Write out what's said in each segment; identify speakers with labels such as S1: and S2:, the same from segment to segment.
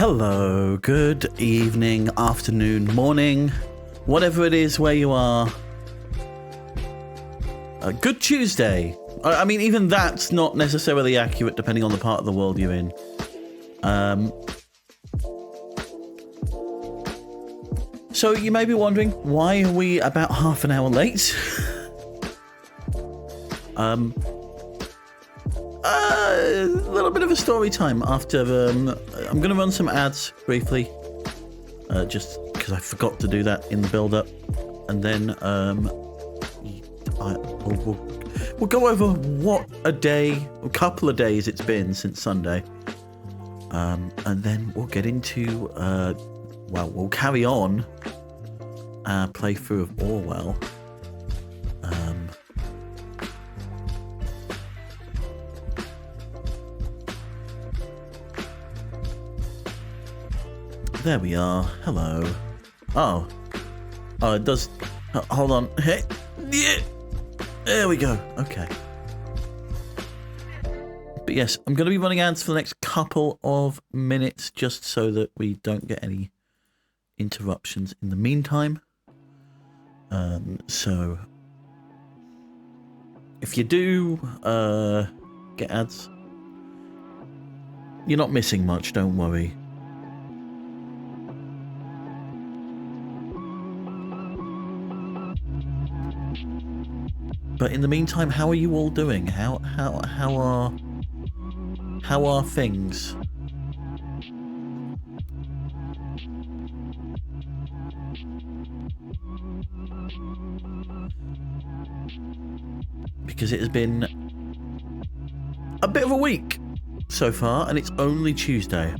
S1: Hello, good evening, afternoon, morning, whatever it is where you are. Good Tuesday. I mean, even that's not necessarily accurate depending on the part of the world you're in. So you may be wondering, why are we about half an hour late? A little bit of a story time after I'm going to run some ads briefly, just because I forgot to do that in the build-up, and then we'll go over what a couple of days it's been since Sunday, and then we'll get into we'll carry on our playthrough of Orwell. There we are. Hello. Oh, it does. Hold on. Hey, yeah. There we go. Okay. But yes, I'm going to be running ads for the next couple of minutes, just so that we don't get any interruptions in the meantime. So if you do get ads, you're not missing much. Don't worry. But in the meantime, how are you all doing? How are things? Because it has been a bit of a week so far, and it's only Tuesday.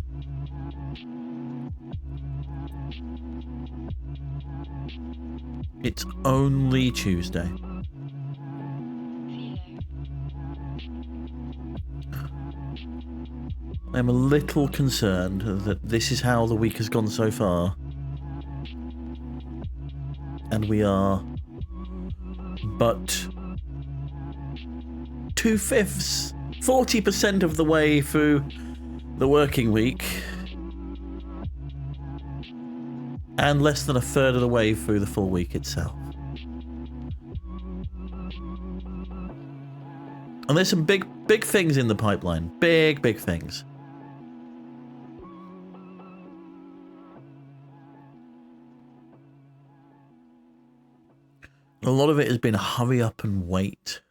S1: It's only Tuesday. I'm a little concerned that this is how the week has gone so far. And we are but 2/5, 40% of the way through the working week. And less than a third of the way through the full week itself. And there's some big things in the pipeline. Big things. A lot of it has been hurry up and wait.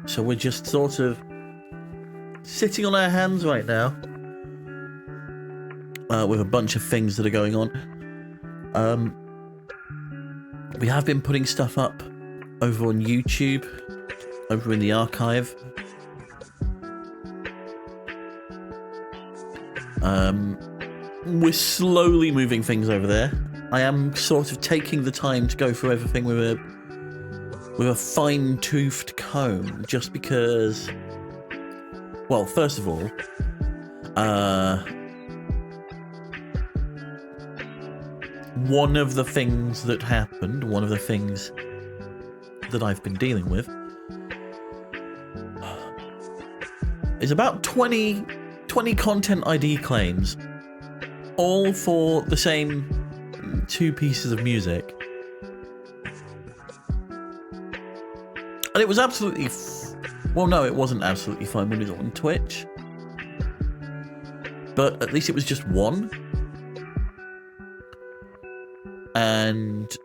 S1: So we're just sort of sitting on our hands right now, with a bunch of things that are going on. We have been putting stuff up over on YouTube, over in the archive. We're slowly moving things over there. I am sort of taking the time to go through everything with a fine-toothed comb, just because, well, first of all, one of the things that happened, one of the things that I've been dealing with, is about 20 content ID claims, all for the same 2 pieces of music. And it was absolutely... well, no, it wasn't absolutely fine when it was on Twitch. But at least it was just one. And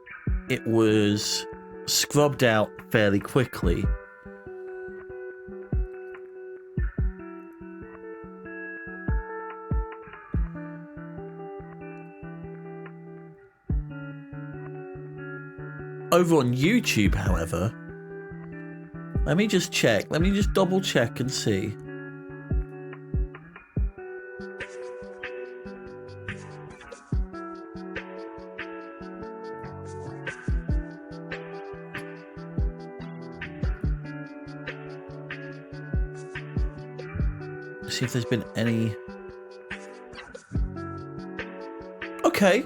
S1: it was scrubbed out fairly quickly. Over on YouTube, however, let me just check. Let me just double check and see. see if there's been any... Okay.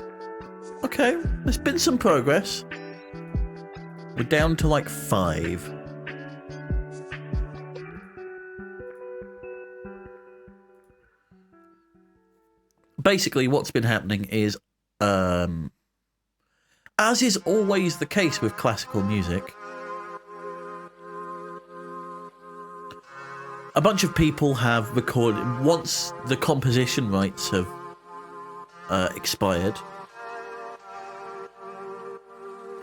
S1: Okay, there's been some progress. We're down to like 5. Basically, what's been happening is, as is always the case with classical music, a bunch of people have recorded, once the composition rights have expired,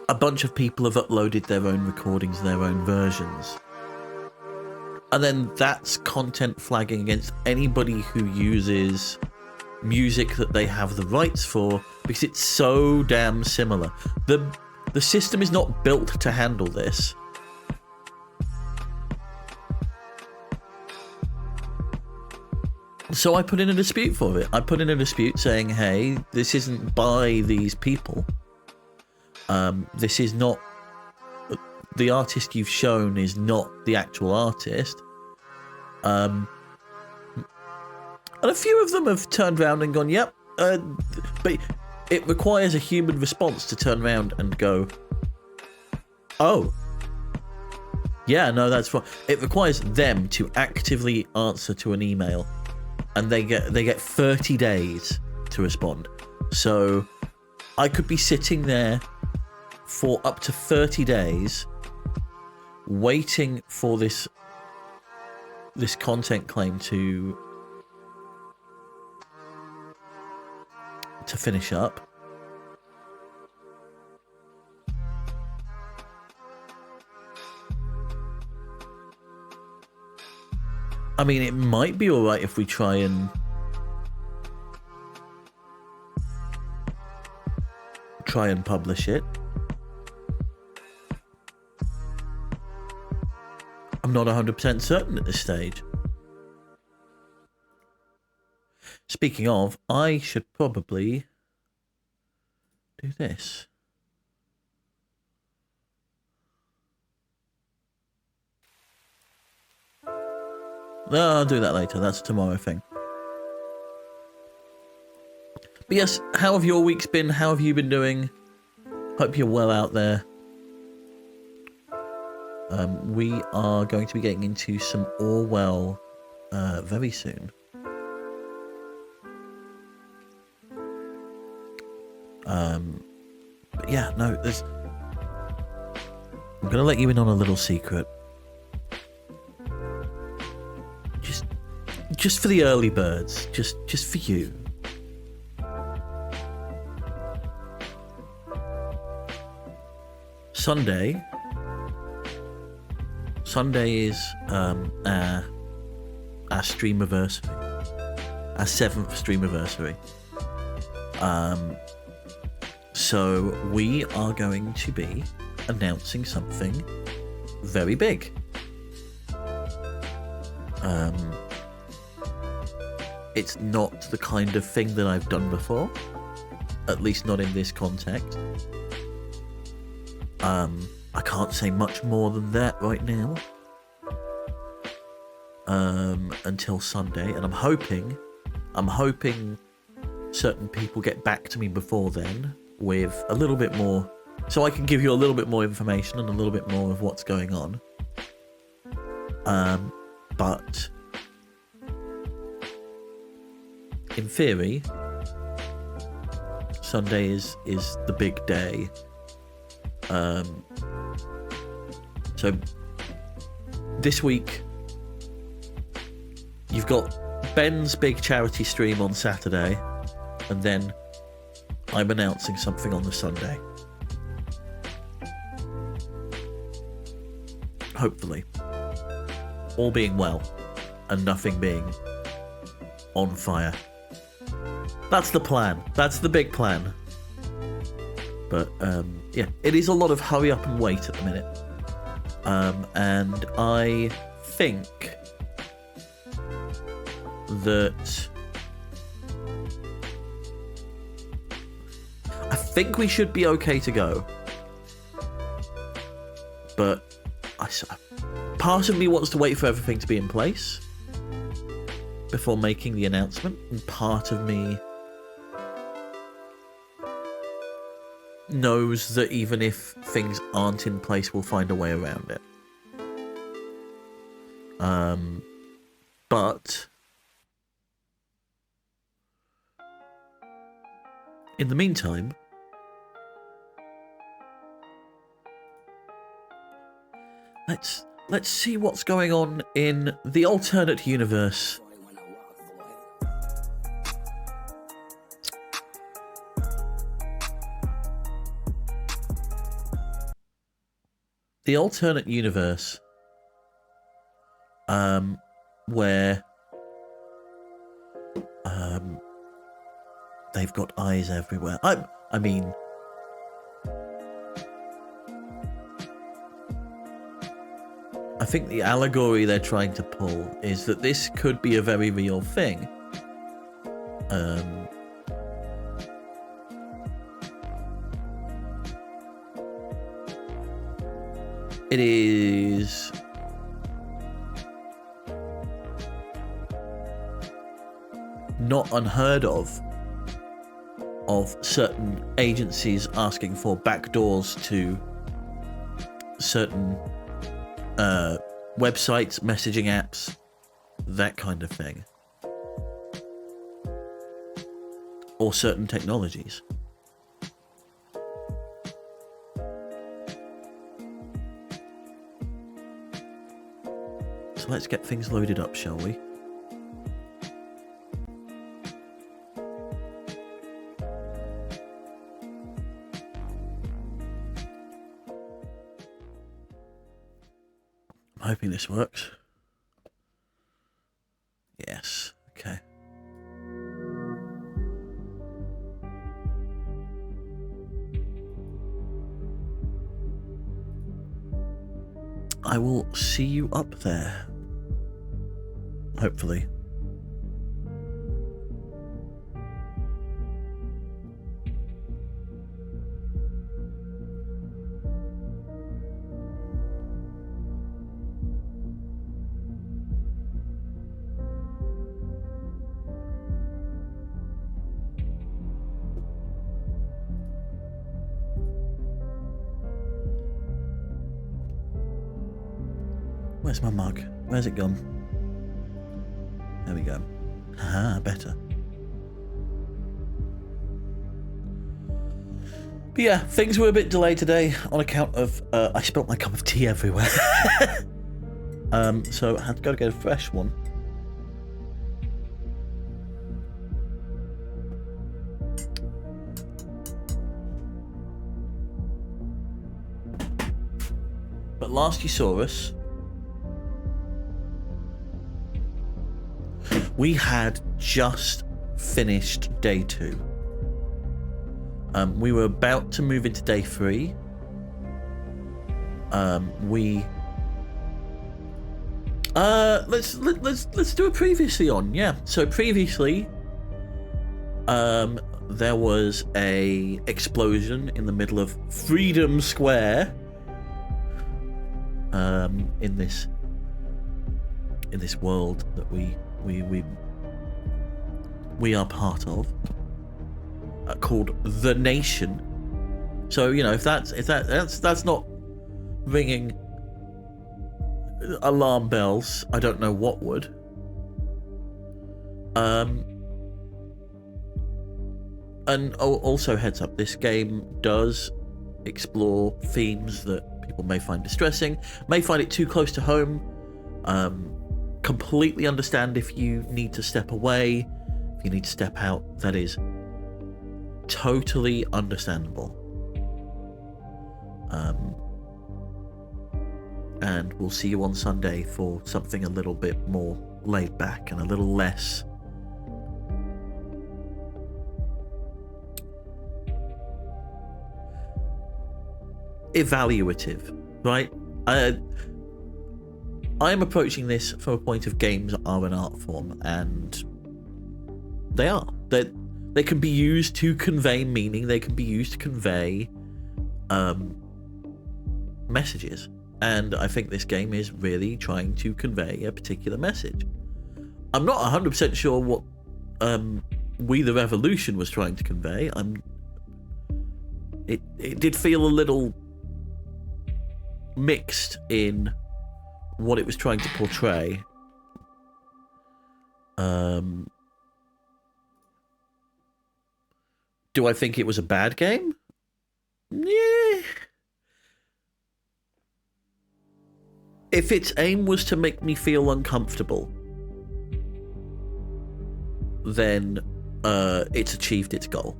S1: a bunch of people have uploaded their own recordings, their own versions. And then that's content flagging against anybody who uses music that they have the rights for, because it's so damn similar. The system is not built to handle this. So I put in a dispute for it. I put in a dispute saying, hey, this isn't by these people. This is not... The artist you've shown is not the actual artist. And a few of them have turned around and gone, yep. But it requires a human response to turn around and go, oh. Yeah, no, that's right. It requires them to actively answer to an email. And they get 30 days to respond. So I could be sitting there for up to 30 days waiting for this content claim to finish up. I mean, it might be alright if we try and publish it. I'm not 100% certain at this stage. Speaking of, I should probably do this. No, I'll do that later. That's a tomorrow thing. But yes, how have your weeks been? How have you been doing? Hope you're well out there. We are going to be getting into some Orwell very soon. But yeah, no, there's... I'm going to let you in on a little secret. Just for the early birds. Just for you. Sunday is our streamiversary, our 7th streamiversary. So we are going to be announcing something very big. It's not the kind of thing that I've done before, at least not in this context. I can't say much more than that right now. Until Sunday, and I'm hoping certain people get back to me before then with a little bit more, so I can give you a little bit more information and a little bit more of what's going on. But in theory, Sunday is the big day. So this week you've got Ben's big charity stream on Saturday, and then I'm announcing something on the Sunday. Hopefully. All being well, and nothing being on fire. That's the plan. That's the big plan. But, yeah, it is a lot of hurry up and wait at the minute. And I think that... I think we should be okay to go. But part of me wants to wait for everything to be in place. before making the announcement, and part of me knows that even if things aren't in place, we'll find a way around it. But in the meantime, let's see what's going on in the alternate universe. The alternate universe, where they've got eyes everywhere. I mean, I think the allegory they're trying to pull is that this could be a very real thing. It is not unheard of certain agencies asking for backdoors to certain websites, messaging apps, that kind of thing, or certain technologies. So let's get things loaded up, shall we? I'm hoping this works. Yes, okay. I will see you up there. Hopefully. Where's my mug? Where's it gone? There we go. Haha, better. But yeah, things were a bit delayed today on account of I spilt my cup of tea everywhere. So I had to go get a fresh one. But last you saw us, we had just finished day 2. We were about to move into day 3. Let's do a previously on. Yeah. So previously, there was a explosion in the middle of Freedom Square. In this world that we are part of, called The Nation. So you know, if that's not ringing alarm bells, I don't know what would. And also heads up, this game does explore themes that people may find distressing, may find it too close to home. Completely understand if you need to step away, if you need to step out. That is totally understandable. And we'll see you on Sunday for something a little bit more laid back and a little less evaluative, right? I'm approaching this from a point of games are an art form, and they are. They can be used to convey meaning. They can be used to convey messages. And I think this game is really trying to convey a particular message. I'm not 100% sure what We the Revolution was trying to convey. It did feel a little mixed in what it was trying to portray. Do I think it was a bad game? Yeah. If its aim was to make me feel uncomfortable, then it's achieved its goal.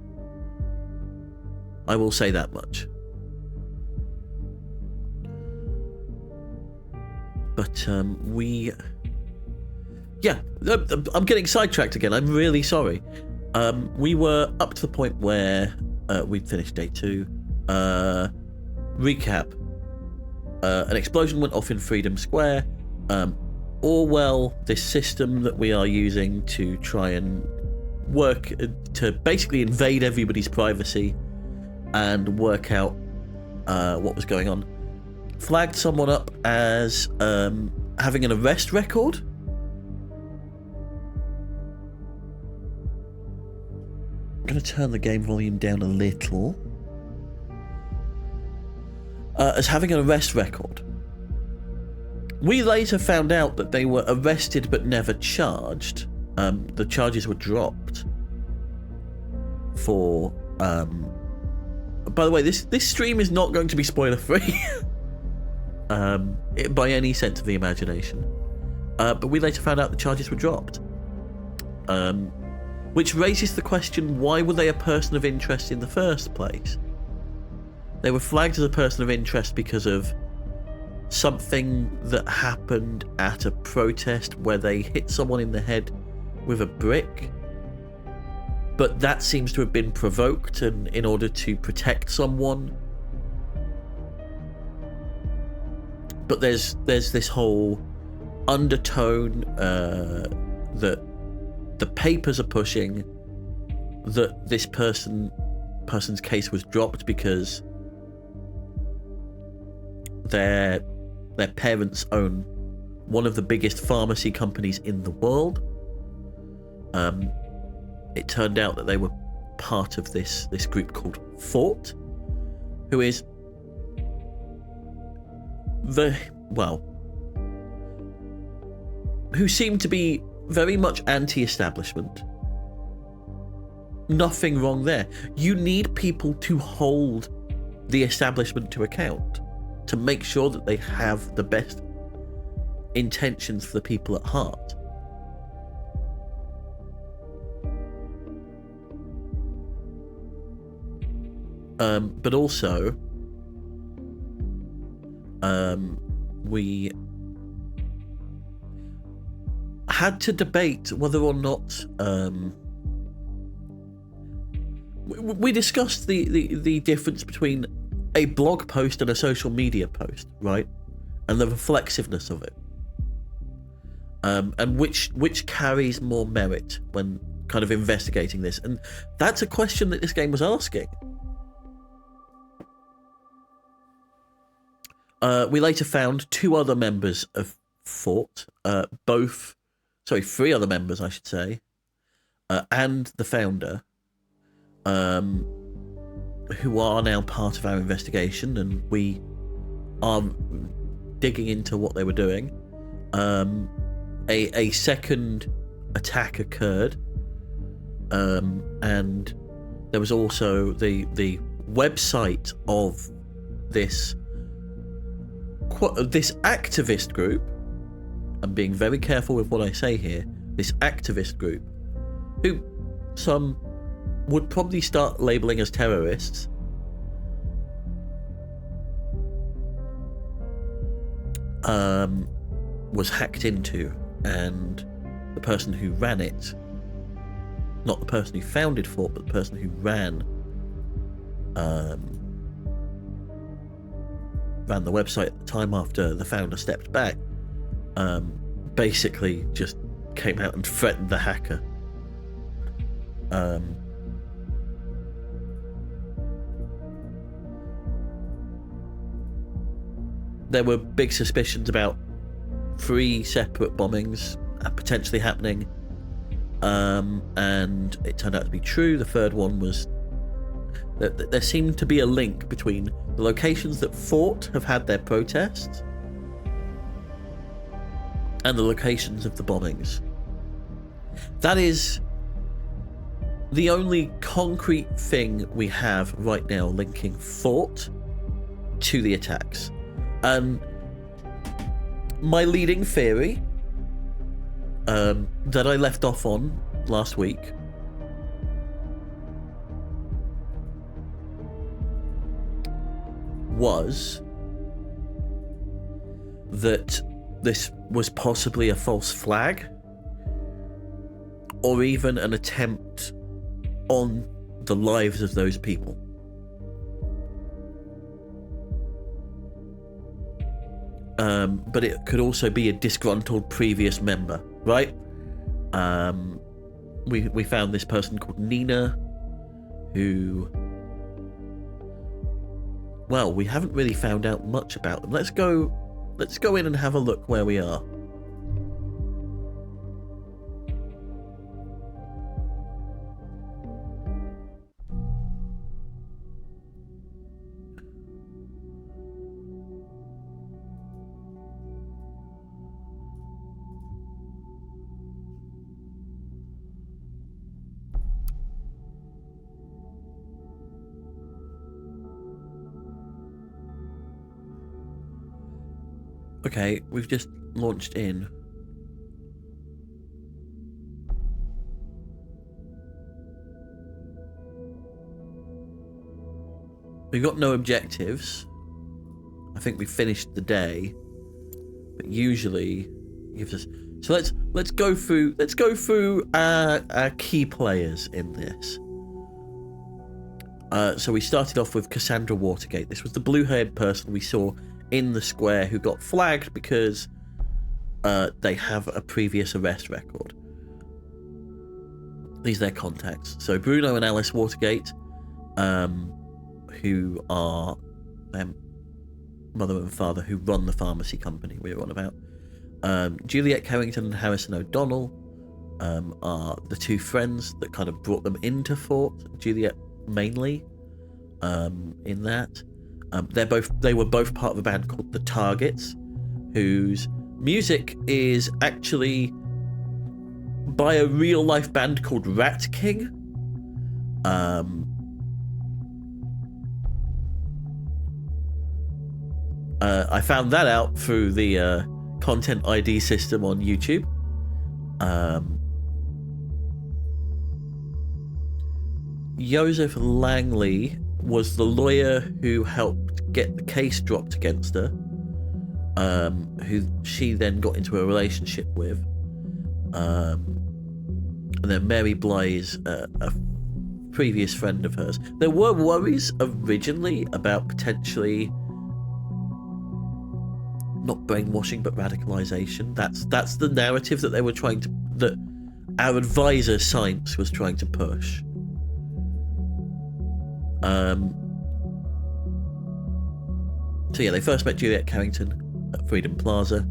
S1: I will say that much. But I'm getting sidetracked again. I'm really sorry. We were up to the point where we'd finished day 2. Recap. An explosion went off in Freedom Square. Orwell, this system that we are using to try and work to basically invade everybody's privacy and work out what was going on, flagged someone up as having an arrest record. I'm going to turn the game volume down a little. As having an arrest record. We later found out that they were arrested but never charged. The charges were dropped for... By the way, this stream is not going to be spoiler-free. By any sense of the imagination. But we later found out the charges were dropped. Which raises the question, why were they a person of interest in the first place? They were flagged as a person of interest because of something that happened at a protest where they hit someone in the head with a brick. But that seems to have been provoked and in order to protect someone. But there's this whole undertone that the papers are pushing that this person's case was dropped because their parents own one of the biggest pharmacy companies in the world. It turned out that they were part of this group called Fort, who is who seem to be very much anti-establishment. Nothing wrong there. You need people to hold the establishment to account, to make sure that they have the best intentions for the people at heart. But also, we had to debate whether or not we discussed the difference between a blog post and a social media post, right? And the reflexiveness of it, and which carries more merit when kind of investigating this. And that's a question that this game was asking. We later found 2 other members of Fort, 3 other members, I should say, and the founder, who are now part of our investigation, and we are digging into what they were doing. A second attack occurred, and there was also the website of this activist group. I'm being very careful with what I say here. This activist group, who some would probably start labeling as terrorists, was hacked into, and the person who ran it, not the person who founded Fort, but the person who ran the website at the time after the founder stepped back, basically just came out and threatened the hacker. There were big suspicions about 3 separate bombings potentially happening. And it turned out to be true. The third one was that there seemed to be a link between the locations that fought have had their protests and the locations of the bombings. That is the only concrete thing we have right now linking fought to the attacks. My leading theory that I left off on last week was that this was possibly a false flag, or even an attempt on the lives of those people. But it could also be a disgruntled previous member, right? We found this person called Nina, who, well, we haven't really found out much about them. Let's go in and have a look where we are. Okay, we've just launched in. We've got no objectives. I think we finished the day, but usually it gives us. So let's go through our key players in this. So we started off with Cassandra Watergate. This was the blue-haired person we saw in the square who got flagged because they have a previous arrest record. These are their contacts. So Bruno and Alice Watergate, who are their mother and father, who run the pharmacy company we were on about. Juliet Carrington and Harrison O'Donnell are the two friends that kind of brought them into Fort. Juliet mainly in that. They were both part of a band called The Targets, whose music is actually by a real life band called Rat King. I found that out through the content ID system on YouTube. Joseph Langley was the lawyer who helped get the case dropped against her, who she then got into a relationship with. And then Mary Bly's a previous friend of hers. There were worries originally about potentially not brainwashing but radicalization. That's the narrative that they were trying to, that our advisor Science was trying to push. So yeah, they first met Juliet Carrington at Freedom Plaza.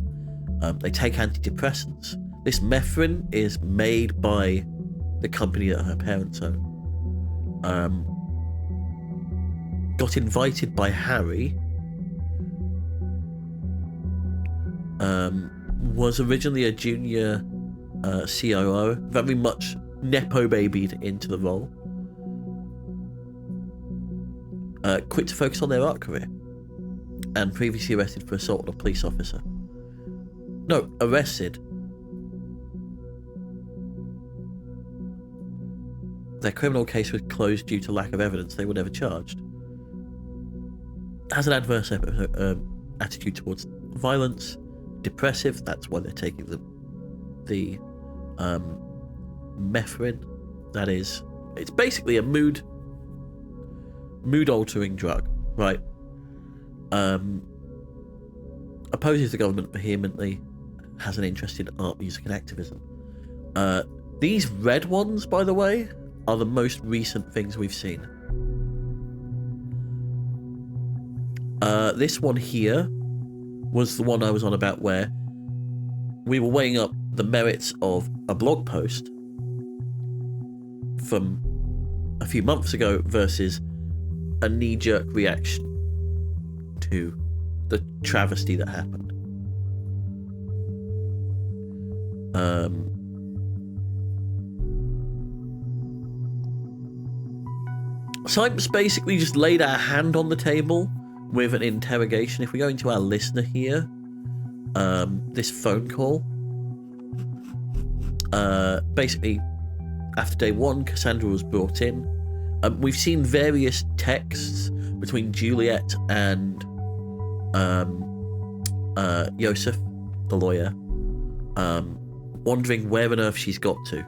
S1: They take antidepressants. This methrin is made by the company that her parents own. Got invited by Harry. Was originally a junior COO, very much nepo babied into the role. Quit to focus on their art career, and previously arrested for assault on a police officer. No, arrested. Their criminal case was closed due to lack of evidence. They were never charged. Has an adverse attitude towards violence, depressive. That's why they're taking the methrin. That is, it's basically a mood altering drug, right? Opposes the government vehemently, has an interest in art, music, and activism. These red ones, by the way, are the most recent things we've seen. This one here was the one I was on about, where we were weighing up the merits of a blog post from a few months ago versus a knee-jerk reaction to the travesty that happened. Sipes basically just laid our hand on the table with an interrogation. If we go into our listener here, this phone call, basically after day one, Cassandra was brought in. We've seen various texts between Juliet and Joseph, the lawyer, wondering where on earth she's got to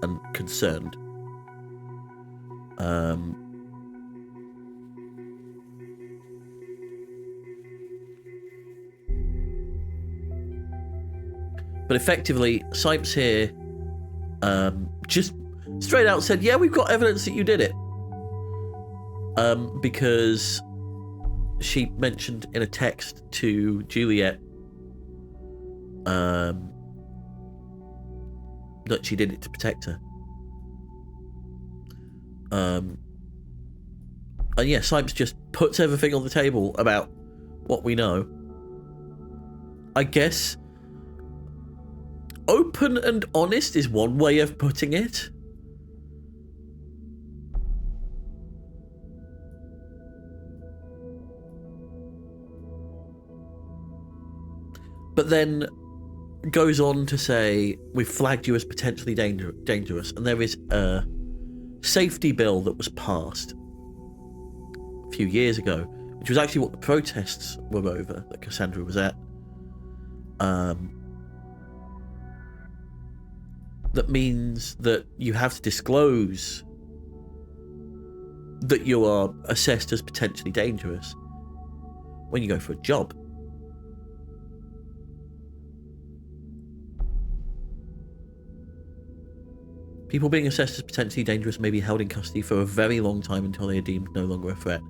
S1: and concerned. But effectively, Sipes here just straight out said, yeah, we've got evidence that you did it. Because she mentioned in a text to Juliet that she did it to protect her. And yeah, Sipes just puts everything on the table about what we know. I guess open and honest is one way of putting it. But then goes on to say, we've flagged you as potentially dangerous, and there is a safety bill that was passed a few years ago, which was actually what the protests were over that Cassandra was at. That means that you have to disclose that you are assessed as potentially dangerous when you go for a job. People being assessed as potentially dangerous may be held in custody for a very long time until they are deemed no longer a threat.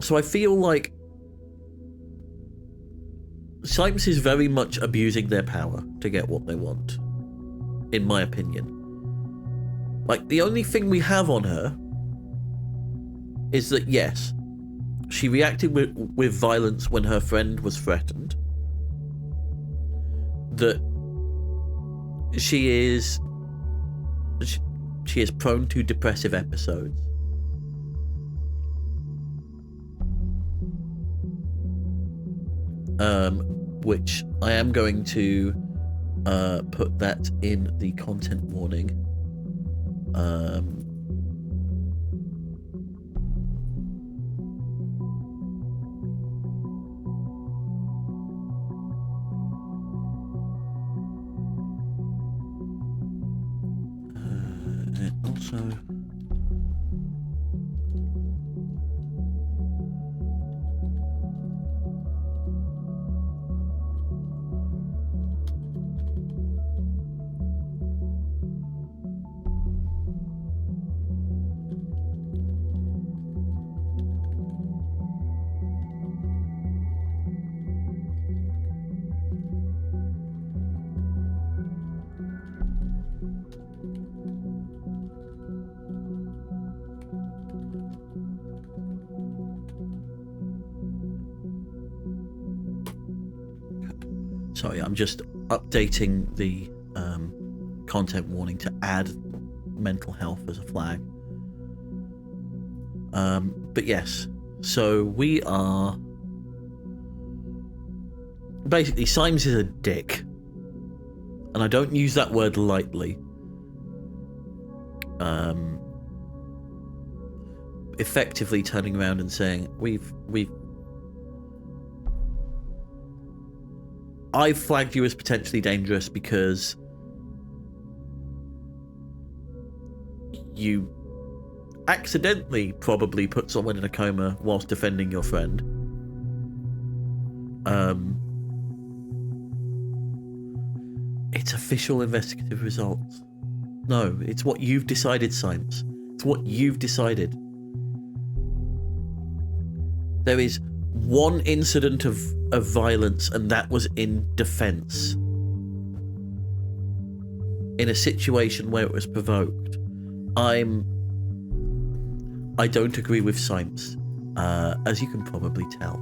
S1: So I feel like Sipes is very much abusing their power to get what they want, in my opinion. Like, the only thing we have on her is that, yes, she reacted with violence when her friend was threatened. That she is prone to depressive episodes. Which I am going to put that in the content warning. Also, sorry, I'm just updating the content warning to add mental health as a flag. But yes, so we are... Basically, Symes is a dick. And I don't use that word lightly. Effectively turning around and saying, I've flagged you as potentially dangerous because you accidentally probably put someone in a coma whilst defending your friend. It's official investigative results. No, it's what you've decided, Symes. It's what you've decided. There is one incident of violence, and that was in defense. In a situation where it was provoked. I don't agree with Symes, as you can probably tell.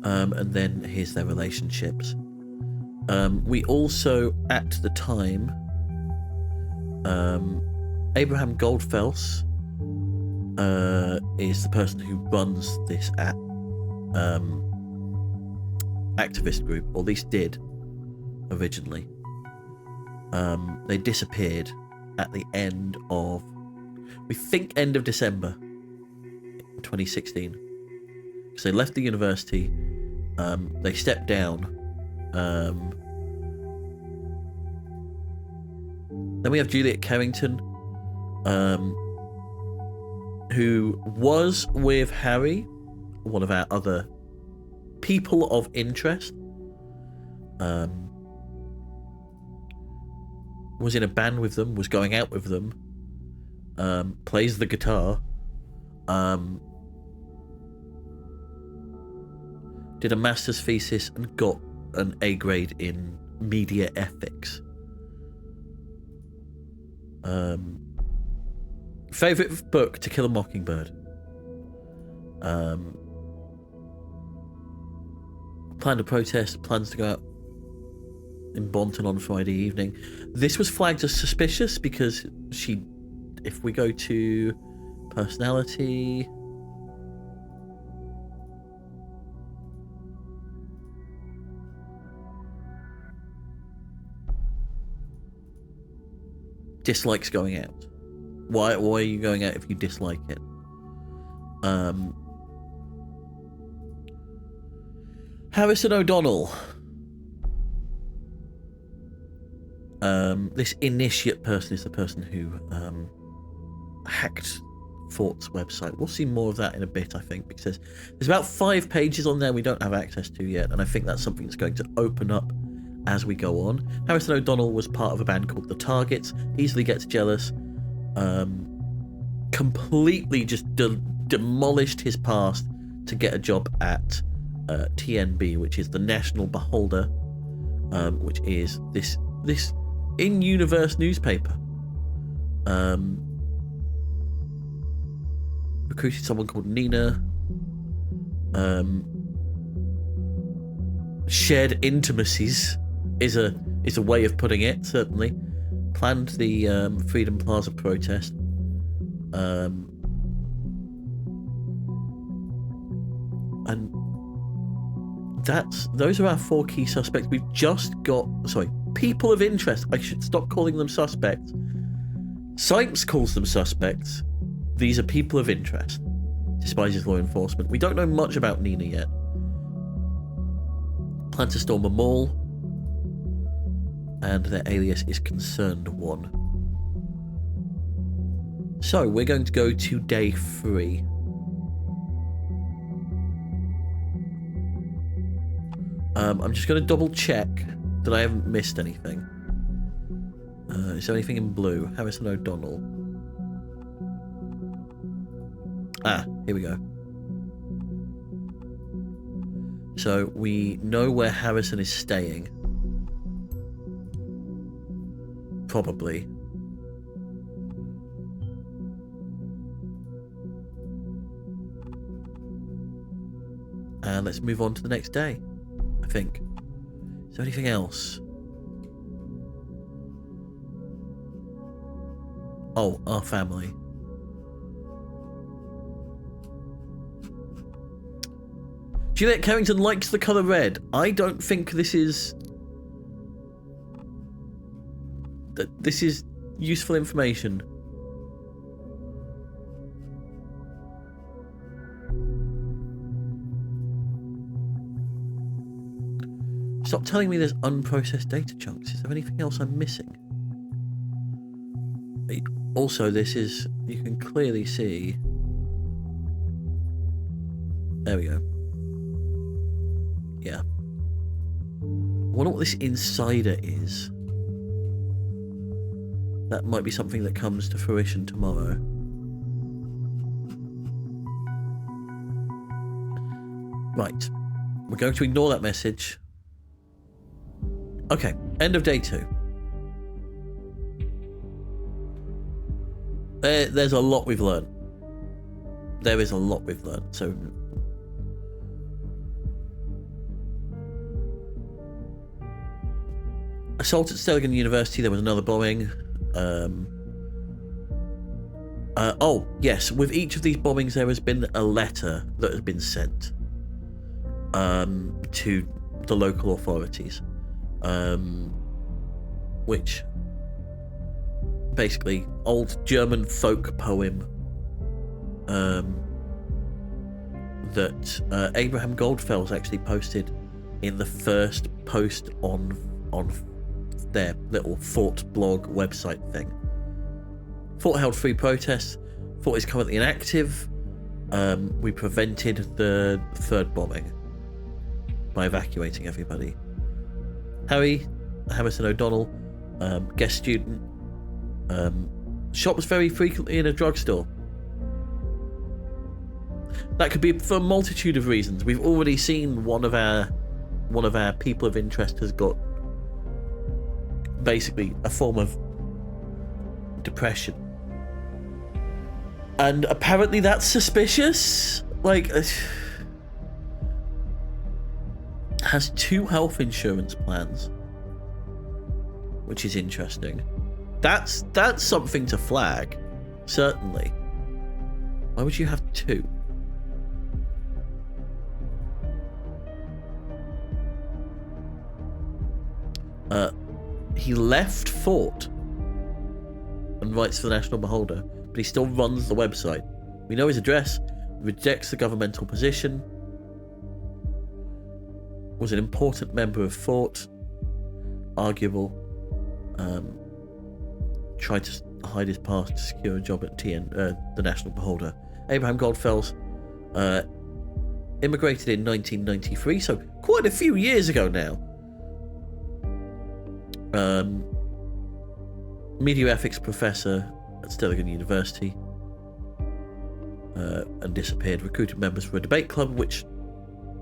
S1: And then here's their relationships. We also, at the time, Abraham Goldfels is the person who runs this activist group, or at least did originally. They disappeared at the end of, we think, end of December 2016. So they left the university, they stepped down. Then we have Juliet Carrington, who was with Harry, one of our other people of interest. Was in a band with them, was going out with them, plays the guitar, did a master's thesis and got an A grade in media ethics. Favorite book, To Kill a Mockingbird. Planned a protest, plans to go out in Bonton on Friday evening. This was flagged as suspicious because if we go to personality, dislikes going out. Why are you going out if you dislike it? Harrison O'Donnell. This initiate person is the person who hacked Fort's website. We'll see more of that in a bit, I think, because there's about 5 pages on there we don't have access to yet, and I think that's something that's going to open up as we go on. Harrison O'Donnell was part of a band called The Targets, easily gets jealous, completely just demolished his past to get a job at TNB, which is the National Beholder, which is this in-universe newspaper. Recruited someone called Nina. Shared intimacies is a way of putting it, certainly. Planned the Freedom Plaza protest. And those are our 4 key suspects. We've just got people of interest. I should stop calling them suspects. Symes calls them suspects. These are people of interest. Despises law enforcement. We don't know much about Nina yet. Plan to storm a mall, and their alias is Concerned One. So we're going to go to day 3. I'm just going to double check that I haven't missed anything. Is there anything in blue? Harrison O'Donnell. Here we go. So we know where Harrison is staying. Probably. And let's move on to the next day, I think. Is there anything else? Oh, our family. Juliet Carrington likes the colour red. I don't think this is useful information. Stop telling me there's unprocessed data chunks. Is there anything else I'm missing? Also, you can clearly see. There we go. Yeah. I wonder what this insider is. That might be something that comes to fruition tomorrow. Right. We're going to ignore that message. Okay, end of day 2. There's a lot we've learned. There is a lot we've learned. So, assault at Stelligan University. There was another bombing. Oh yes, with each of these bombings, there has been a letter that has been sent to the local authorities, which basically old German folk poem that Abraham Goldfels actually posted in the first post on their little Fort blog website thing. Fort held free protests. Fort is currently inactive. We prevented the third bombing by evacuating everybody. Harry Harrison O'Donnell, guest student, shops very frequently in a drugstore. That could be for a multitude of reasons. We've already seen one of our people of interest has got basically a form of depression, and apparently that's suspicious. Like, has 2 health insurance plans, which is interesting. That's something to flag, certainly. Why would you have 2? He left Fort and writes for the National Beholder, but he still runs the website. We know his address, rejects the governmental position, was an important member of Fort, arguable, tried to hide his past to secure a job at the National Beholder. Abraham Goldfels immigrated in 1993, so quite a few years ago now. Media ethics professor at Stelligan University, and disappeared. Recruited members for a debate club, which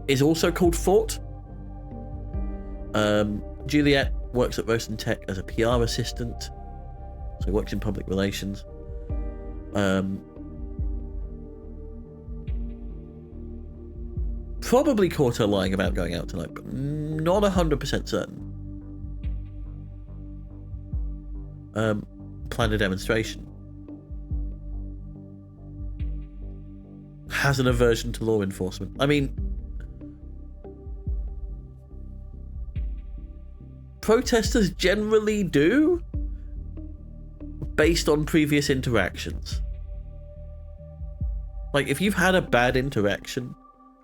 S1: is also called Fort. Juliet works at Rosen Tech as a PR assistant, so he works in public relations. Probably caught her lying about going out tonight, but not 100% certain. Planned a demonstration. Has an aversion to law enforcement. I mean, protesters generally do, based on previous interactions. Like, if you've had a bad interaction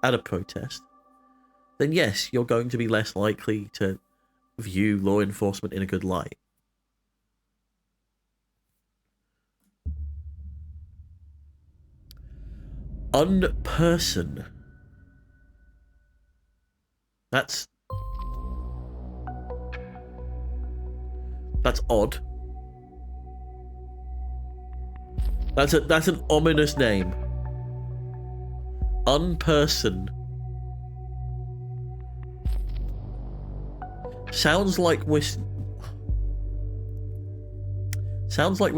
S1: at a protest, then yes, you're going to be less likely to view law enforcement in a good light. Unperson. That's odd. That's an ominous name. Unperson. Sounds like we're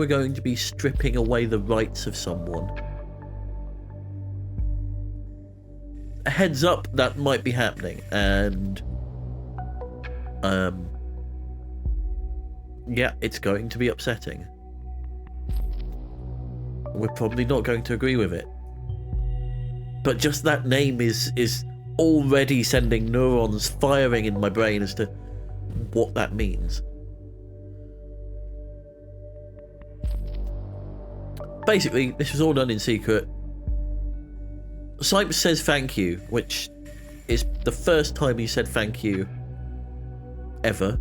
S1: going to be stripping away the rights of someone. A heads up, that might be happening, and yeah, it's going to be upsetting. We're probably not going to agree with it, but just that name is already sending neurons firing in my brain as to what that means. Basically, this was all done in secret. Sipes says thank you, which is the first time he said thank you ever.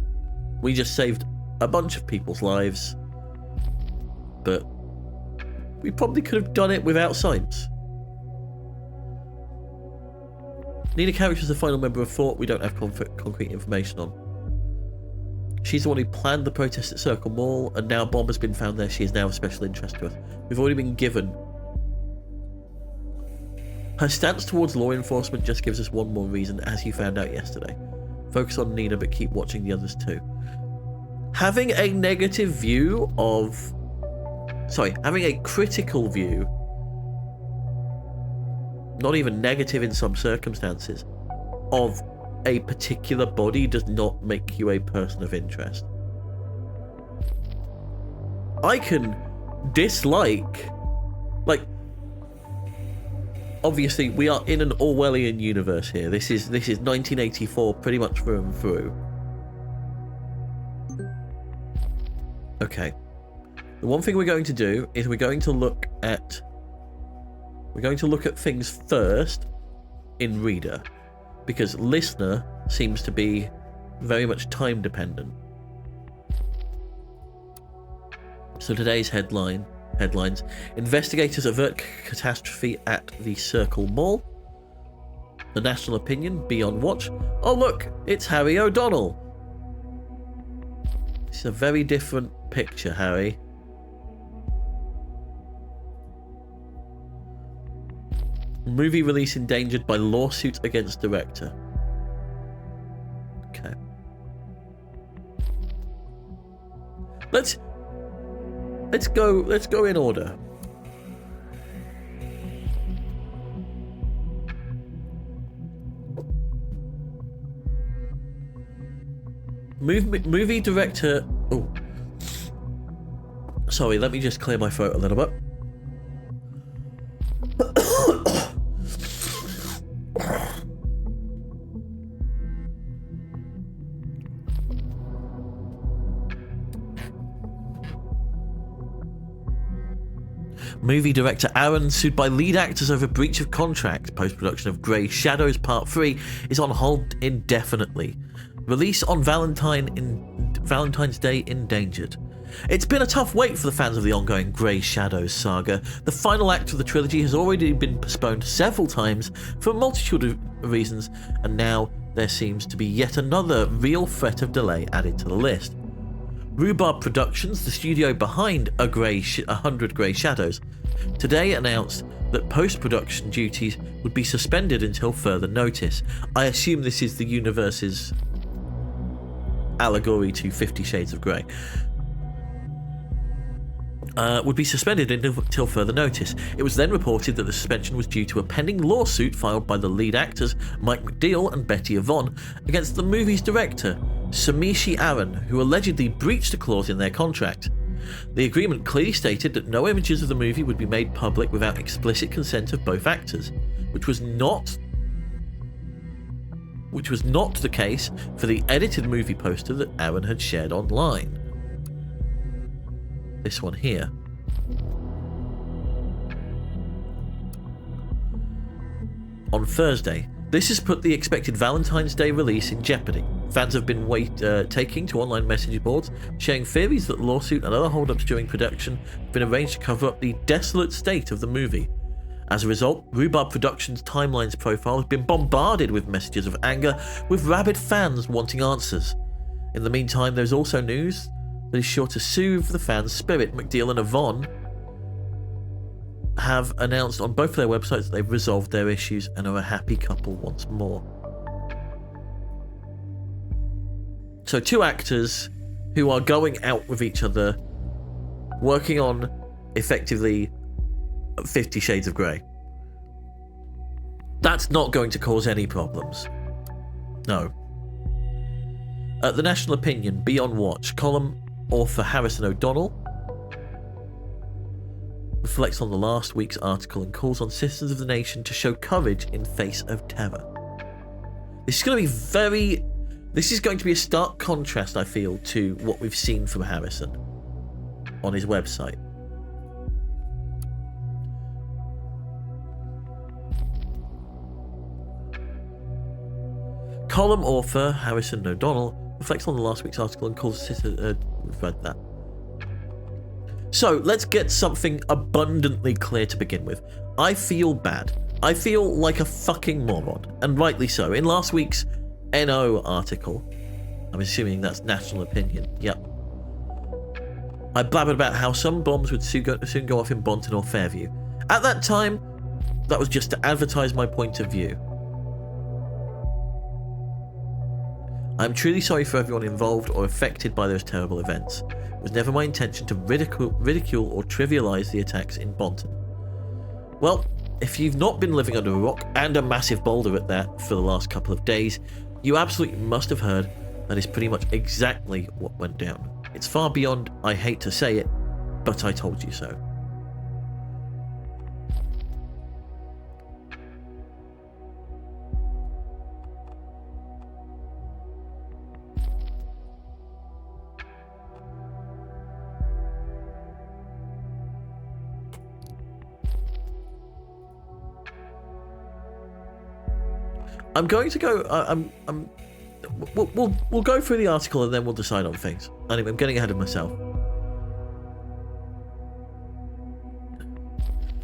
S1: We just saved a bunch of people's lives, but we probably could have done it without Sipes. Nina Carrick was the final member of Fort we don't have concrete information on. She's the one who planned the protest at Circle Mall, and now a bomb has been found there. She is now of special interest to us. We've already been given Her stance towards law enforcement just gives us one more reason, as you found out yesterday. Focus on Nina, but keep watching the others too. Having a negative view of... Sorry, having a critical view, not even negative in some circumstances, of a particular body does not make you a person of interest. I can dislike... Like, obviously, we are in an Orwellian universe here. This is 1984 pretty much through and through. Okay. The one thing we're going to do is we're going to look at things first in Reader, because Listener seems to be very much time dependent. So today's headlines: investigators avert catastrophe at the Circle Mall. The National Opinion, be on watch. Oh look, it's Harry O'Donnell. It's a very different picture, Harry. Movie release endangered by lawsuit against director. Okay. Let's go in order. Movie director. Oh, sorry. Let me just clear my throat a little bit. Movie director Aaron sued by lead actors over breach of contract. Post-production of Grey Shadows Part 3 is on hold indefinitely. Release on Valentine's Day endangered. It's been a tough wait for the fans of the ongoing Grey Shadows saga. The final act of the trilogy has already been postponed several times for a multitude of reasons, and now there seems to be yet another real threat of delay added to the list. Rhubarb Productions, the studio behind 100 Grey Shadows, today announced that post-production duties would be suspended until further notice. I assume this is the universe's allegory to 50 Shades of Grey. Would be suspended until further notice. It was then reported that the suspension was due to a pending lawsuit filed by the lead actors Mike McDeal and Betty Yvonne against the movie's director, Samishi Aaron, who allegedly breached a clause in their contract. The agreement clearly stated that no images of the movie would be made public without explicit consent of both actors, which was not the case for the edited movie poster that Aaron had shared online. This one here. On Thursday, this has put the expected Valentine's Day release in jeopardy. Fans have been taking to online message boards, sharing theories that the lawsuit and other holdups during production have been arranged to cover up the desolate state of the movie. As a result, Rhubarb Productions' Timelines profile has been bombarded with messages of anger, with rabid fans wanting answers. In the meantime, there's also news that is sure to soothe the fans' spirit. McDeal and Yvonne have announced on both of their websites that they've resolved their issues and are a happy couple once more. So two actors who are going out with each other, working on effectively 50 Shades of Grey. That's not going to cause any problems. No. The National Opinion, be on watch. Column author Harrison O'Donnell reflects on the last week's article and calls on citizens of the nation to show courage in face of terror. This is going to be a stark contrast, I feel, to what we've seen from Harrison on his website. Column author Harrison O'Donnell reflects on the last week's article and calls we've read that. So let's get something abundantly clear to begin with. I feel bad. I feel like a fucking moron, and rightly so. In last week's NO article, I'm assuming that's National Opinion, yep, I blabbered about how some bombs would soon go off in Bonton or Fairview. At that time, That was just to advertise my point of view. I'm truly sorry for everyone involved or affected by those terrible events. It was never my intention to ridicule or trivialise the attacks in Bonton. Well, if you've not been living under a rock, and a massive boulder at that, for the last couple of days, you absolutely must have heard that is pretty much exactly what went down. It's far beyond, I hate to say it, but I told you so. I'm going to go. We'll go through the article and then we'll decide on things. Anyway, I'm getting ahead of myself.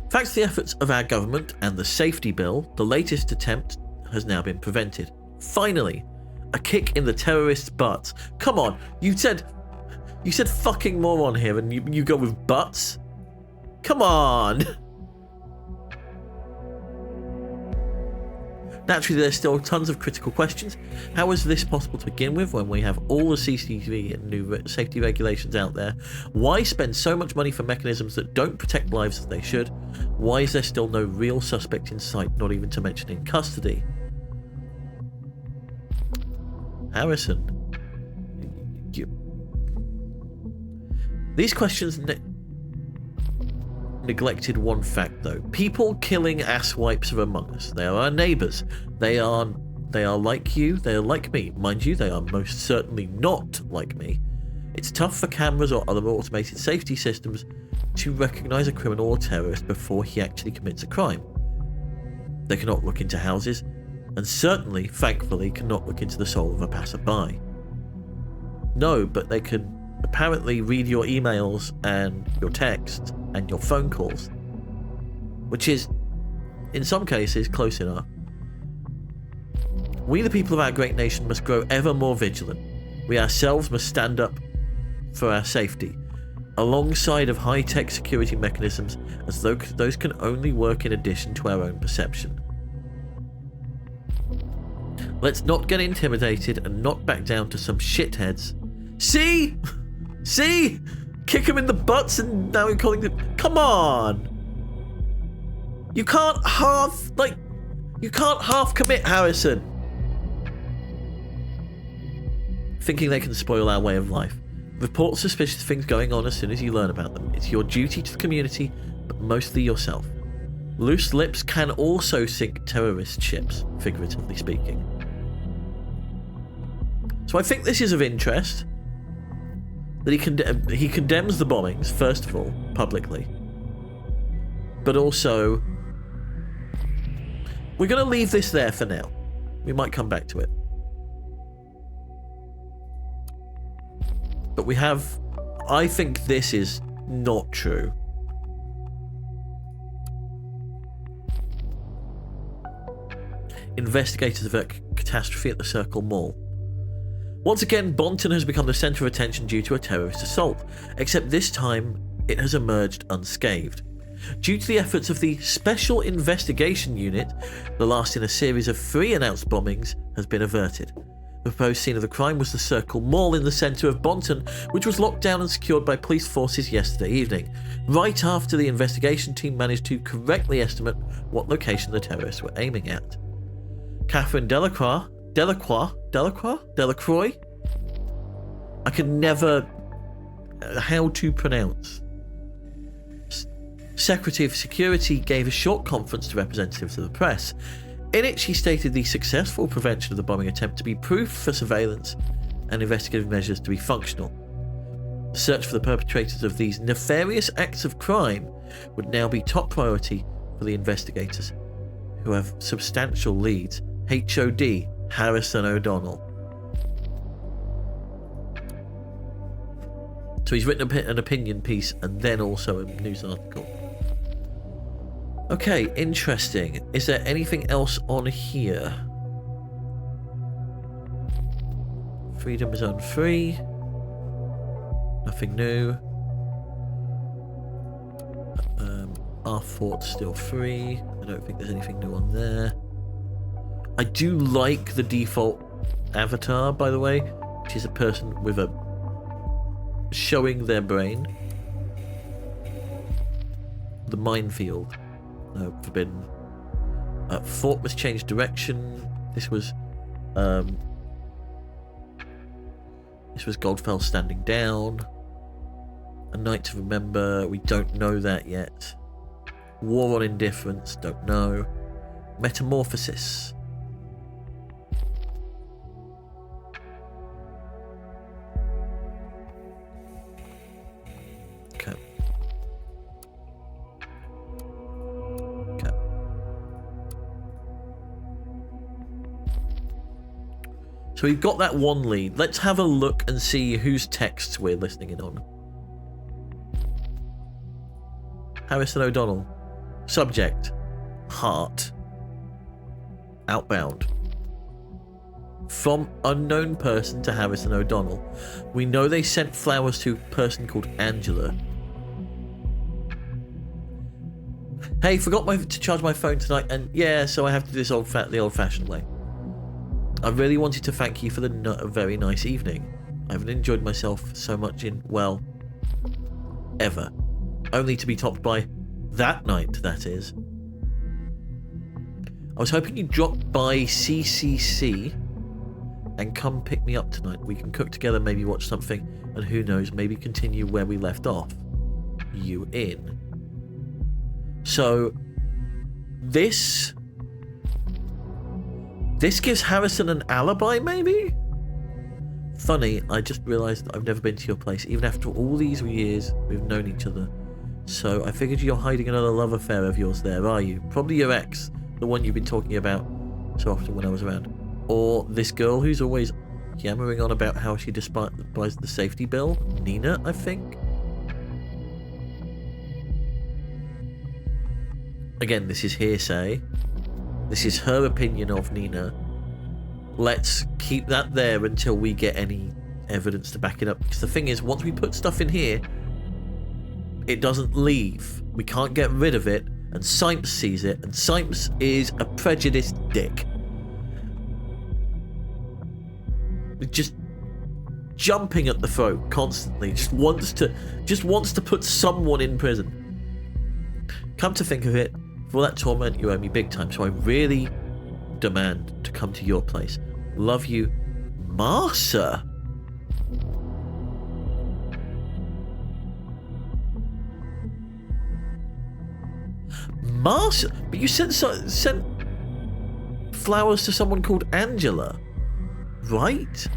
S1: Thanks to the efforts of our government and the safety bill, the latest attempt has now been prevented. Finally, a kick in the terrorists' butts. Come on, you said fucking moron here, and you go with butts. Come on. Naturally, there's still tons of critical questions. How is this possible to begin with when we have all the CCTV and new safety regulations out there? Why spend so much money for mechanisms that don't protect lives as they should? Why is there still no real suspect in sight, not even to mention in custody? Harrison, these questions neglected one fact though. People killing asswipes are among us. They are our neighbours. They are like you. They are like me. Mind you, they are most certainly not like me. It's tough for cameras or other automated safety systems to recognise a criminal or terrorist before he actually commits a crime. They cannot look into houses, and certainly, thankfully, cannot look into the soul of a passerby. No, but they can apparently read your emails and your texts and your phone calls, which is, in some cases, close enough. We, the people of our great nation, must grow ever more vigilant. We ourselves must stand up for our safety, alongside of high-tech security mechanisms, as though those can only work in addition to our own perception. Let's not get intimidated and not back down to some shitheads. See? See? Kick them in the butts and now we're calling them... Come on! You can't half commit, Harrison. Thinking they can spoil our way of life. Report suspicious things going on as soon as you learn about them. It's your duty to the community, but mostly yourself. Loose lips can also sink terrorist ships, figuratively speaking. So I think this is of interest. That he condemns the bombings, first of all, publicly. But also, we're going to leave this there for now. We might come back to it. But we have... I think this is not true. Investigators avert catastrophe at the Circle Mall. Once again, Bonton has become the centre of attention due to a terrorist assault, except this time it has emerged unscathed. Due to the efforts of the Special Investigation Unit, the last in a series of 3 announced bombings has been averted. The proposed scene of the crime was the Circle Mall in the centre of Bonton, which was locked down and secured by police forces yesterday evening, right after the investigation team managed to correctly estimate what location the terrorists were aiming at. Catherine Delacroix? I can never... how to pronounce. Secretary of Security gave a short conference to representatives of the press. In it, she stated the successful prevention of the bombing attempt to be proof for surveillance and investigative measures to be functional. The search for the perpetrators of these nefarious acts of crime would now be top priority for the investigators, who have substantial leads. HOD, Harrison O'Donnell. So he's written an opinion piece and then also a news article. Okay, interesting. Is there anything else on here? Freedom Zone 3. Nothing new. Our fort's still free. I don't think there's anything new on there. I do like the default avatar, by the way, which is a person with a showing their brain. The minefield. No, forbidden. Fort must change direction. This was Goldfell standing down. A night to remember. We don't know that yet. War on indifference. Don't know. Metamorphosis. Okay. Okay. So we've got that one lead. Let's have a look and see whose texts we're listening in on. Harrison O'Donnell. Subject. Heart. Outbound. From unknown person to Harrison O'Donnell. We know they sent flowers to a person called Angela. Hey, forgot to charge my phone tonight, and yeah, so I have to do this the old-fashioned way. I really wanted to thank you for the very nice evening. I haven't enjoyed myself so much in, well, ever. Only to be topped by that night, that is. I was hoping you'd drop by CCC and come pick me up tonight. We can cook together, maybe watch something, and who knows, maybe continue where we left off. You in. So, this gives Harrison an alibi, maybe? Funny, I just realised that I've never been to your place, even after all these years we've known each other. So I figured you're hiding another love affair of yours there, are you? Probably your ex, the one you've been talking about so often when I was around. Or this girl who's always yammering on about how she despises the safety bill. Nina, I think? Again, this is hearsay. This is her opinion of Nina. Let's keep that there until we get any evidence to back it up. Because the thing is, once we put stuff in here, it doesn't leave. We can't get rid of it. And Symps sees it. And Symps is a prejudiced dick. Just jumping at the throat constantly. Just wants to put someone in prison. Come to think of it, for all that torment, you owe me big time. So I really demand to come to your place. Love you, Marsa. Marsa? But you sent flowers to someone called Angela, right?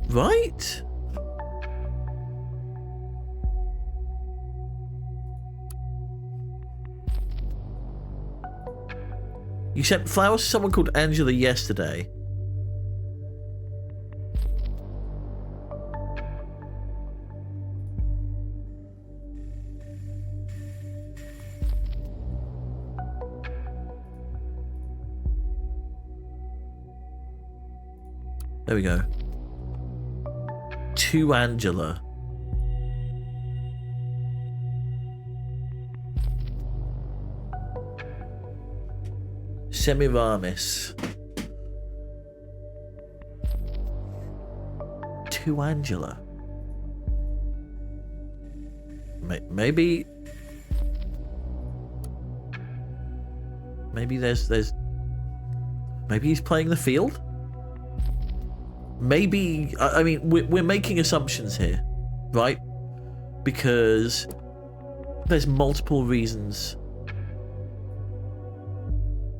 S1: Right? You sent flowers to someone called Angela yesterday. There we go. To Angela. Semiramis. To Angela. Maybe there's maybe he's playing the field. Maybe, I mean, we're making assumptions here, right? Because there's multiple reasons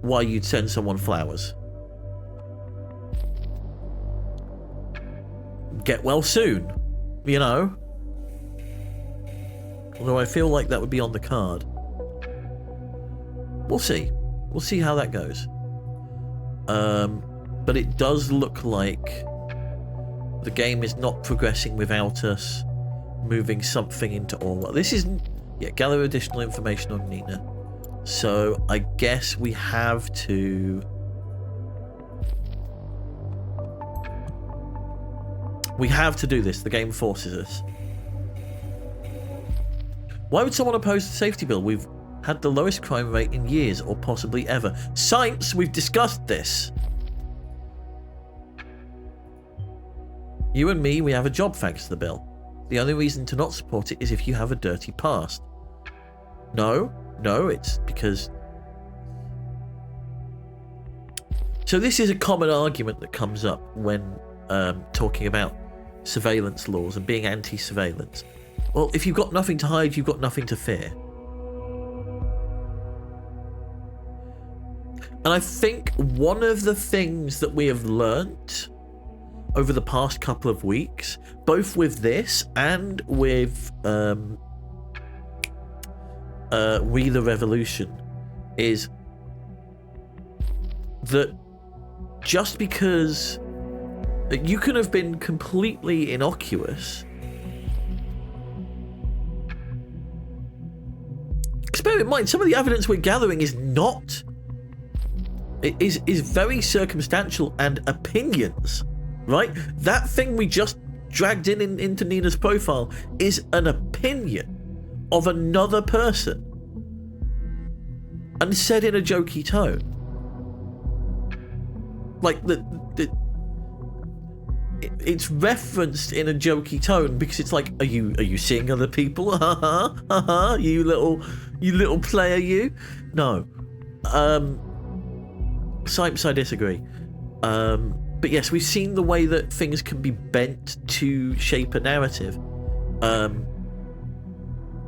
S1: why you'd send someone flowers. Get well soon, you know? Although I feel like that would be on the card. We'll see. We'll see how that goes. But it does look like the game is not progressing without us moving something into Orwell. This isn't... Yeah, gather additional information on Nina. So I guess we have to... We have to do this. The game forces us. Why would someone oppose the safety bill? We've had the lowest crime rate in years, or possibly ever. Science, we've discussed this. You and me, we have a job thanks to the bill. The only reason to not support it is if you have a dirty past. No, it's because... So this is a common argument that comes up when talking about surveillance laws and being anti-surveillance. Well, if you've got nothing to hide, you've got nothing to fear. And I think one of the things that we have learnt over the past couple of weeks, both with this and with We the Revolution, is that just because you can have been completely innocuous, bear in mind, some of the evidence we're gathering is not... It is very circumstantial and opinions, right? That thing we just dragged into Nina's profile is an opinion of another person and said in a jokey tone. Like, it's referenced in a jokey tone because it's like, are you seeing other people? You little player, you. No. Sipes, I disagree. But yes, we've seen the way that things can be bent to shape a narrative.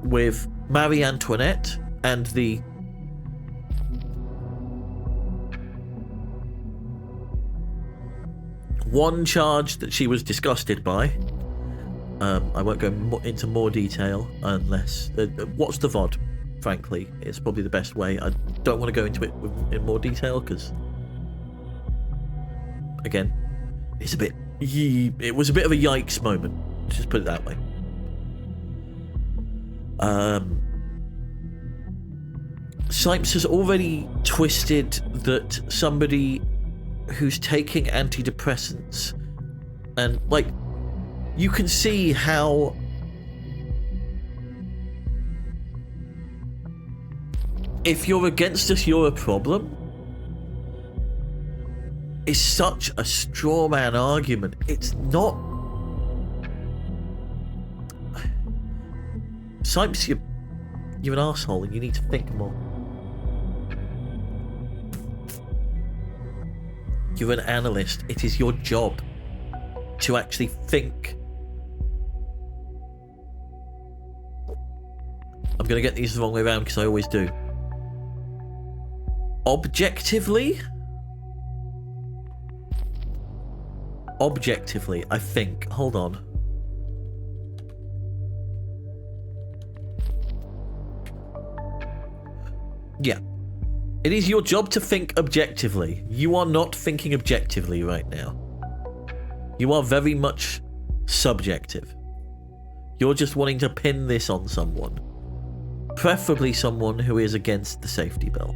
S1: With Marie Antoinette and the one charge that she was disgusted by. I won't go into more detail unless... watch the VOD, frankly. It's probably the best way. I don't want to go into it in more detail because... Again, it's a bit... It was a bit of a yikes moment. Let's just put it that way. Sipes has already twisted that somebody who's taking antidepressants, and like, you can see how if you're against us, you're a problem, is such a straw man argument. It's not. Sipes, you're an arsehole and you need to think more. You're an analyst. It is your job to actually think. I'm going to get these the wrong way around because I always do. Objectively, I think. Hold on. Yeah. It is your job to think objectively. You are not thinking objectively right now. You are very much subjective. You're just wanting to pin this on someone. Preferably someone who is against the safety bill.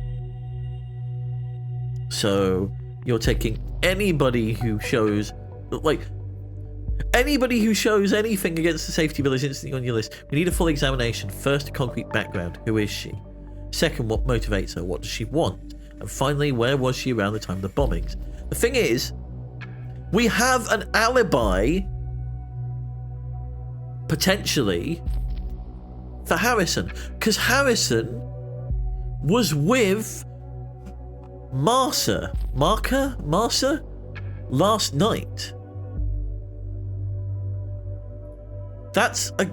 S1: So, you're taking anybody who shows... Like, anybody who shows anything against the safety bill is instantly on your list. We need a full examination. First, a concrete background. Who is she? Second, what motivates her? What does she want? And finally, where was she around the time of the bombings? The thing is, we have an alibi, potentially, for Harrison. Because Harrison was with Marcia last night. That's a...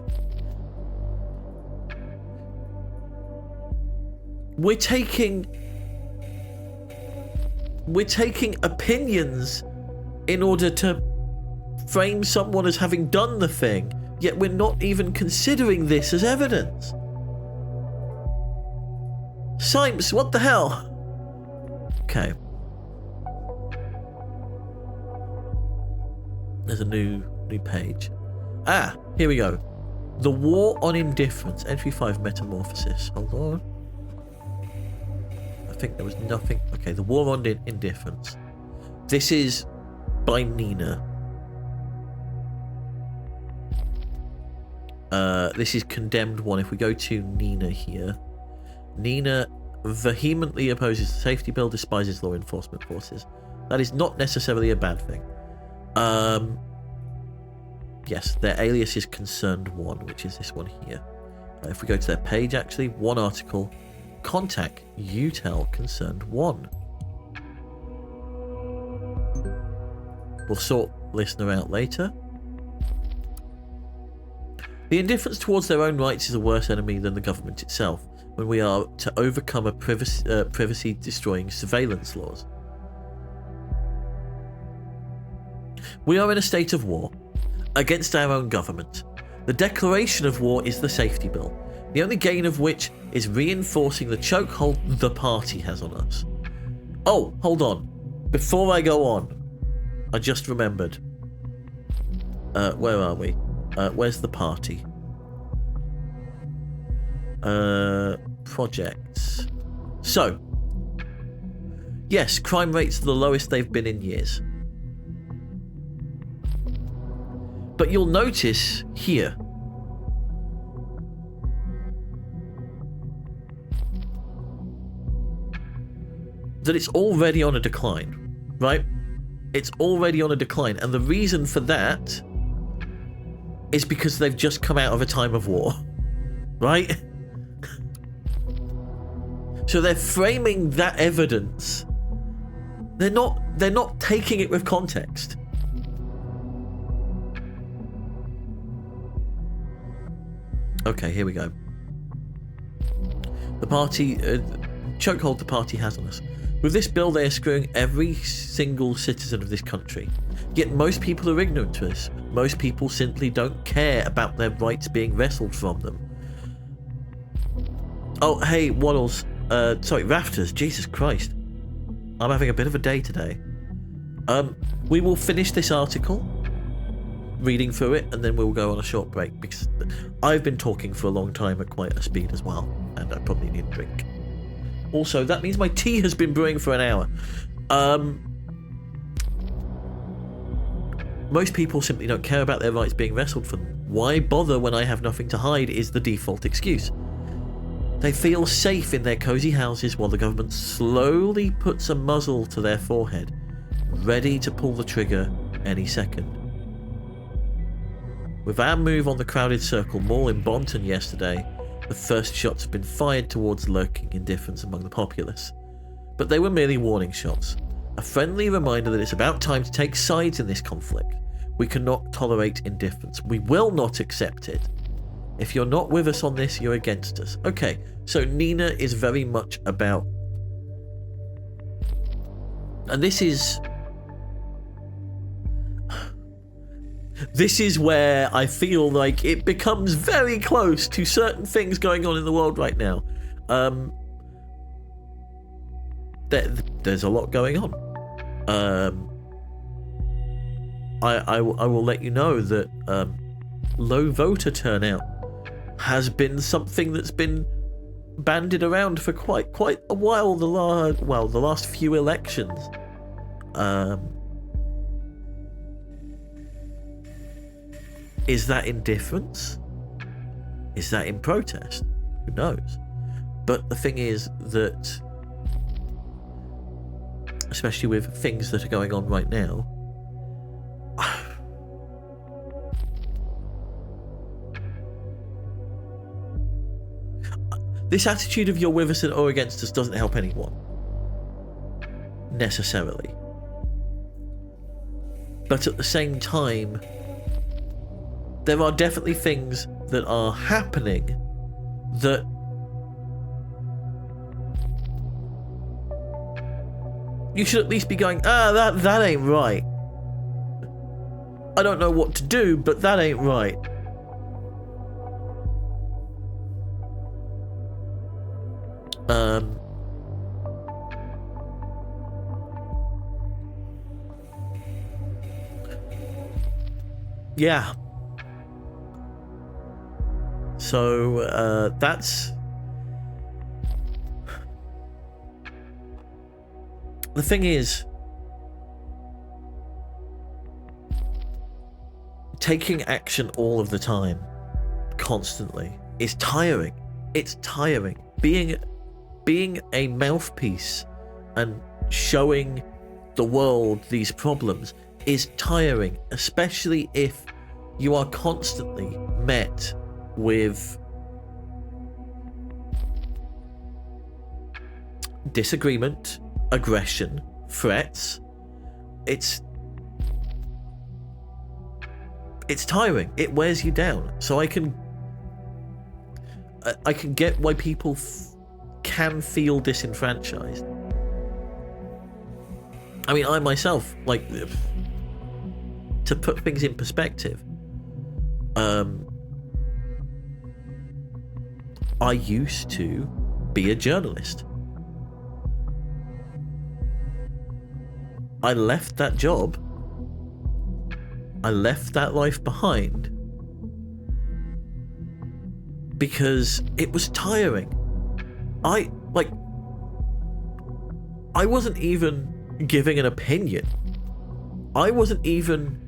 S1: We're taking opinions in order to frame someone as having done the thing, yet we're not even considering this as evidence. Sipes, what the hell? Okay. There's a new page. Ah, here we go. The War on Indifference, Entry 5 Metamorphosis. Hold on. I think there was nothing. Okay, The War on Indifference. This is by Nina. This is condemned one. If we go to Nina here, Nina vehemently opposes the safety bill, despises law enforcement forces. That is not necessarily a bad thing. Yes, their alias is Concerned One, which is this one here. If we go to their page, actually, one article, contact UTEL Concerned One. We'll sort listener out later. The indifference towards their own rights is a worse enemy than the government itself when we are to overcome a privacy-destroying surveillance laws. We are in a state of war against our own government. The declaration of war is the safety bill, the only gain of which is reinforcing the chokehold the party has on us. Oh, hold on. Before I go on, I just remembered. Where are we? Where's the party? Projects. So, yes, crime rates are the lowest they've been in years. But you'll notice here that it's already on a decline, right? It's already on a decline, and the reason for that is because they've just come out of a time of war, right? So they're framing that evidence. They're not taking it with context. Okay, here we go. The party, chokehold the party has on us. With this bill, they are screwing every single citizen of this country. Yet most people are ignorant to this. Most people simply don't care about their rights being wrestled from them. Oh, hey, Waddles. Sorry, Rafters. Jesus Christ. I'm having a bit of a day today. We will finish this article, reading through it, and then we'll go on a short break because I've been talking for a long time at quite a speed as well, and I probably need a drink. Also, that means my tea has been brewing for an hour. Most people simply don't care about their rights being wrestled for them. Why bother when I have nothing to hide is the default excuse. They feel safe in their cozy houses while the government slowly puts a muzzle to their forehead, ready to pull the trigger any second. With our move on the crowded Circle Mall in Bonton yesterday, the first shots have been fired towards lurking indifference among the populace. But they were merely warning shots, a friendly reminder that it's about time to take sides in this conflict. We cannot tolerate indifference. We will not accept it. If you're not with us on this, you're against us. Okay, so Nina is very much about... And this is where I feel like it becomes very close to certain things going on in the world right now. There's a lot going on. I will let you know that low voter turnout has been something that's been bandied around for quite a while. The last few elections. Is that indifference? Is that in protest? Who knows? But the thing is that, especially with things that are going on right now, this attitude of you're with us or against us doesn't help anyone, necessarily. But at the same time, there are definitely things that are happening that you should at least be going, that ain't right. I don't know what to do, but that ain't right. Yeah. So, that's... The thing is, taking action all of the time constantly is tiring. It's tiring. Being a mouthpiece and showing the world these problems is tiring, especially if you are constantly met with disagreement, aggression, threats. It's tiring. It wears you down. So I can get why people can feel disenfranchised. I mean, I myself, like, to put things in perspective, I used to be a journalist. I left that job. I left that life behind because it was tiring. I wasn't even giving an opinion. I wasn't even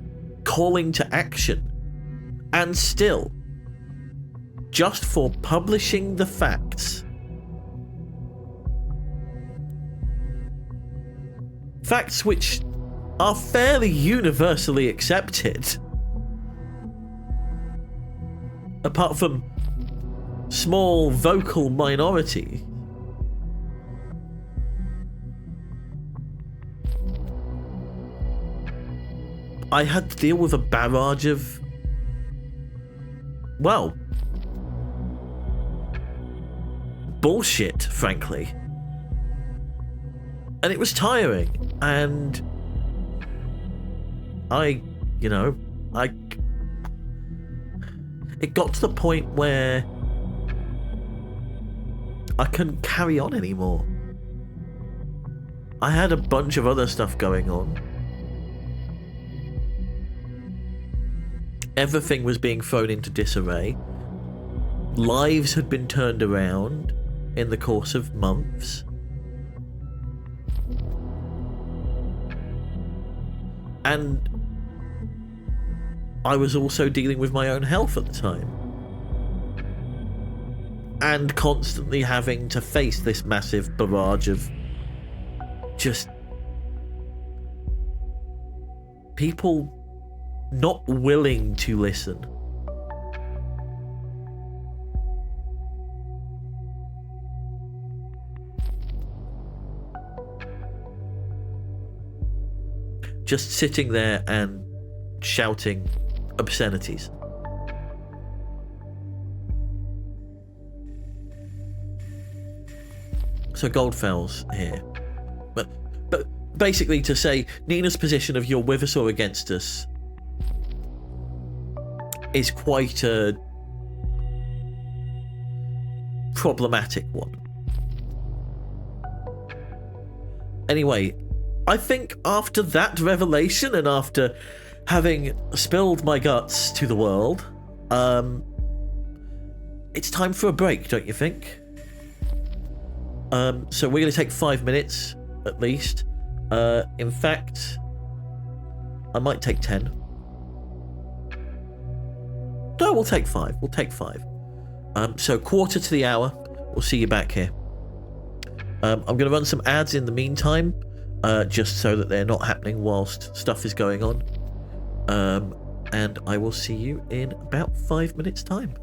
S1: calling to action. And still, just for publishing the facts, facts which are fairly universally accepted, apart from small vocal minority, I had to deal with a barrage of, well, bullshit, frankly. And it was tiring, and it got to the point where I couldn't carry on anymore. I had a bunch of other stuff going on. Everything was being thrown into disarray. Lives had been turned around in the course of months. And I was also dealing with my own health at the time. And constantly having to face this massive barrage of just people not willing to listen. Just sitting there and shouting obscenities. So Goldfell's here. But basically to say Nina's position of you're with us or against us is quite a problematic one. Anyway, I think after that revelation and after having spilled my guts to the world, it's time for a break, don't you think? So we're going to take 5 minutes at least. In fact, I might take 10. No, we'll take 5. We'll take 5. So quarter to the hour, we'll see you back here. I'm going to run some ads in the meantime, just so that they're not happening whilst stuff is going on. And I will see you in about 5 minutes' time.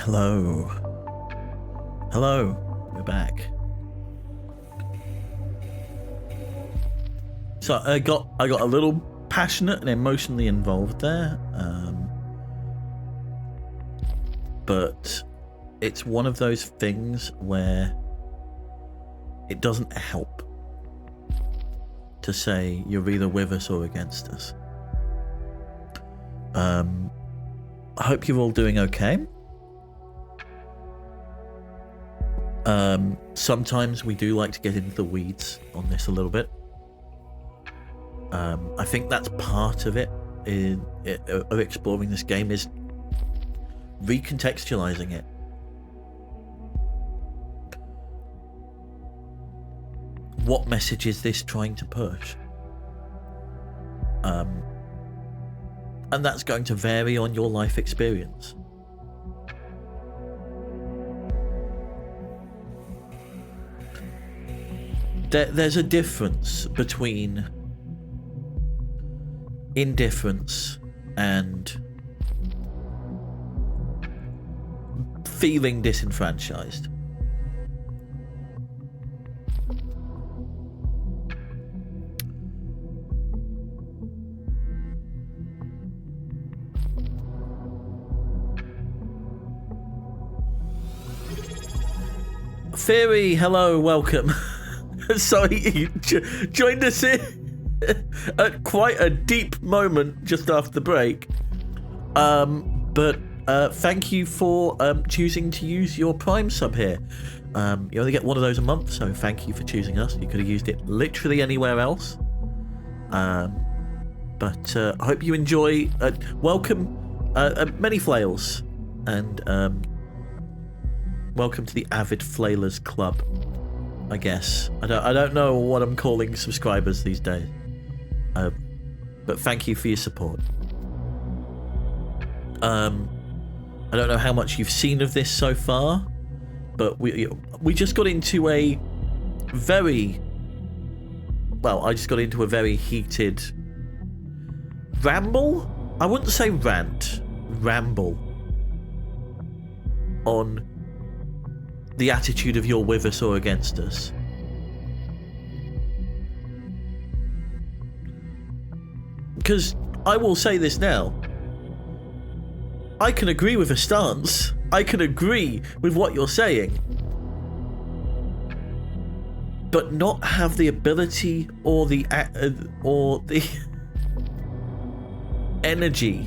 S1: Hello. Hello. We're back. So I got a little passionate and emotionally involved there. But it's one of those things where it doesn't help to say you're either with us or against us. I hope you're all doing okay. Sometimes we do like to get into the weeds on this a little bit. I think that's part of it of exploring this game, is recontextualizing it. What message is this trying to push? And that's going to vary on your life experience. There's a difference between indifference and feeling disenfranchised. Theory, hello, welcome. Sorry, you joined us here at quite a deep moment just after the break. But thank you for choosing to use your Prime sub here. You only get one of those a month, so thank you for choosing us. You could have used it literally anywhere else. But I hope you enjoy. Welcome, many flails, and welcome to the Avid Flailers Club. I guess I don't know what I'm calling subscribers these days. But thank you for your support. I don't know how much you've seen of this so far, but we just got into a very, well, I just got into a very heated ramble? I wouldn't say rant, ramble on the attitude of you're with us or against us. Because I will say this now, I can agree with a stance, I can agree with what you're saying, but not have the ability or the energy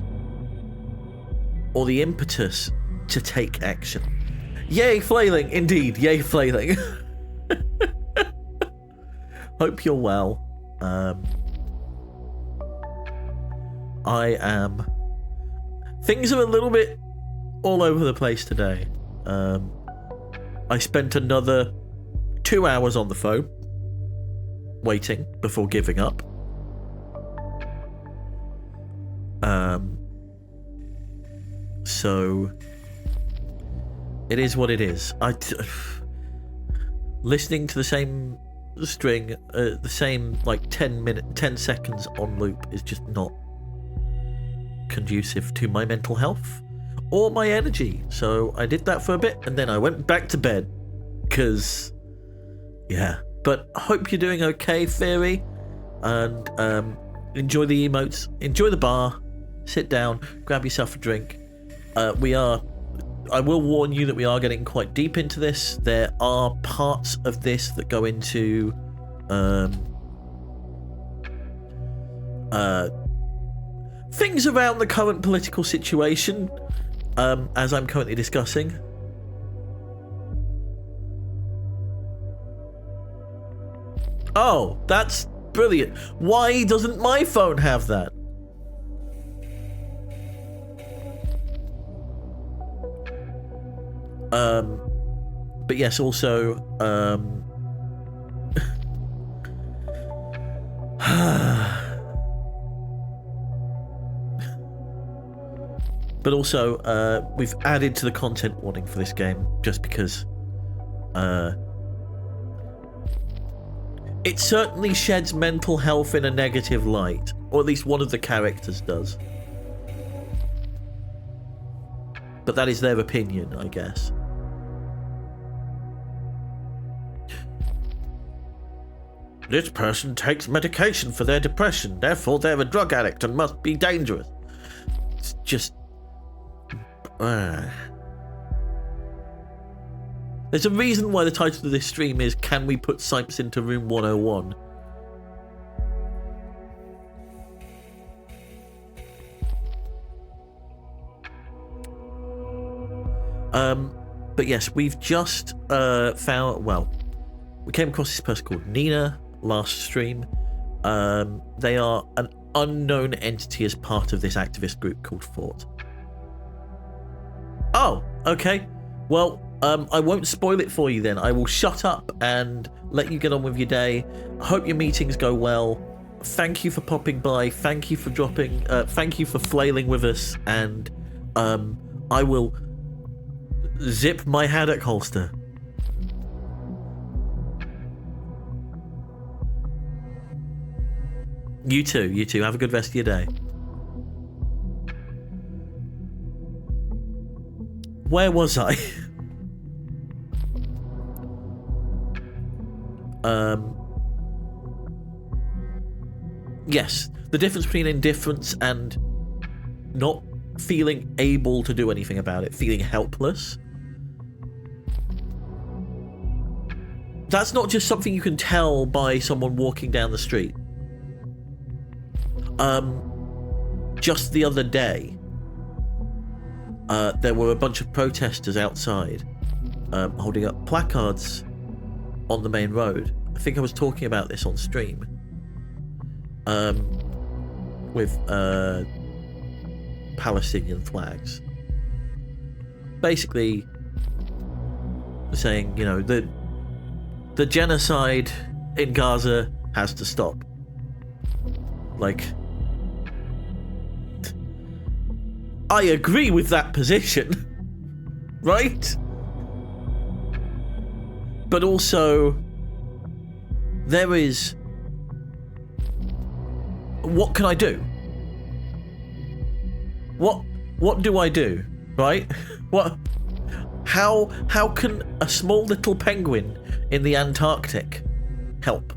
S1: or the impetus to take action. Yay, flailing! Indeed, yay, flailing. Hope you're well. I am. Things are a little bit all over the place today. I spent another 2 hours on the phone, waiting before giving up. So it is what it is. Listening to the same string, the same like 10 seconds on loop is just not conducive to my mental health or my energy. So I did that for a bit and then I went back to bed because, yeah. But I hope you're doing okay, Theory, and enjoy the emotes, enjoy the bar, sit down, grab yourself a drink. I will warn you that we are getting quite deep into this. There are parts of this that go into things around the current political situation, as I'm currently discussing. Oh, that's brilliant. Why doesn't my phone have that? But yes, also, but also, we've added to the content warning for this game just because, it certainly sheds mental health in a negative light, or at least one of the characters does. But that is their opinion, I guess. This person takes medication for their depression, therefore they're a drug addict and must be dangerous. It's just... There's a reason why the title of this stream is Can We Put Sipes into Room 101? But yes, we've just found... Well, we came across this person called Nina last stream. They are an unknown entity as part of this activist group called Fort. Oh, okay. Well, I won't spoil it for you then. I will shut up and let you get on with your day. I hope your meetings go well. Thank you for popping by. Thank you for dropping... thank you for flailing with us. And I will zip my haddock holster. You too. You too. Have a good rest of your day. Where was I? Yes, the difference between indifference and not feeling able to do anything about it, feeling helpless. That's not just something you can tell by someone walking down the street. Just the other day, there were a bunch of protesters outside, holding up placards on the main road. I think I was talking about this on stream. With Palestinian flags. Basically saying, you know, the genocide in Gaza has to stop. Like, I agree with that position, right? But also, there is... What can I do? What do I do, right? How can a small little penguin in the Antarctic help?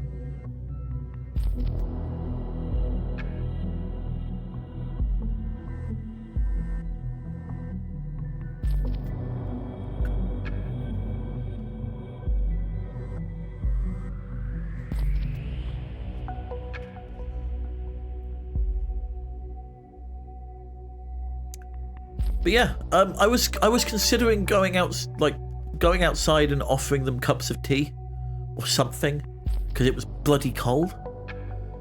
S1: But yeah, I was considering going outside and offering them cups of tea or something, because it was bloody cold,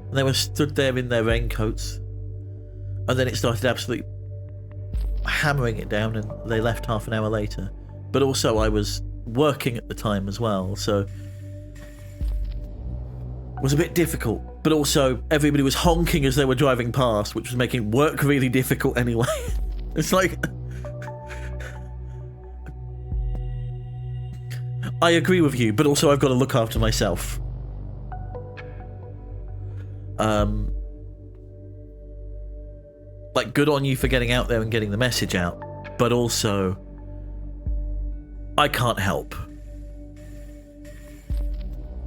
S1: and they were stood there in their raincoats, and then it started absolutely hammering it down, and they left half an hour later. But also, I was working at the time as well, so it was a bit difficult. But also, everybody was honking as they were driving past, which was making work really difficult anyway. It's like... I agree with you, but also I've got to look after myself. Like, good on you for getting out there and getting the message out, but also, I can't help.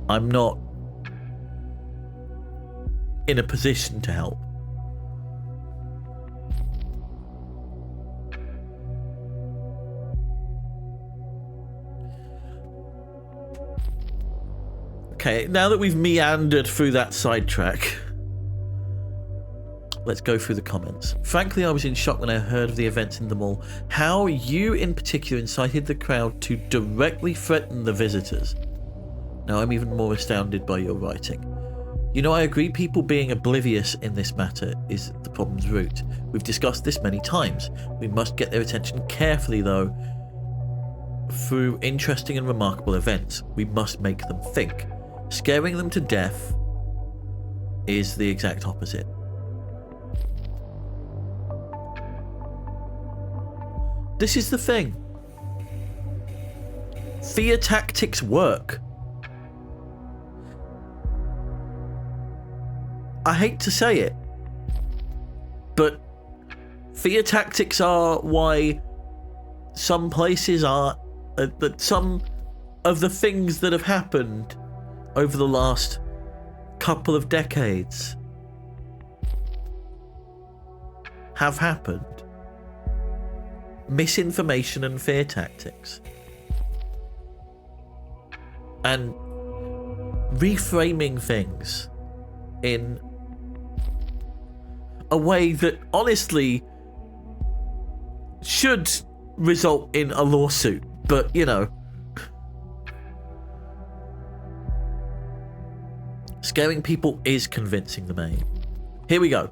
S1: I'm not in a position to help. Okay, now that we've meandered through that sidetrack, let's go through the comments. Frankly, I was in shock when I heard of the events in the mall. How you in particular incited the crowd to directly threaten the visitors. Now I'm even more astounded by your writing. You know, I agree people being oblivious in this matter is the problem's root. We've discussed this many times. We must get their attention carefully though. Through interesting and remarkable events, we must make them think. Scaring them to death is the exact opposite. This is the thing. Fear tactics work. I hate to say it, but fear tactics are why some places are that some of the things that have happened over the last couple of decades have happened. Misinformation and fear tactics. And reframing things in a way that honestly should result in a lawsuit, but you know, scaring people is convincing them, eh? Here we go.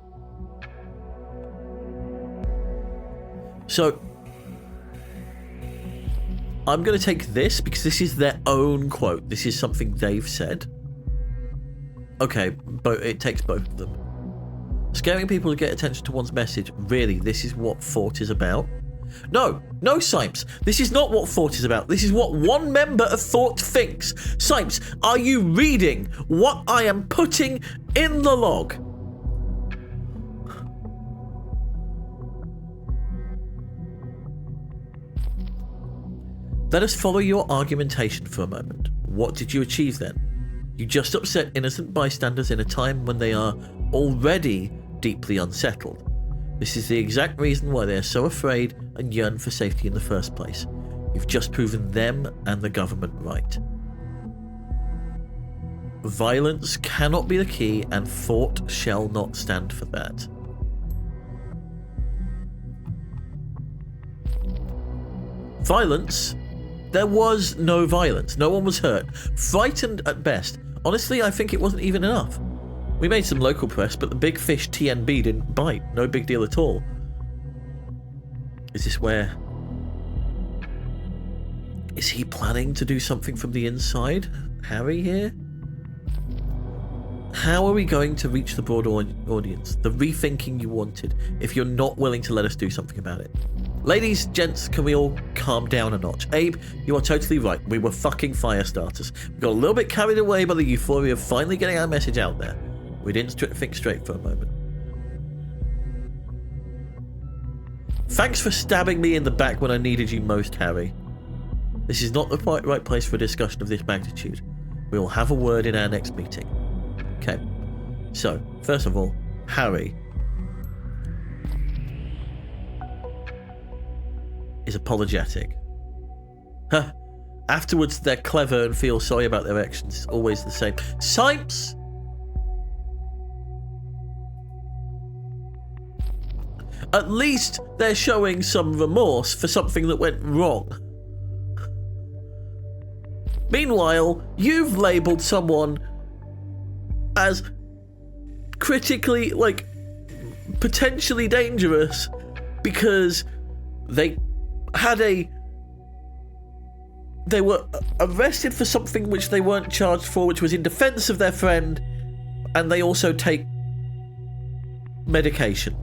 S1: So I'm going to take this because this is their own quote. This is something they've said. Okay, but it takes both of them. Scaring people to get attention to one's message. Really, this is what thought is about? No, Sipes. This is not what thought is about. This is what one member of thought thinks. Sipes, are you reading what I am putting in the log? Let us follow your argumentation for a moment. What did you achieve then? You just upset innocent bystanders in a time when they are already deeply unsettled. This is the exact reason why they are so afraid and yearn for safety in the first place. You've just proven them and the government right. Violence cannot be the key, and thought shall not stand for that. Violence? There was no violence. No one was hurt. Frightened at best. Honestly, I think it wasn't even enough. We made some local press, but the big fish TNB didn't bite. No big deal at all. Is this where... Is he planning to do something from the inside? Harry here? How are we going to reach the broad audience? The rethinking you wanted, if you're not willing to let us do something about it. Ladies, gents, can we all calm down a notch? Abe, you are totally right. We were fucking fire starters. We got a little bit carried away by the euphoria of finally getting our message out there. We didn't think straight for a moment. Thanks for stabbing me in the back when I needed you most, Harry. This is not the right place for a discussion of this magnitude. We will have a word in our next meeting. Okay. So, first of all, Harry is apologetic. Huh. Afterwards, they're clever and feel sorry about their actions. It's always the same. Sipes! At least they're showing some remorse for something that went wrong. Meanwhile, you've labelled someone as critically, like, potentially dangerous because they were arrested for something which they weren't charged for, which was in defense of their friend, and they also take medication.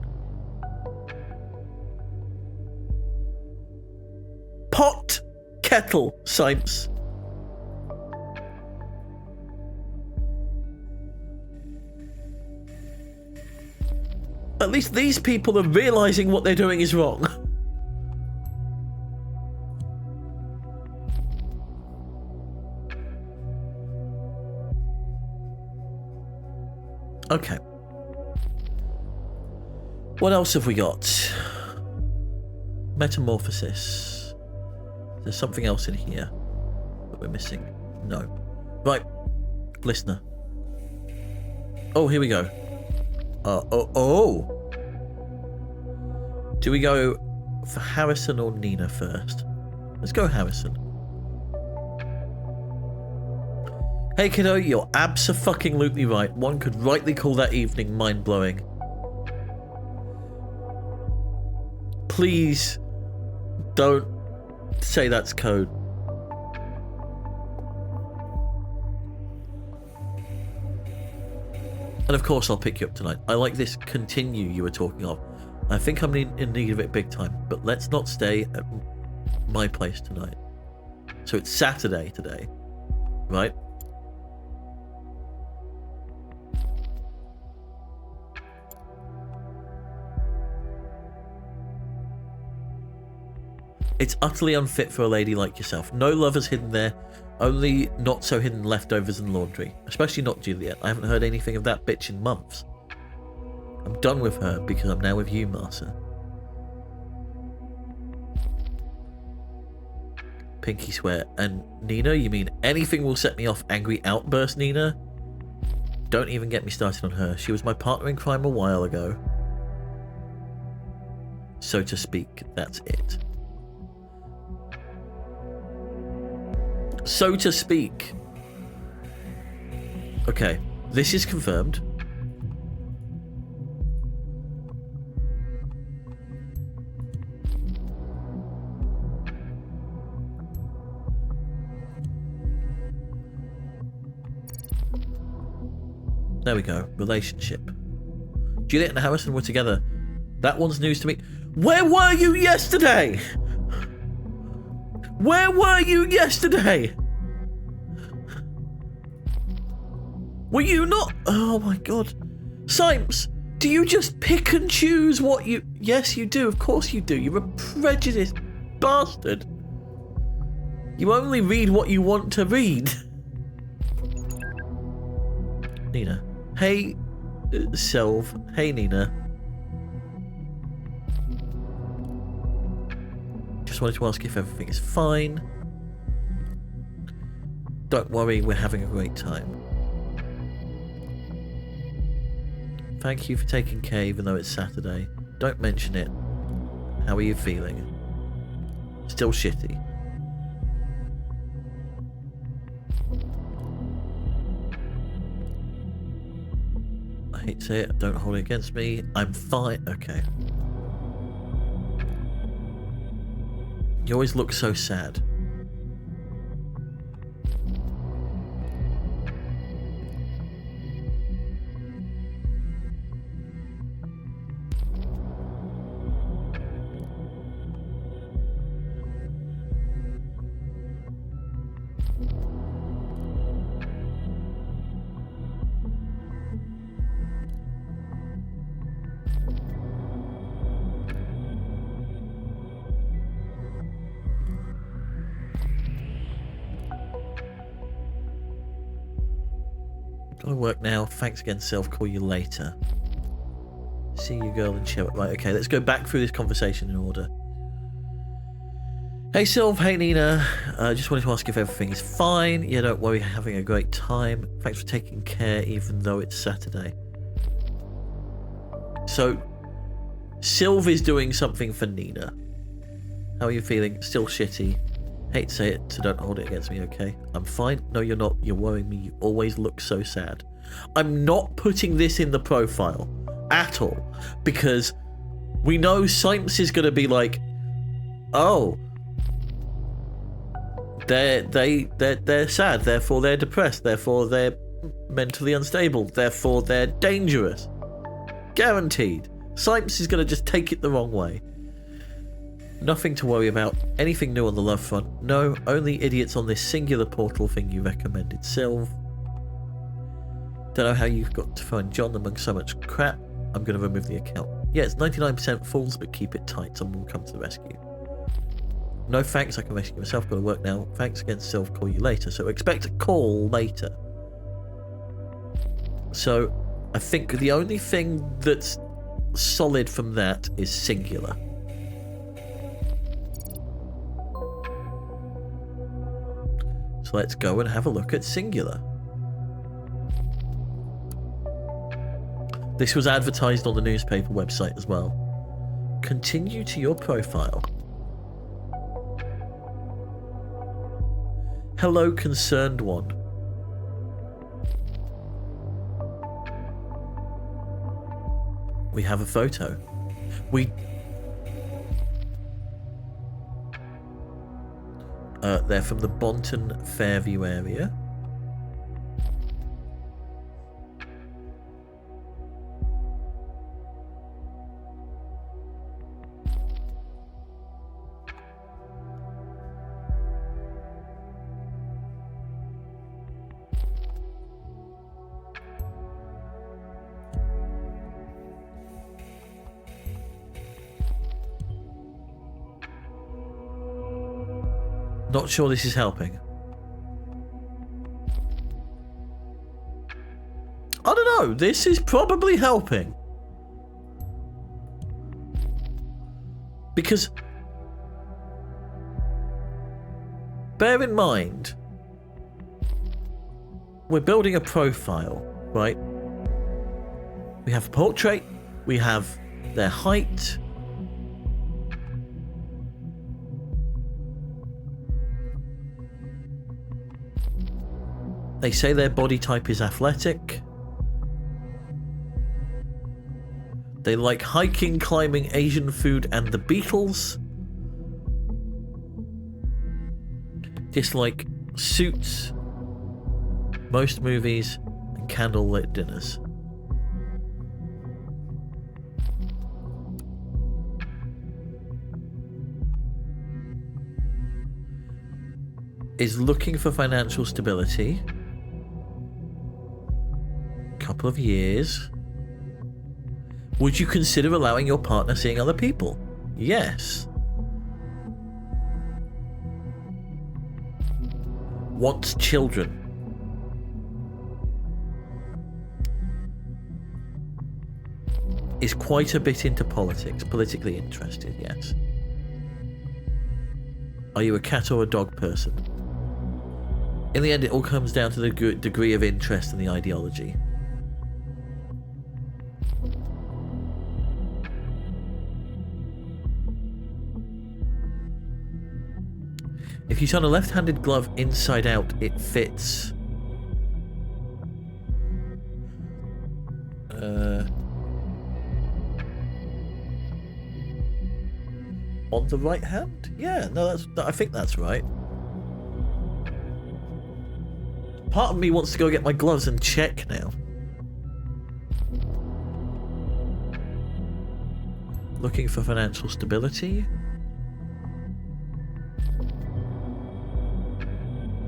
S1: Pot kettle, Sipes. At least these people are realising what they're doing is wrong. Okay. What else have we got? Metamorphosis. There's something else in here that we're missing. No. Right. Listener. Oh, here we go. Do we go for Harrison or Nina first? Let's go Harrison. Hey kiddo, you're abso-fucking-lutely right. One could rightly call that evening mind-blowing. Please don't say that's code. And of course I'll pick you up tonight. I like this continue you were talking of. I think I'm in need of it big time, but let's not stay at my place tonight. So it's Saturday today, right? It's utterly unfit for a lady like yourself. No lovers hidden there, only not so hidden leftovers and laundry. Especially not Juliet. I haven't heard anything of that bitch in months. I'm done with her because I'm now with you, Martha. Pinky swear. And Nina, you mean anything will set me off? Angry outburst, Nina? Don't even get me started on her. She was my partner in crime a while ago. So to speak, that's it. So to speak. Okay, this is confirmed. There we go. Relationship. Juliet and Harrison were together. That one's news to me. Where were you yesterday? Where were you yesterday? Were you not? Oh my god. Symes, do you just pick and choose what you... Yes, you do. Of course you do. You're a prejudiced bastard. You only read what you want to read. Nina. Hey, Selv. Hey, Nina. Just wanted to ask if everything is fine. Don't worry, we're having a great time. Thank you for taking care even though it's Saturday. Don't mention it. How are you feeling? Still shitty. I hate to say it, don't hold it against me. I'm fine. Okay. You always look so sad. Gotta work now. Thanks again, Self. Call you later. See you, girl, and share it. Right, okay, let's go back through this conversation in order. Hey, Sylv. Hey, Nina. Just wanted to ask if everything is fine. Yeah, don't worry, having a great time. Thanks for taking care, even though it's Saturday. So, Sylv is doing something for Nina. How are you feeling? Still shitty. Hate to say it, so don't hold it against me, okay? I'm fine. No, you're not. You're worrying me. You always look so sad. I'm not putting this in the profile at all, because we know Symes is going to be like, oh, they're sad, therefore they're depressed, therefore they're mentally unstable, therefore they're dangerous. Guaranteed. Symes is going to just take it the wrong way. Nothing to worry about. Anything new on the love front? No, only idiots on this singular portal thing you recommended, Sylv. Don't know how you got to find John among so much crap. I'm going to remove the account. Yeah, it's 99% fools, but keep it tight. Someone will come to the rescue. No thanks, I can rescue myself. Got to work now. Thanks again, Sylv. Call you later. So expect a call later. So I think the only thing that's solid from that is singular. So let's go and have a look at singular. This was advertised on the newspaper website as well. Continue to your profile. Hello, concerned one. We have a photo. They're from the Bonton Fairview area. Not sure this is helping. I don't know. This is probably helping. Because bear in mind, we're building a profile, right? We have a portrait, we have their height. They say their body type is athletic. They like hiking, climbing, Asian food, and the Beatles. Dislike suits, most movies, and candlelit dinners. Is looking for financial stability. Couple of years. Would you consider allowing your partner seeing other people? Yes. Wants children. Is quite a bit into politics. Politically interested, yes. Are you a cat or a dog person? In the end, it all comes down to the degree of interest in the ideology. If you turn a left-handed glove inside out, it fits. On the right hand? Yeah, no, I think that's right. Part of me wants to go get my gloves and check now. Looking for financial stability.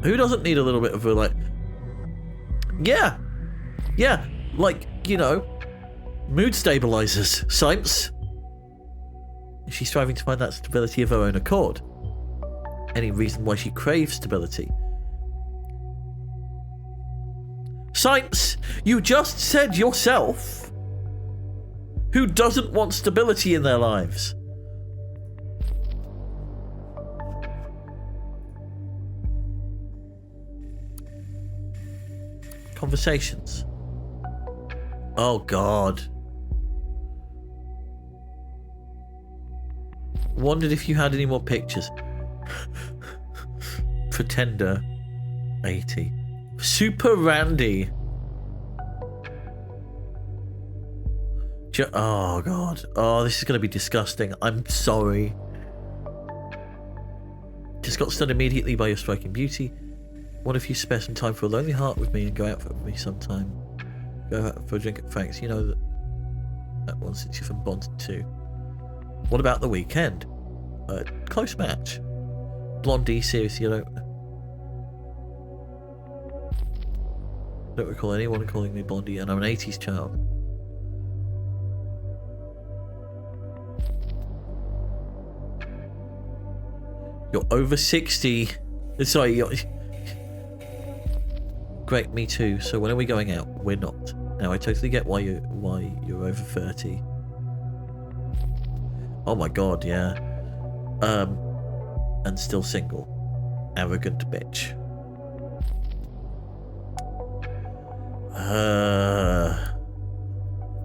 S1: Who doesn't need a little bit of a, like... Yeah! Yeah! Like, you know, mood stabilizers. Science. Is she striving to find that stability of her own accord? Any reason why she craves stability? Science! You just said yourself! Who doesn't want stability in their lives? Conversations. Oh God. Wondered if you had any more pictures. Pretender 80. Super Randy. Oh God. Oh, this is going to be disgusting. I'm sorry. Just got stunned immediately by your striking beauty. What if you spare some time for a lonely heart with me and go out with me sometime? Go out for a drink at Frank's. You know that one since you're from Bond 2. What about the weekend? Close match. Blondie, seriously, I don't recall anyone calling me Blondie, and I'm an 80s child. You're over 60. Sorry, you're... Great, me too. So when are we going out? We're not. Now I totally get why you're over 30. Oh my God, yeah. And still single. Arrogant bitch.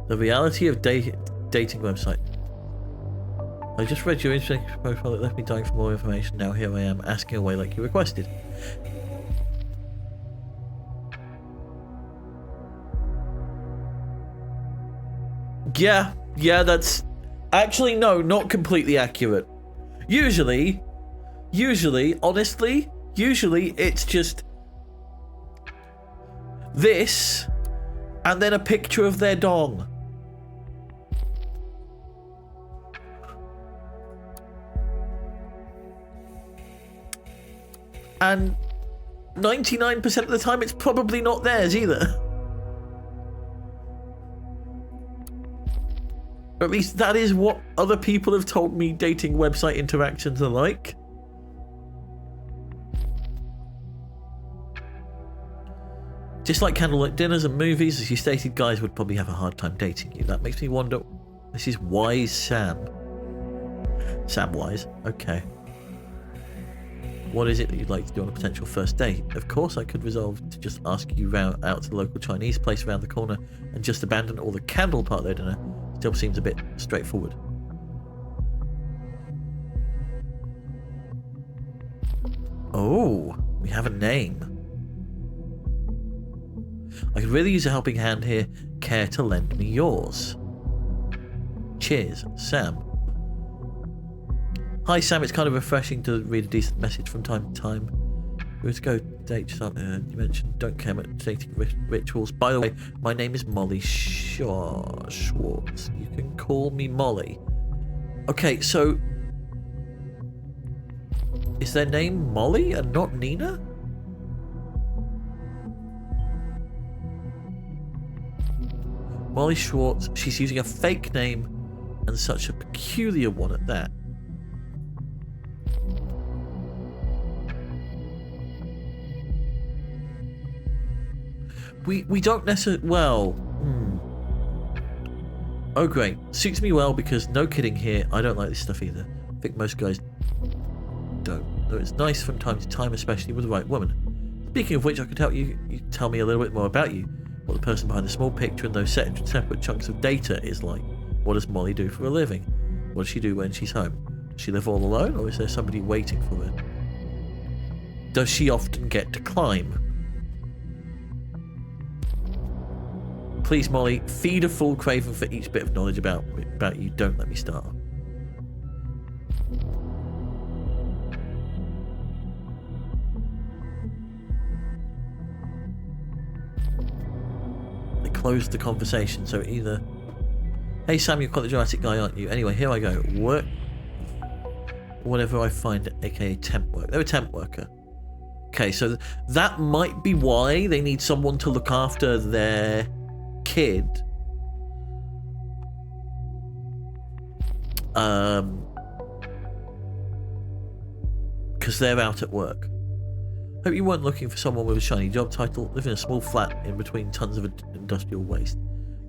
S1: The reality of dating website. I just read your Instagram profile that left me dying for more information. Now here I am asking away like you requested. Yeah, that's... Actually, no, not completely accurate. Usually, honestly, it's just... this, and then a picture of their dong. And 99% of the time, it's probably not theirs either. Or at least that is what other people have told me dating website interactions are like. Just like candlelit dinners and movies, as you stated, guys would probably have a hard time dating you. That makes me wonder. This is Wise Sam. Sam Wise. Okay. What is it that you'd like to do on a potential first date? Of course, I could resolve to just ask you out to the local Chinese place around the corner and just abandon all the candle part of their dinner. Still seems a bit straightforward. Oh, we have a name. I could really use a helping hand here. Care to lend me yours? Cheers, Sam. Hi, Sam. It's kind of refreshing to read a decent message from time to time. We were to go date. You mentioned don't care about dating rituals. By the way, my name is Molly Schwartz. You can call me Molly. Okay, so is their name Molly and not Nina? Molly Schwartz. She's using a fake name, and such a peculiar one at that. We don't necessarily... Well... Oh, great. Suits me well because, no kidding here, I don't like this stuff either. I think most guys don't. Though it's nice from time to time, especially with the right woman. Speaking of which, I could help you tell me a little bit more about you. What the person behind the small picture and those separate chunks of data is like. What does Molly do for a living? What does she do when she's home? Does she live all alone, or is there somebody waiting for her? Does she often get to climb? Please, Molly, feed a full craving for each bit of knowledge about you. Don't let me start. They closed the conversation, so either... Hey, Sam, you're quite the dramatic guy, aren't you? Anyway, here I go. Work... Whatever I find, aka temp work. They're a temp worker. Okay, so that might be why they need someone to look after their... kid. Because they're out at work. Hope you weren't looking for someone with a shiny job title, live in a small flat in between tons of industrial waste.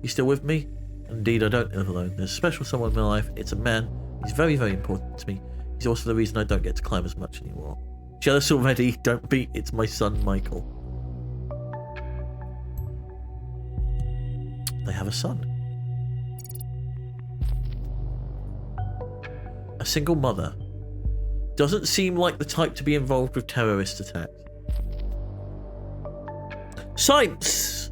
S1: You still with me? Indeed, I don't live alone. There's a special someone in my life. It's a man. He's very, very important to me. He's also the reason I don't get to climb as much anymore. Jealous already? Don't be. It's my son, Michael. They have a son. A single mother. Doesn't seem like the type to be involved with terrorist attacks. Science!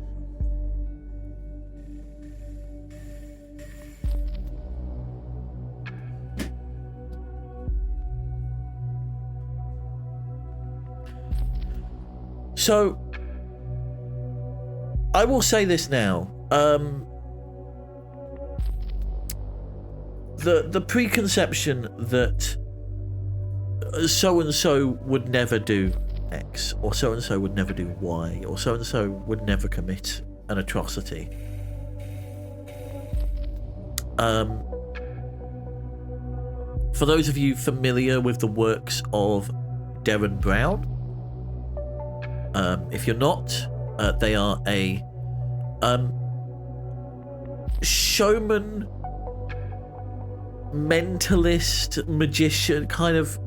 S1: So, I will say this now. The preconception that so-and-so would never do X, or so-and-so would never do Y, or so-and-so would never commit an atrocity. For those of you familiar with the works of Derren Brown, if you're not, they are a showman, mentalist, magician, kind of,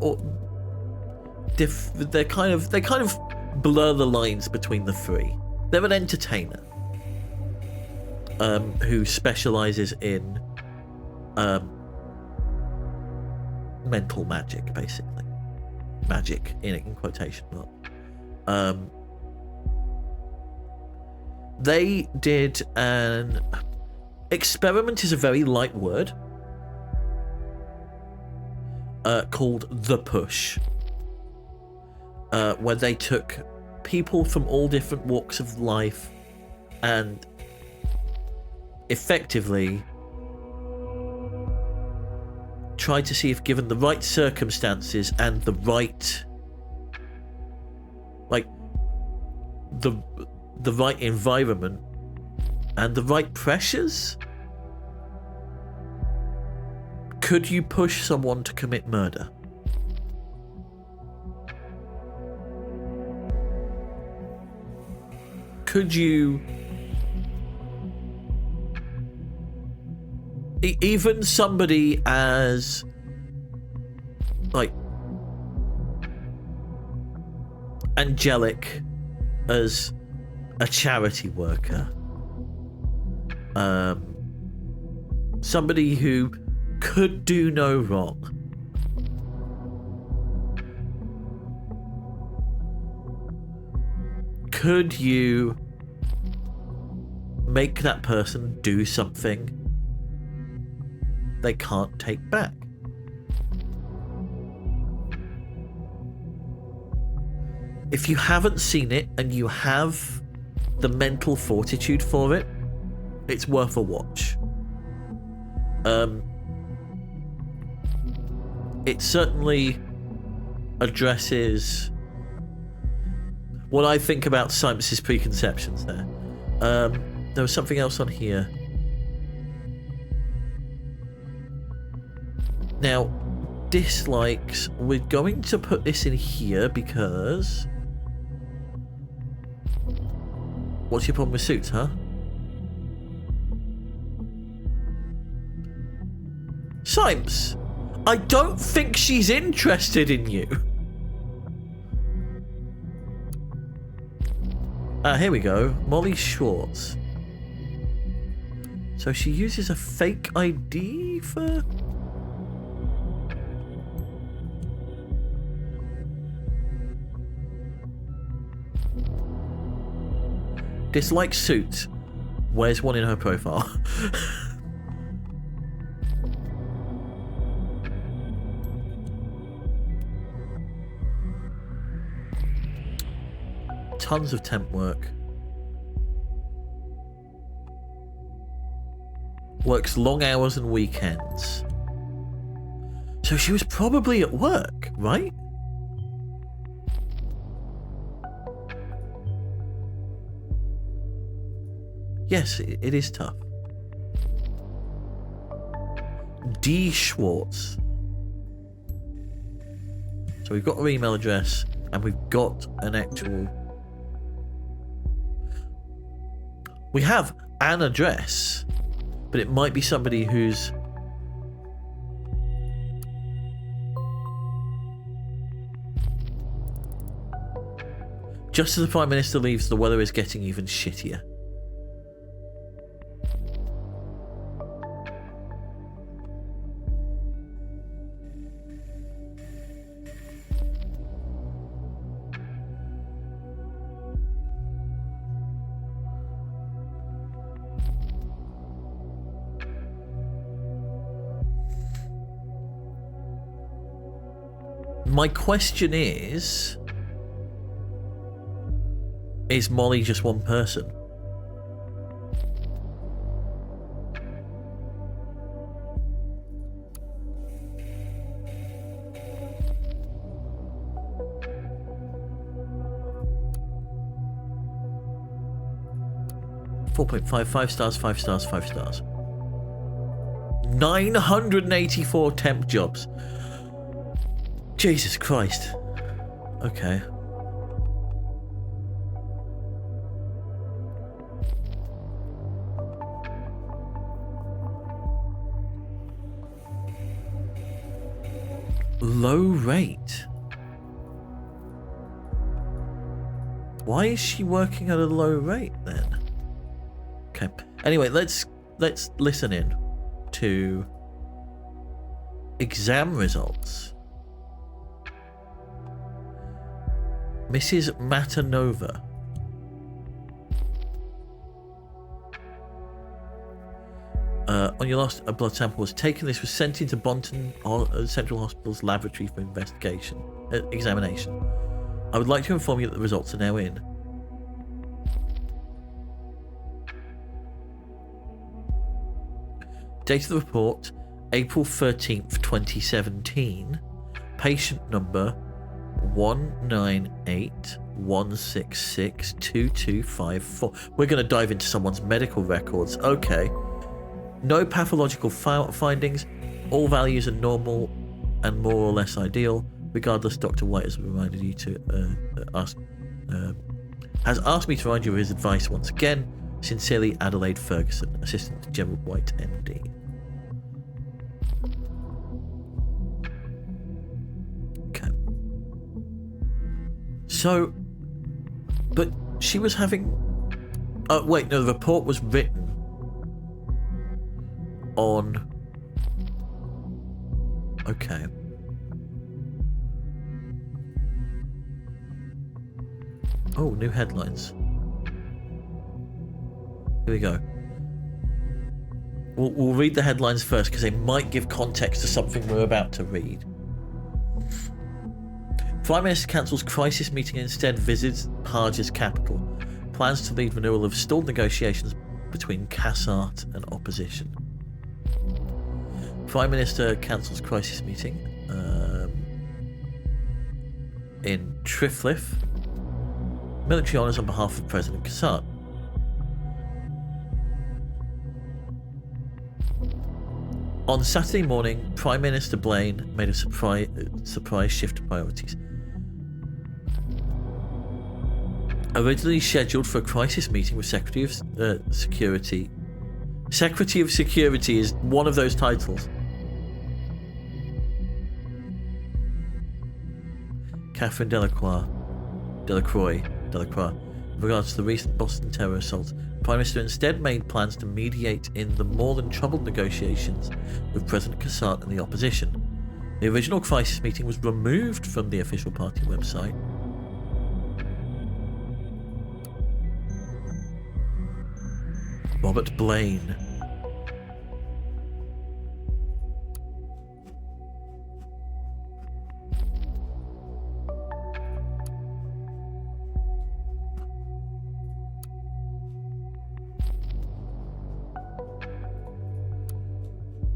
S1: they kind of blur the lines between the three. They're an entertainer who specializes in mental magic, basically. Magic in quotation marks. They did an experiment, is a very light word, called The Push, where they took people from all different walks of life and effectively tried to see if, given the right circumstances and the right, like, the right environment and the right pressures, could you push someone to commit murder? could you... Even somebody as... like... angelic as a charity worker. Somebody who could do no wrong. Could you make that person do something they can't take back? If you haven't seen it and you have the mental fortitude for it, it's worth a watch. It certainly addresses what I think about Simons's preconceptions there. There was something else on here. Now, dislikes. We're going to put this in here because... What's your problem with suits, huh? Symes, I don't think she's interested in you. Here we go. Molly Schwartz. So she uses a fake ID for... Dislike suits. Where's one in her profile? Tons of temp work. Works long hours and weekends. So she was probably at work, right? Yes, it is tough. D. Schwartz. So we've got her email address and we've got an actual... We have an address, but it might be somebody who's... Just as the Prime Minister leaves, the weather is getting even shittier. My question is Molly just one person? Five stars, 5 stars, 5 stars. 984 temp jobs. Jesus Christ. Okay. Low rate. Why is she working at a low rate then? Okay. Anyway, let's listen in to exam results. Mrs. Matanova. On your last blood sample was taken. This was sent into Bonton Central Hospital's laboratory for examination. I would like to inform you that the results are now in. Date of the report, April 13th, 2017. Patient number 198166224. We're going to dive into someone's medical records. Okay. No pathological findings. All values are normal and more or less ideal. Regardless, Dr. White has reminded you to ask has asked me to provide you with his advice once again. Sincerely, Adelaide Ferguson, Assistant to General White, MD. Okay. So, but she was having... Oh, wait, no, the report was written on... Okay. Oh, new headlines. Here we go. We'll read the headlines first because they might give context to something we're about to read. Prime Minister cancels crisis meeting and instead visits Parge's capital. Plans to lead renewal of stalled negotiations between Cassart and opposition. Prime Minister cancels crisis meeting in Trifliffe. Military honours on behalf of President Cassart. On Saturday morning, Prime Minister Blaine made a surprise shift of priorities. Originally scheduled for a crisis meeting with Secretary of Security. Secretary of Security is one of those titles. Catherine Delacroix. With regards to the recent Boston terror assault, the Prime Minister instead made plans to mediate in the more than troubled negotiations with President Cassart and the opposition. The original crisis meeting was removed from the official party website. Robert Blaine.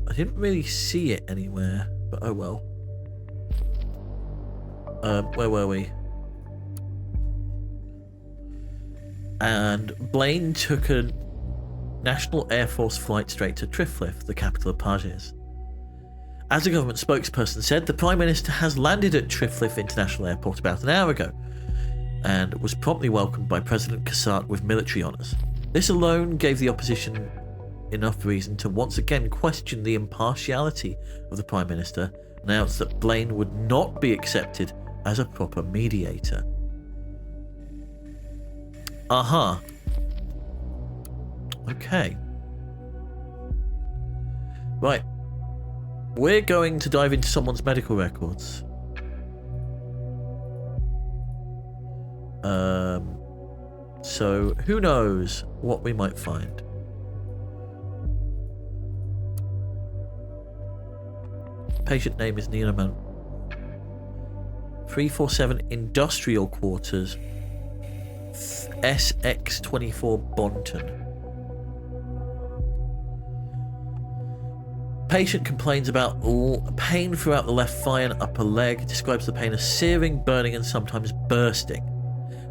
S1: I didn't really see it anywhere, but oh well. Where were we? And Blaine took a National Air Force flight straight to Trifliffe, the capital of Parges. As the government spokesperson said, the Prime Minister has landed at Trifliffe International Airport about an hour ago and was promptly welcomed by President Cassart with military honours. This alone gave the opposition enough reason to once again question the impartiality of the Prime Minister, announced that Blaine would not be accepted as a proper mediator. Aha. Okay. Right. We're going to dive into someone's medical records. So who knows what we might find. Patient name is Nina Man. 347 Industrial Quarters, SX24 Bonton. Patient complains about pain throughout the left thigh and upper leg. Describes the pain as searing, burning, and sometimes bursting.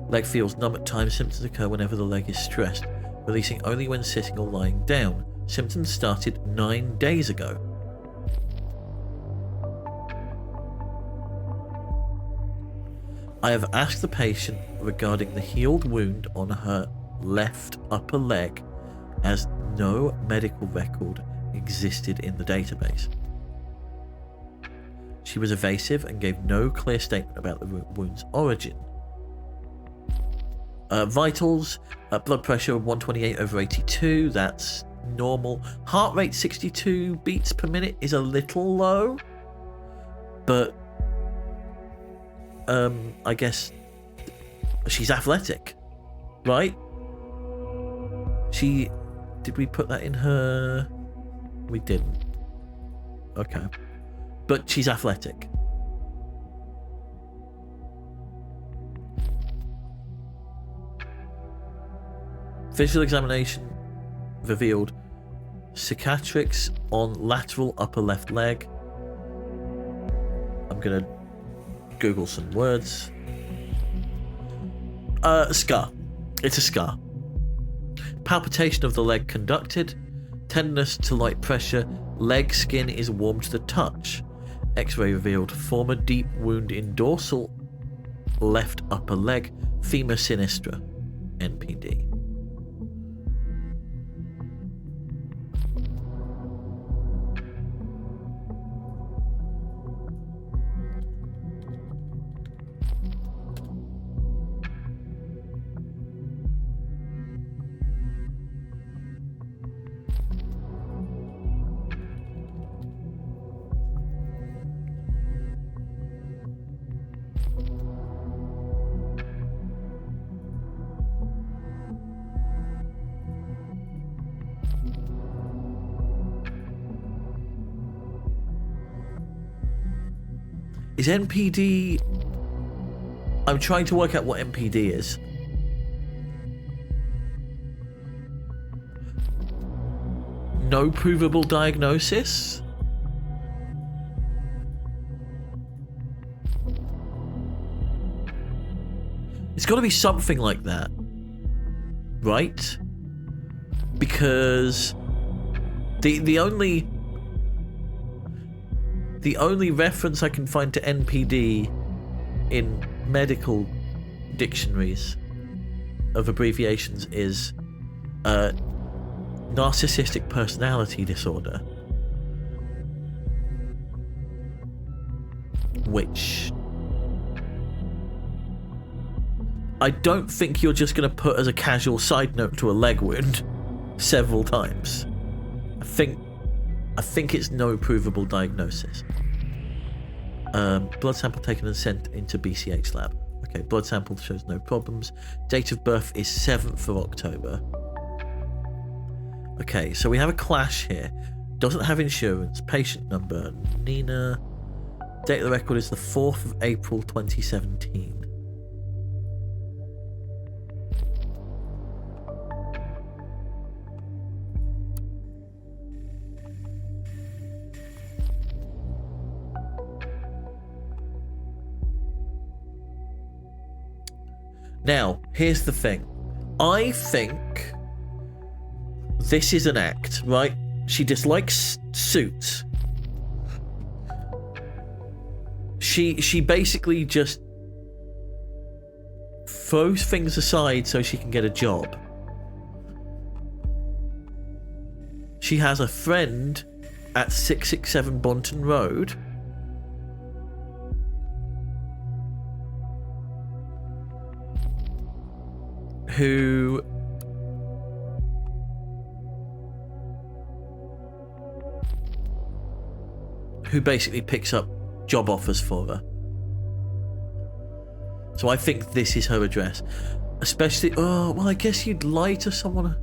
S1: Leg feels numb at times. Symptoms occur whenever the leg is stressed, releasing only when sitting or lying down. Symptoms started 9 days ago. I have asked the patient regarding the healed wound on her left upper leg, as no medical record existed in the database. She was evasive and gave no clear statement about the wound's origin. Vitals, blood pressure 128/82, that's normal. Heart rate 62 beats per minute is a little low, but I guess she's athletic, right? Did we put that in her? We didn't. Okay. But she's athletic. Visual examination revealed cicatrix on lateral upper left leg. I'm gonna Google some words. Scar. It's a scar. Palpitation of the leg conducted. Tenderness to light pressure. Leg skin is warm to the touch. X-ray revealed former deep wound in dorsal left upper leg. Femur sinistra. NPD. Is NPD... I'm trying to work out what NPD is. No provable diagnosis? It's got to be something like that. Right? Because the only reference I can find to NPD in medical dictionaries of abbreviations is narcissistic personality disorder, which I don't think you're just going to put as a casual side note to a leg wound several times. I think it's no provable diagnosis. Blood sample taken and sent into BCH lab. Okay, blood sample shows no problems. Date of birth is 7th of October. Okay, so we have a clash here. Doesn't have insurance. Patient number, Nina. Date of the record is the 4th of April 2017. Now, here's the thing. I think this is an act, right? She dislikes suits. She basically just throws things aside so she can get a job. She has a friend at 667 Bonton Road who basically picks up job offers for her. So I think this is her address. Especially, oh, well, I guess you'd lie to someone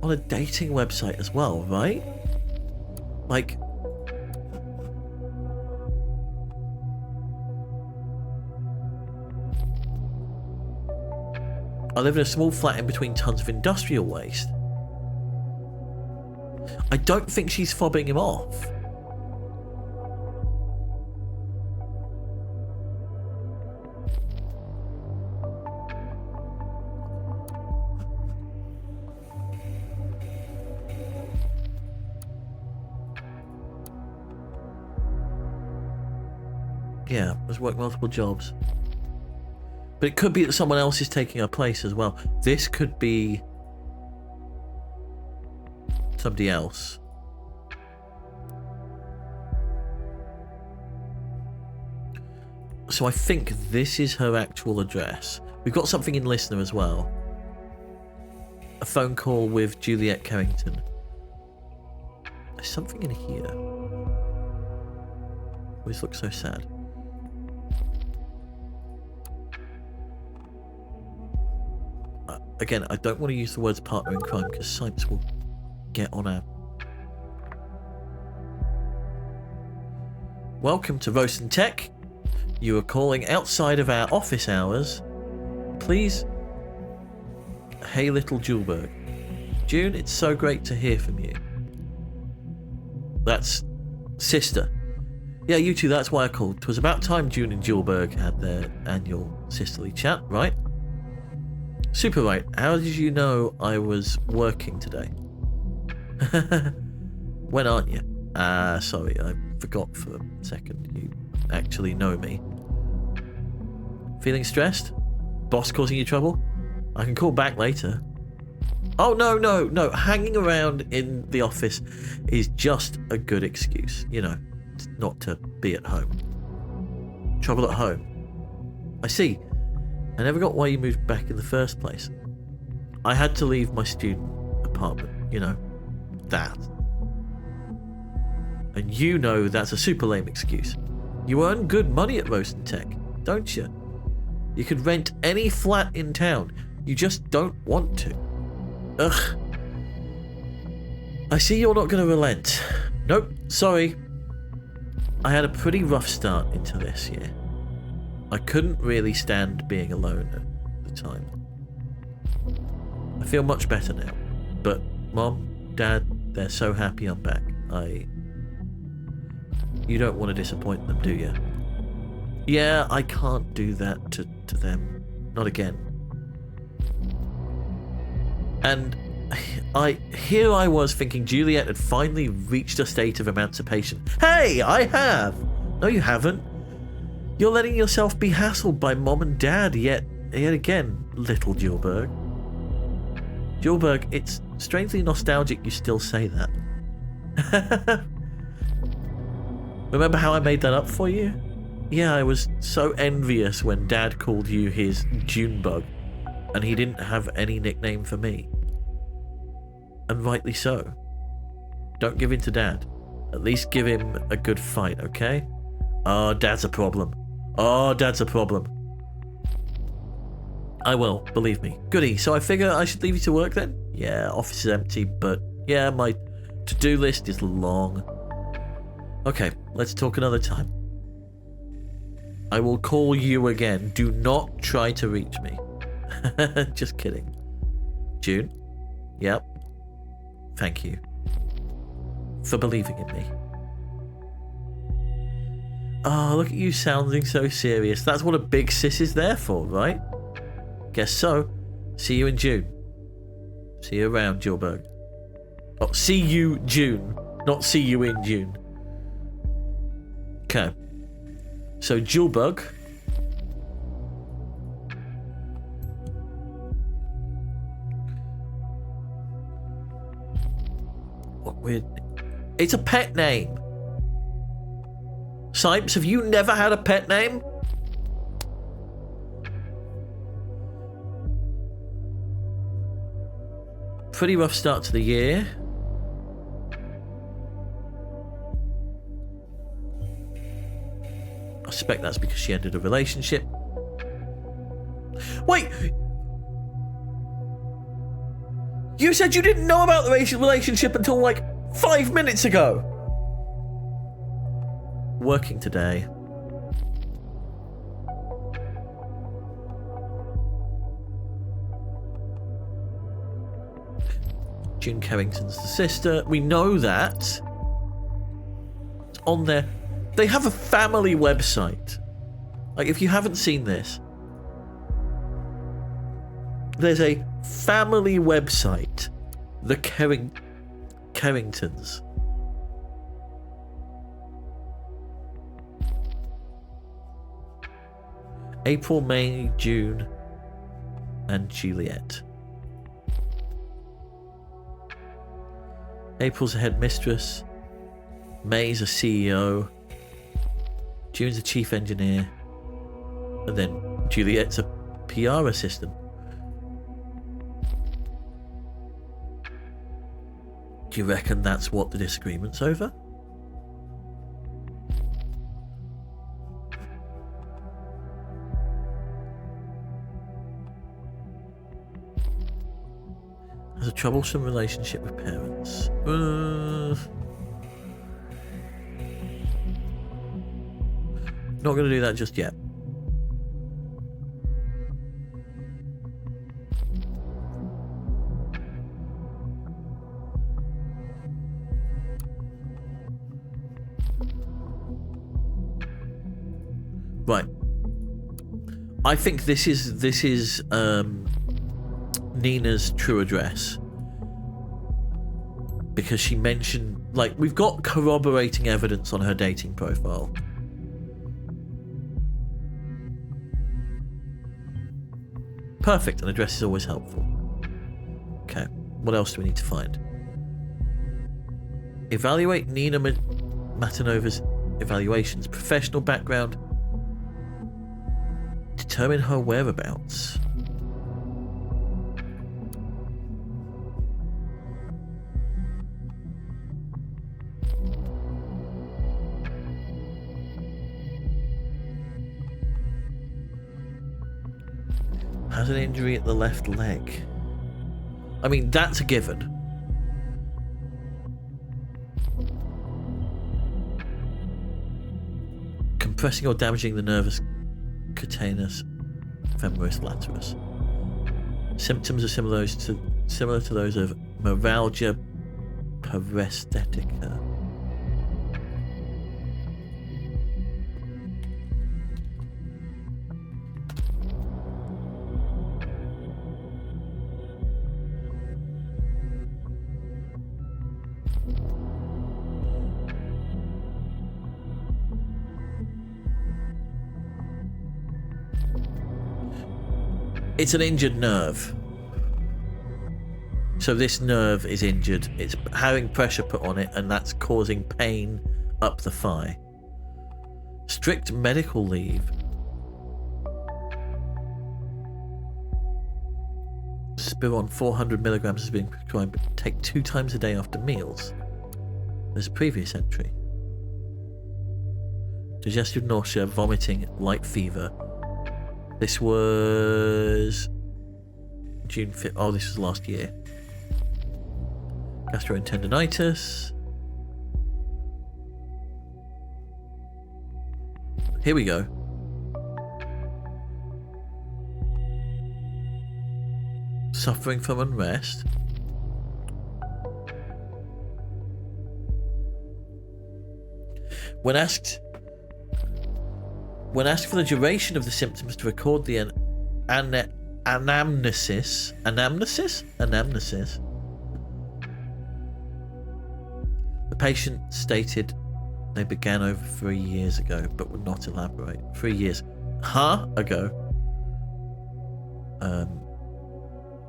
S1: on a dating website as well, right? Like, I live in a small flat in between tons of industrial waste. I don't think she's fobbing him off. Yeah, has worked multiple jobs. But it could be that someone else is taking her place as well. This could be somebody else. So I think this is her actual address. We've got something in listener as well. A phone call with Juliet Carrington. There's something in here. Always looks so sad. Again, I don't want to use the words partner in crime because science will get on our... Welcome to Rosen Tech. You are calling outside of our office hours. Please. Hey, little Julberg. June, it's so great to hear from you. That's sister. Yeah, you two, that's why I called. 'Twas about time June and Julberg had their annual sisterly chat, right? Super right. How did you know I was working today? When aren't you? Sorry, I forgot for a second. You actually know me. Feeling stressed? Boss causing you trouble? I can call back later. Oh, no. Hanging around in the office is just a good excuse, you know, not to be at home. Trouble at home. I see. I never got why you moved back in the first place. I had to leave my student apartment, you know, that. And you know that's a super lame excuse. You earn good money at Roast and Tech, don't you? You could rent any flat in town. You just don't want to. Ugh. I see you're not going to relent. Nope, sorry. I had a pretty rough start into this year. I couldn't really stand being alone at the time. I feel much better now. But Mom, Dad, they're so happy I'm back. You don't want to disappoint them, do you? Yeah, I can't do that to them. Not again. And here I was thinking Juliet had finally reached a state of emancipation. Hey, I have! No, you haven't. You're letting yourself be hassled by Mom and Dad yet again, little Julberg. Julberg, it's strangely nostalgic you still say that. Remember how I made that up for you? Yeah, I was so envious when Dad called you his Junebug, and he didn't have any nickname for me. And rightly so. Don't give in to Dad. At least give him a good fight, okay? Oh, Dad's a problem. Oh, Dad's a problem. I will, believe me. Goody, so I figure I should leave you to work then? Yeah, office is empty, but yeah, my to-do list is long. Okay, let's talk another time. I will call you again. Do not try to reach me. Just kidding. June? Yep. Thank you. For believing in me. Oh, look at you sounding so serious. That's what a big sis is there for, right? Guess so. See you in June. See you around, Julberg. Oh, see you June, not see you in June. Okay. So Julberg. What weird? It's a pet name. Sipes, have you never had a pet name? Pretty rough start to the year. I suspect that's because she ended a relationship. Wait! You said you didn't know about the relationship until like 5 minutes ago. Working today. June Carrington's the sister. We know that. It's on there. They have a family website. Like, if you haven't seen this, there's a family website. The Carringtons. April, May, June, and Juliet. April's a headmistress. May's a CEO. June's a chief engineer. And then Juliet's a PR assistant. Do you reckon that's what the disagreement's over? Has a troublesome relationship with parents. Not going to do that just yet. Right. I think this is Nina's true address, because she mentioned, like, we've got corroborating evidence on her dating profile. Perfect, an address is always helpful. Okay, what else do we need to find? Evaluate Nina Matanova's evaluations. Professional background. Determine her whereabouts. Has an injury at the left leg. I mean, that's a given. Compressing or damaging the nervus cutaneous femoris lataris. Symptoms are similar to those of neuralgia paresthetica. It's an injured nerve. So this nerve is injured. It's having pressure put on it, and that's causing pain up the thigh. Strict medical leave. Spiron 400 milligrams is being prescribed. Take 2 times a day after meals. There's a previous entry. Digestive nausea, vomiting, light fever. This was June 5th. Oh, this was last year. Gastroenteritis. Here we go. Suffering from unrest. When asked for the duration of the symptoms, to record the anamnesis. The patient stated they began over 3 years ago, but would not elaborate. 3 years, ago.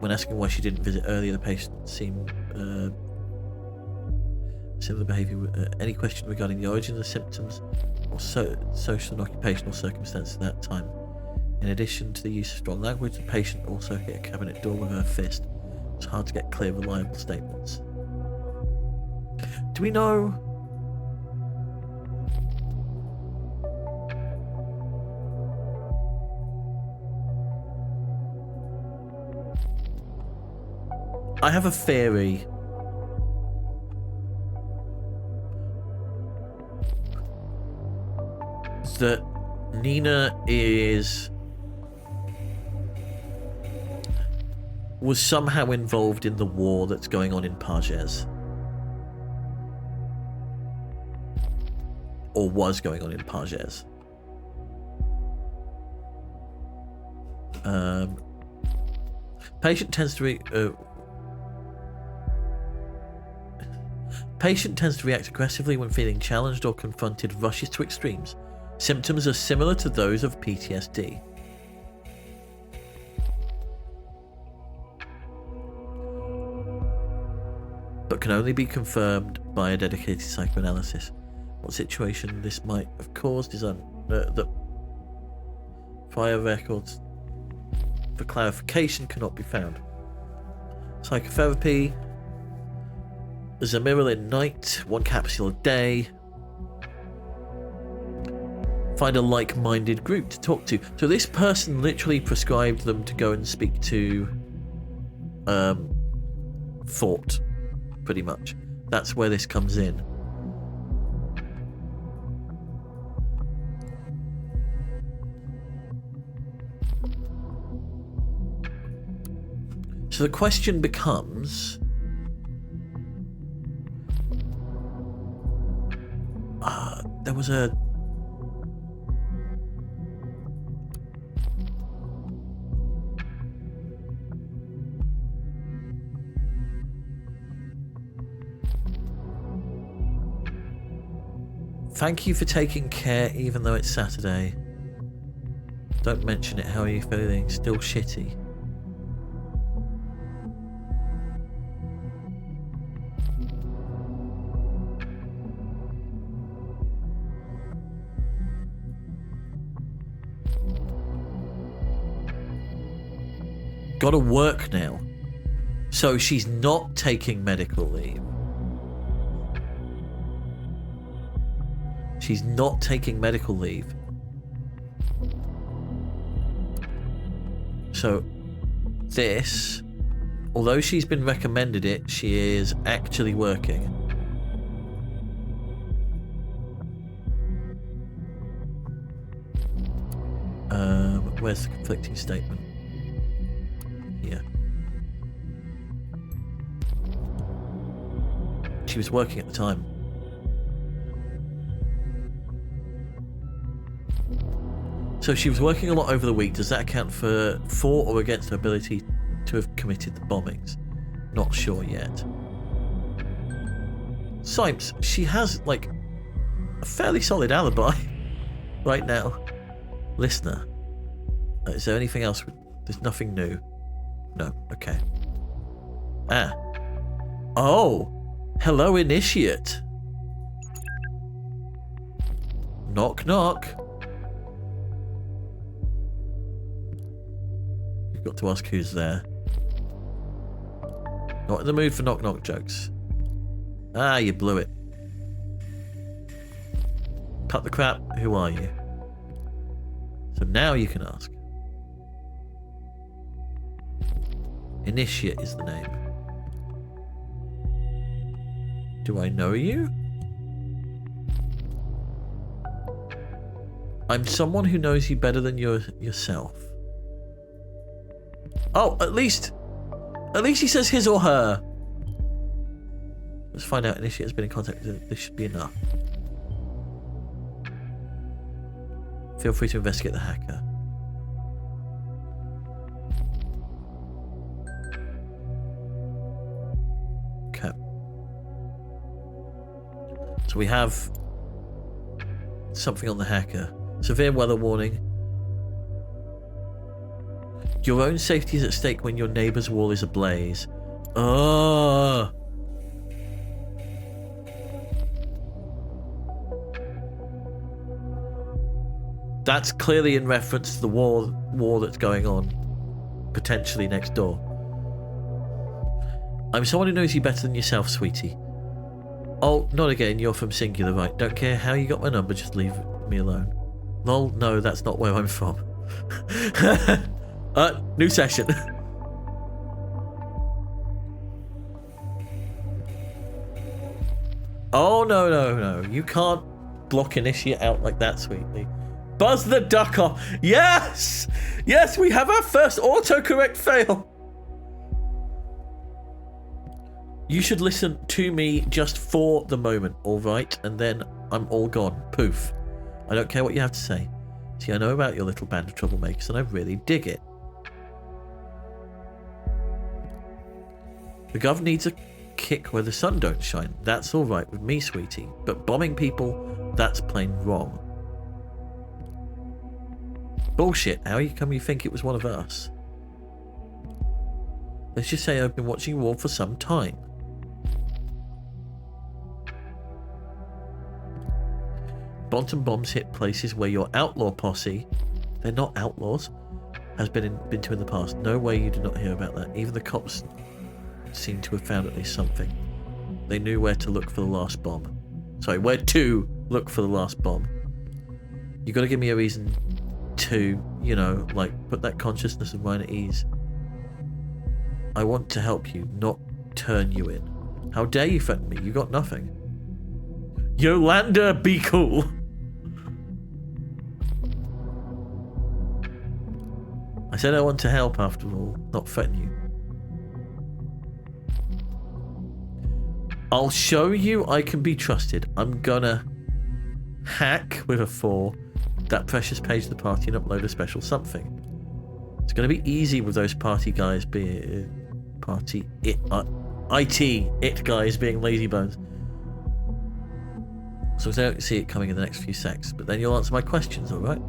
S1: When asking why she didn't visit earlier, the patient seemed similar behaviour. Any question regarding the origin of the symptoms or social and occupational circumstances at that time. In addition to the use of strong language, the patient also hit a cabinet door with her fist. It's hard to get clear, reliable statements. Do we know? I have a theory. That Nina was somehow involved in the war that's going on in Pages. Or was going on in Pages. Patient tends to react aggressively when feeling challenged or confronted, rushes to extremes. Symptoms are similar to those of PTSD. But can only be confirmed by a dedicated psychoanalysis. What situation this might have caused is that prior records for clarification cannot be found. Psychotherapy. Zamirilin night, 1 capsule a day. Find a like-minded group to talk to. So this person literally prescribed them to go and speak to Thought, pretty much. That's where this comes in. So the question becomes, there was a thank you for taking care even though it's Saturday. Don't mention it. How are you feeling? Still shitty. Got to work now. So she's not taking medical leave. She's not taking medical leave. So this, although she's been recommended it, she is actually working. Where's the conflicting statement? Here. She was working at the time. So she was working a lot over the week. Does that account for or against her ability to have committed the bombings? Not sure yet. Sipes, she has, like, a fairly solid alibi right now. Listener, is there anything else? There's nothing new. No, okay. Ah. Oh! Hello, Initiate. Knock, knock. You've got to ask who's there. Not in the mood for knock, knock jokes. Ah, you blew it. Cut the crap. Who are you? So now you can ask. Initiate is the name. Do I know you? I'm someone who knows you better than yourself. Oh, at least he says his or her. Let's find out. Initiate has been in contact. This should be enough. Feel free to investigate the hacker. Okay. So we have something on the hacker. Severe weather warning. Your own safety is at stake when your neighbour's wall is ablaze. Oh. That's clearly in reference to the war that's going on, potentially next door. I'm someone who knows you better than yourself, sweetie. Oh, not again. You're from Singular, right? Don't care how you got my number. Just leave me alone. Lol, no, that's not where I'm from. New session. Oh, no. You can't block Initiate out like that, sweetly. Buzz the duck off. Yes! Yes, we have our first autocorrect fail. You should listen to me just for the moment, alright? And then I'm all gone. Poof. I don't care what you have to say. See, I know about your little band of troublemakers, and I really dig it. The gov needs a kick where the sun don't shine. That's alright with me, sweetie. But bombing people, that's plain wrong. Bullshit. How come you think it was one of us? Let's just say I've been watching war for some time. Bonton bombs hit places where your outlaw posse, they're not outlaws, has been to in the past. No way you did not hear about that. Even the cops seem to have found at least something. They knew where to look for the last bomb. Sorry, where to look for the last bomb. You got to give me a reason to, you know, like, put that consciousness of mine at ease. I want to help you, not turn you in. How dare you threaten me? You got nothing. Yolanda, be cool. I said I want to help after all, not threaten you. I'll show you I can be trusted. I'm gonna hack with a 4 that precious page of the party and upload a special something. It's gonna be easy with those party guys being IT guys being lazy bones. So I don't see it coming in the next few secs, but then you'll answer my questions, alright?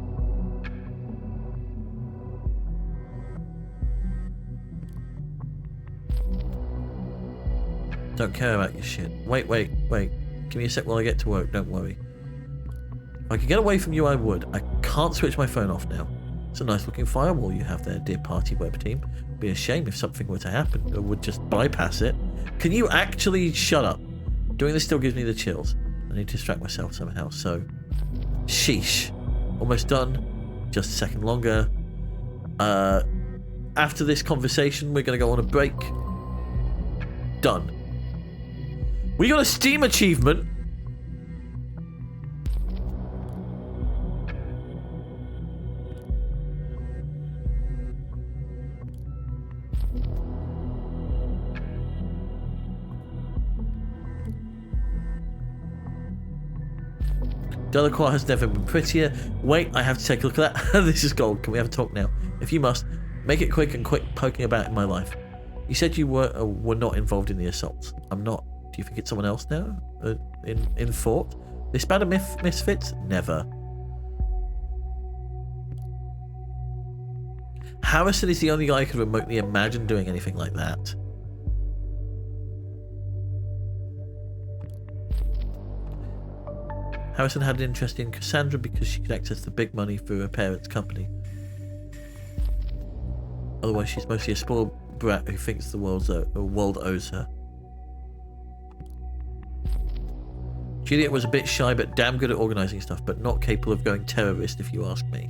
S1: Don't care about your shit. Wait. Give me a sec while I get to work, don't worry. If I could get away from you, I would. I can't switch my phone off now. It's a nice looking firewall you have there, dear party web team. be a shame if something were to happen. I would just bypass it. Can you actually shut up? Doing this still gives me the chills. I need to distract myself somehow, so... Sheesh. Almost done. Just a second longer. After this conversation, we're going to go on a break. Done. We got a Steam achievement. Delacroix has never been prettier. Wait, I have to take a look at that. This is gold. Can we have a talk now? If you must, make it quick and quit poking about in my life. You said you were not involved in the assaults. I'm not. Do you think it's someone else now? In thought? This band of misfits? Never. Harrison is the only guy I could remotely imagine doing anything like that. Harrison had an interest in Cassandra because she could access the big money through her parents' company. Otherwise, she's mostly a spoiled brat who thinks the world owes her. Juliet was a bit shy but damn good at organising stuff, but not capable of going terrorist if you ask me.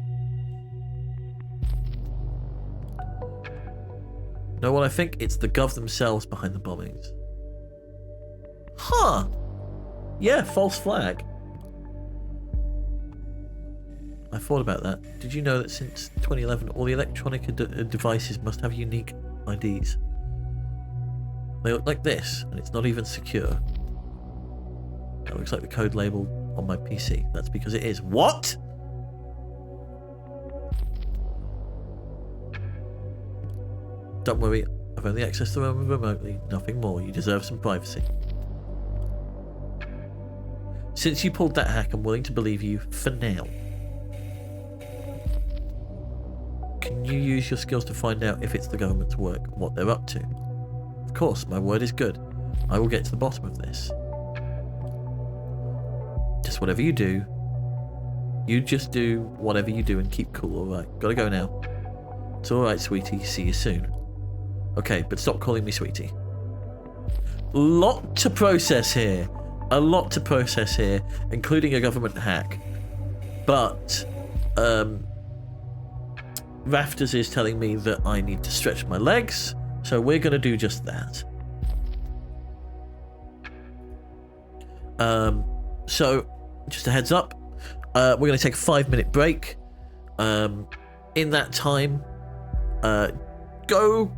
S1: Know what I think? It's the Gov themselves behind the bombings. Huh! Yeah, false flag. I thought about that. Did you know that since 2011, all the electronic devices must have unique IDs? They look like this, and it's not even secure. That looks like the code label on my PC. That's because it is. What? Don't worry, I've only accessed the room remotely, nothing more. You deserve some privacy. Since you pulled that hack, I'm willing to believe you for now. Can you use your skills to find out if it's the government's work, what they're up to? Of course, my word is good. I will get to the bottom of this. Just whatever you do, you just do whatever you do and keep cool, alright? Gotta go now. It's alright, sweetie. See you soon. Okay, but stop calling me sweetie. Lot to process here. A lot to process here, including a government hack. But, Rafters is telling me that I need to stretch my legs, so we're going to do just that. So, just a heads up, we're going to take a 5-minute break. In that time, go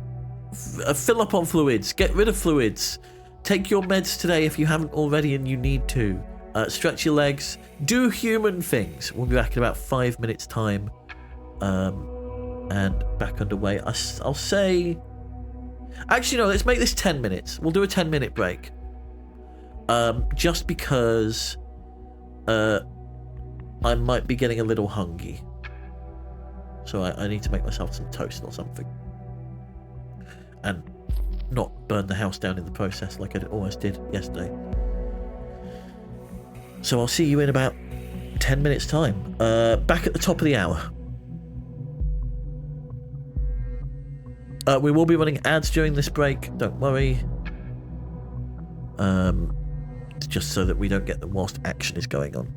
S1: fill up on fluids, get rid of fluids, take your meds today if you haven't already and you need to. Stretch your legs, do human things. We'll be back in about 5 minutes time. And back underway. I'll say... Actually, no, let's make this 10 minutes. We'll do a 10-minute break. Just because I might be getting a little hungry. So I need to make myself some toast or something. And not burn the house down in the process like I almost did yesterday. So I'll see you in about 10 minutes time. Back at the top of the hour. We will be running ads during this break, don't worry. Just so that we don't get them whilst action is going on.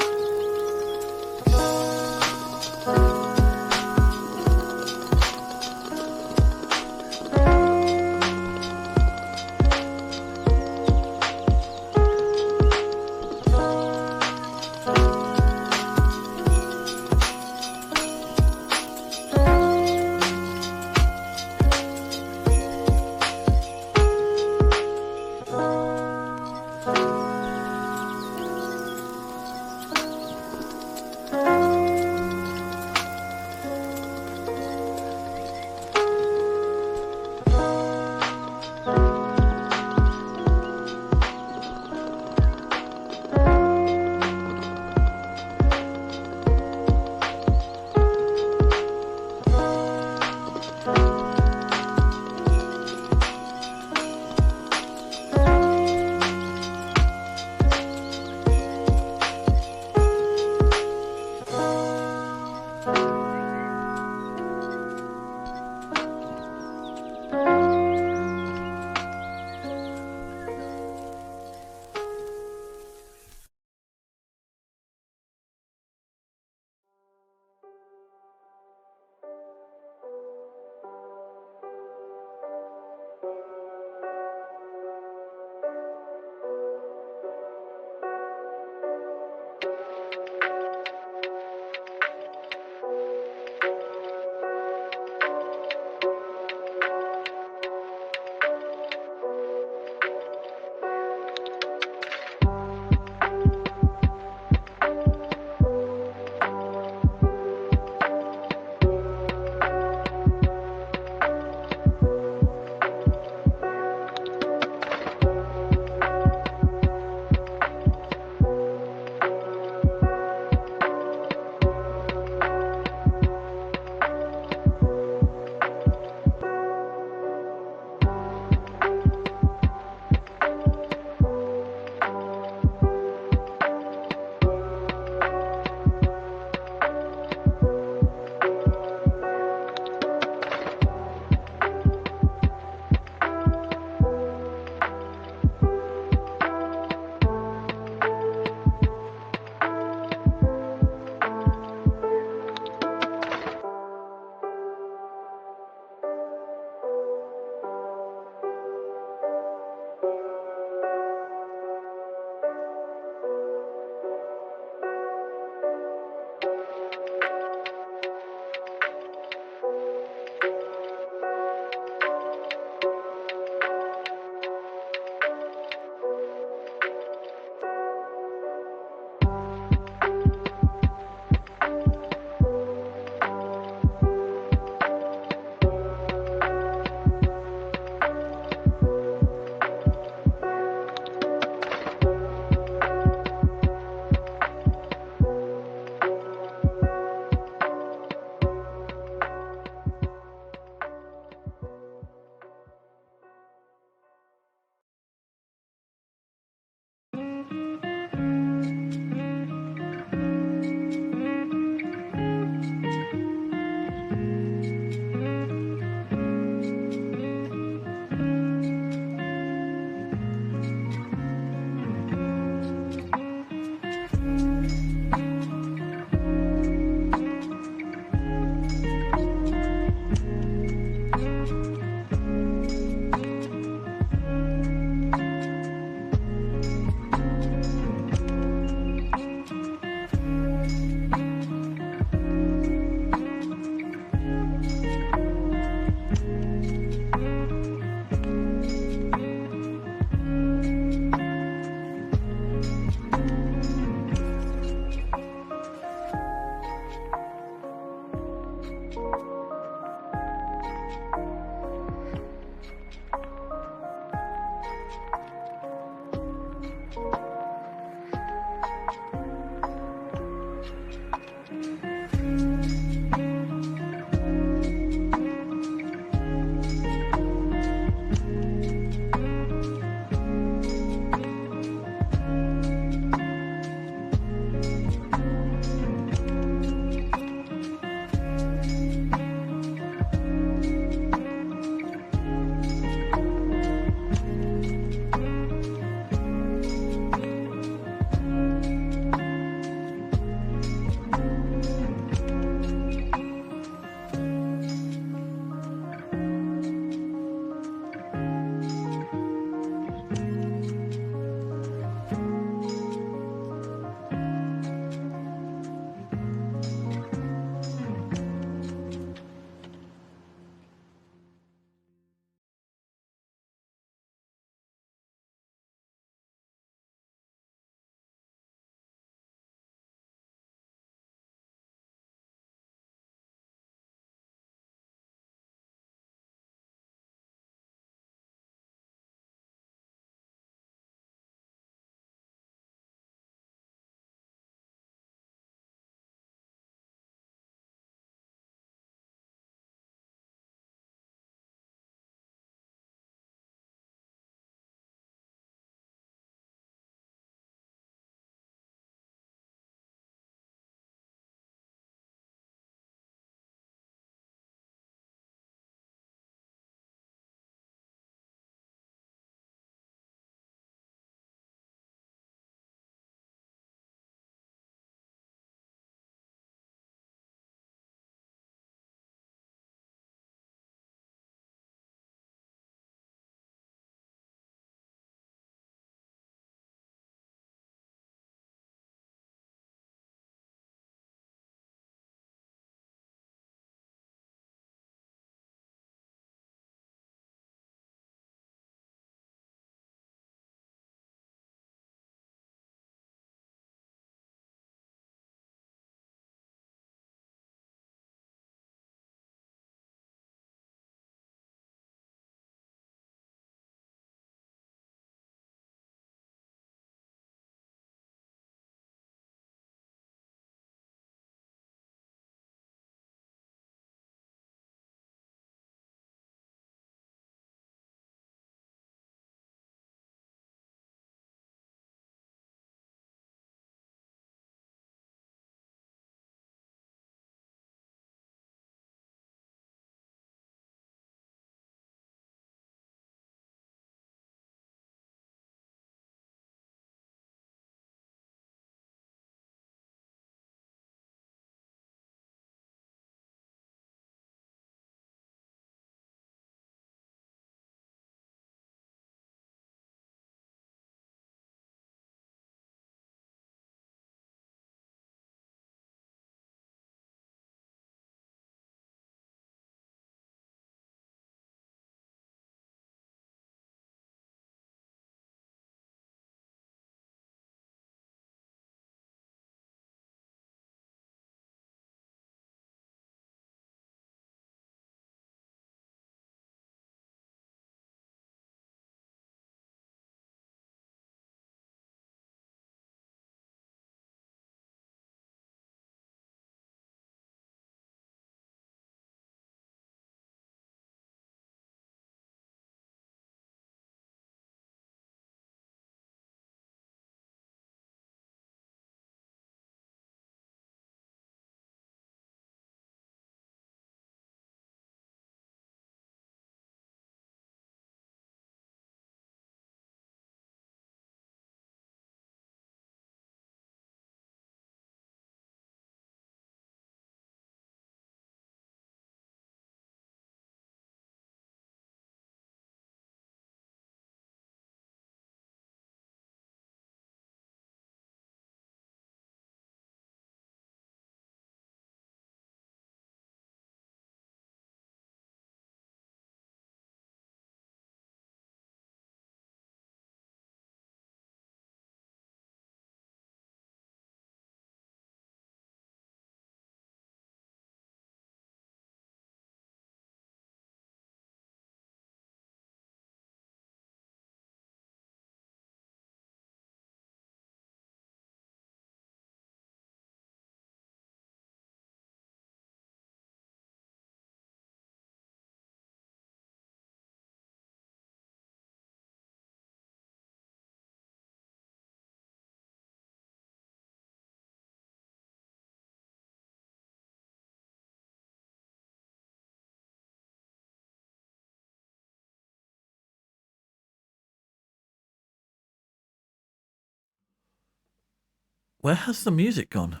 S1: Where has the music gone?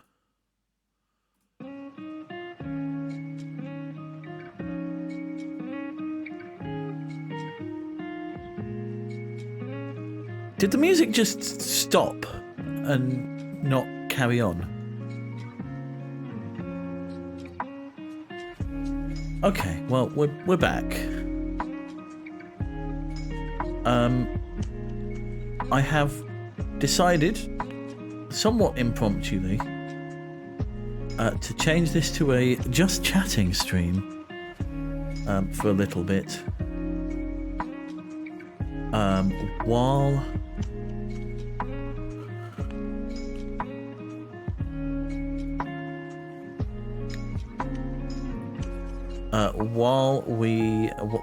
S1: Did the music just stop and not carry on? Okay, well, we're back. I have decided, somewhat impromptuly, to change this to a just chatting stream for a little bit. While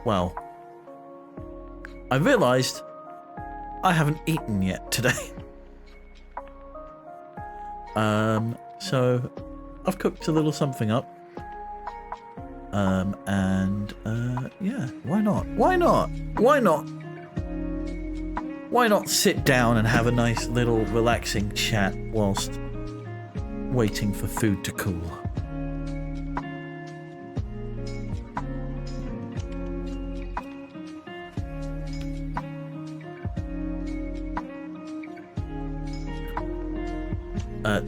S1: well, I realised I haven't eaten yet today. So I've cooked a little something up. Yeah, why not? Why not? Why not? Why not sit down and have a nice little relaxing chat whilst waiting for food to cool?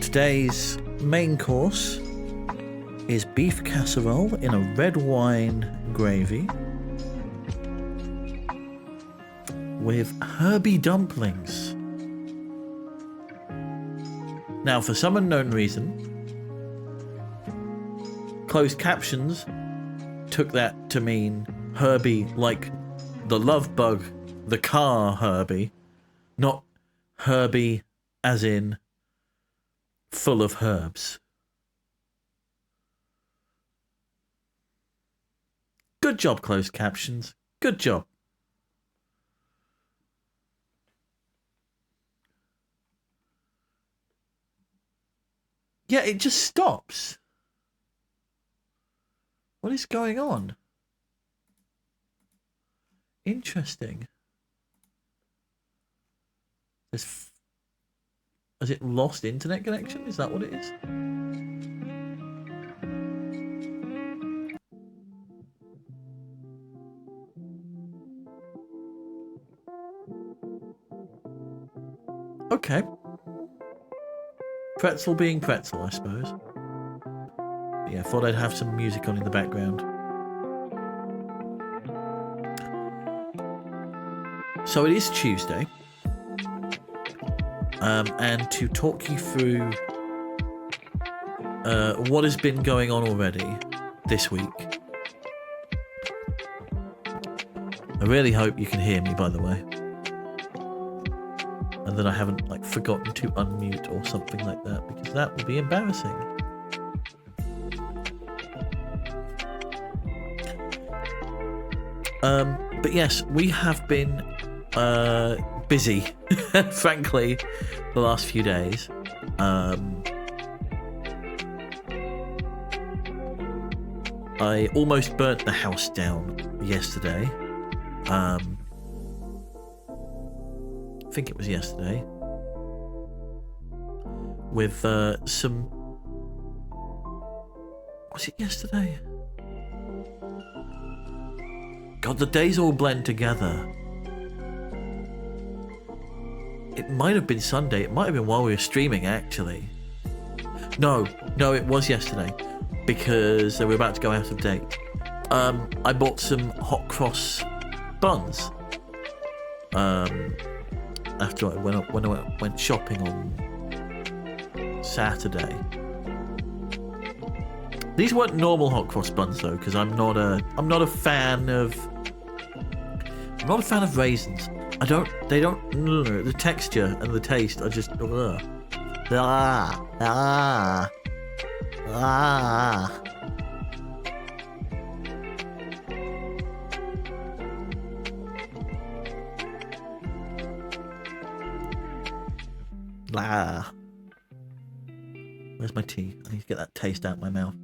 S1: Today's main course is beef casserole in a red wine gravy with herby dumplings. Now, for some unknown reason, closed captions took that to mean Herbie like the love bug, the car Herbie, not Herbie as in full of herbs. Good job, closed captions. Good job. Yeah, it just stops. What is going on? Interesting. Has it lost internet connection? Is that what it is? Okay. Pretzel being pretzel, I suppose. Yeah, thought I'd have some music on in the background. So it is Tuesday. And to talk you through what has been going on already this week. I really hope you can hear me, by the way. And that I haven't forgotten to unmute or something like that, because that would be embarrassing. But yes, we have been busy, frankly, the last few days. I almost burnt the house down yesterday. I think it was yesterday. With some... Was it yesterday? God, the days all blend together. It might have been Sunday. It might have been while we were streaming, actually. No, it was yesterday. Because they were about to go out of date. I bought some hot cross buns. After I went shopping on Saturday. These weren't normal hot cross buns though, because I'm not a fan of raisins. The texture and the taste are just Where's my tea? I need to get that taste out of my mouth.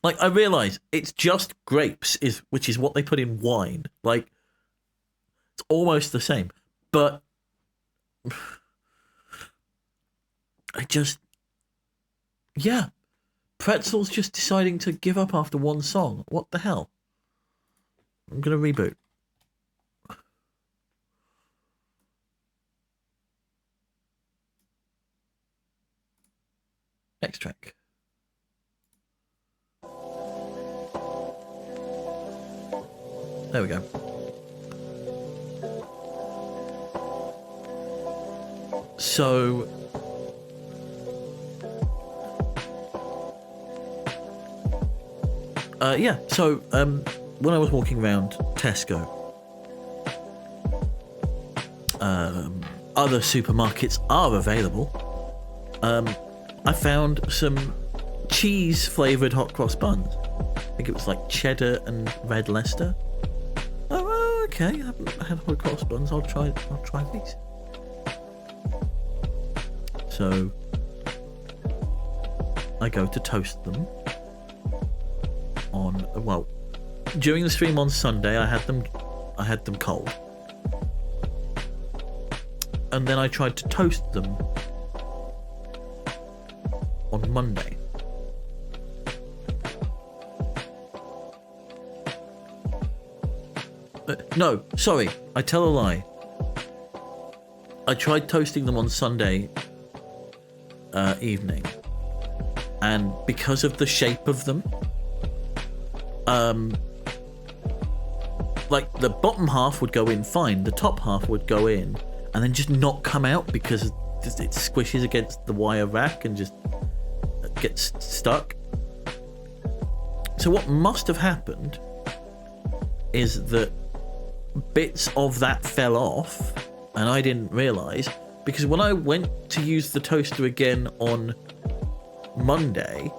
S1: I realise it's just grapes, which is what they put in wine. It's almost the same. But I just, yeah, Pretzel's just deciding to give up after one song. What the hell? I'm gonna reboot. Next track. There we go. So yeah, so when I was walking around Tesco, other supermarkets are available. I found some cheese flavoured hot cross buns. I think it was like cheddar and red Leicester. Oh, okay. I haven't had hot cross buns. I'll try these. So I go to toast them on, well, during the stream on Sunday I had them cold. And then I tried to toast them on Monday. No, sorry, I tell a lie. I tried toasting them on Sunday evening, and because of the shape of them, like the bottom half would go in fine, the top half would go in and then just not come out because it squishes against the wire rack and just gets stuck. So what must have happened is that bits of that fell off and I didn't realise, because when I went to use the toaster again on Monday,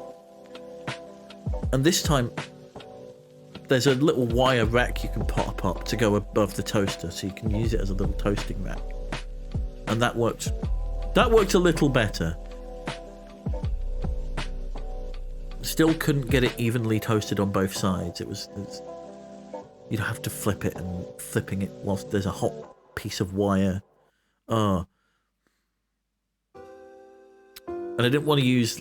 S1: and this time there's a little wire rack you can pop up to go above the toaster, so you can use it as a little toasting rack, and that worked a little better. Still couldn't get it evenly toasted on both sides. You'd have to flip it, and flipping it whilst there's a hot piece of wire. And I didn't want to use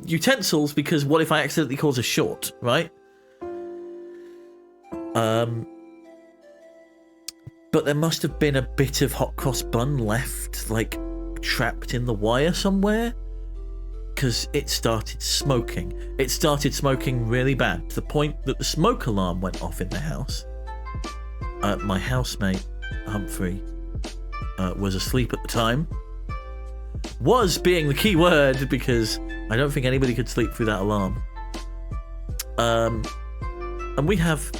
S1: utensils, because what if I accidentally cause a short, right? But there must have been a bit of hot cross bun left, like trapped in the wire somewhere, because it started smoking. It started smoking really bad, to the point that the smoke alarm went off in the house. My housemate, Humphrey, was asleep at the time. Was being the key word, because I don't think anybody could sleep through that alarm. And we have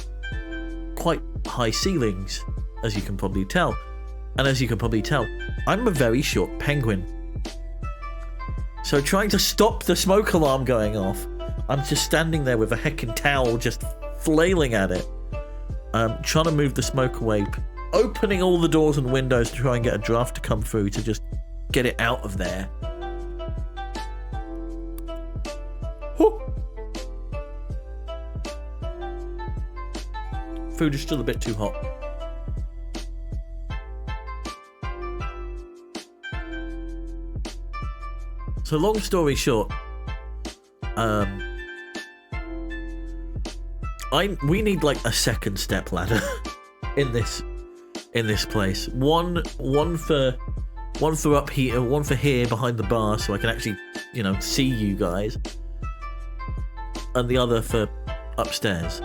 S1: quite high ceilings, as you can probably tell. And as you can probably tell, I'm a very short penguin. So trying to stop the smoke alarm going off, I'm just standing there with a heckin' towel just flailing at it. Trying to move the smoke away, opening all the doors and windows to try and get a draft to come through to just get it out of there. Whew. Food is still a bit too hot. So long story short, we need like a second step ladder in this place. One for up here, one for here behind the bar, so I can actually, see you guys, and the other for upstairs.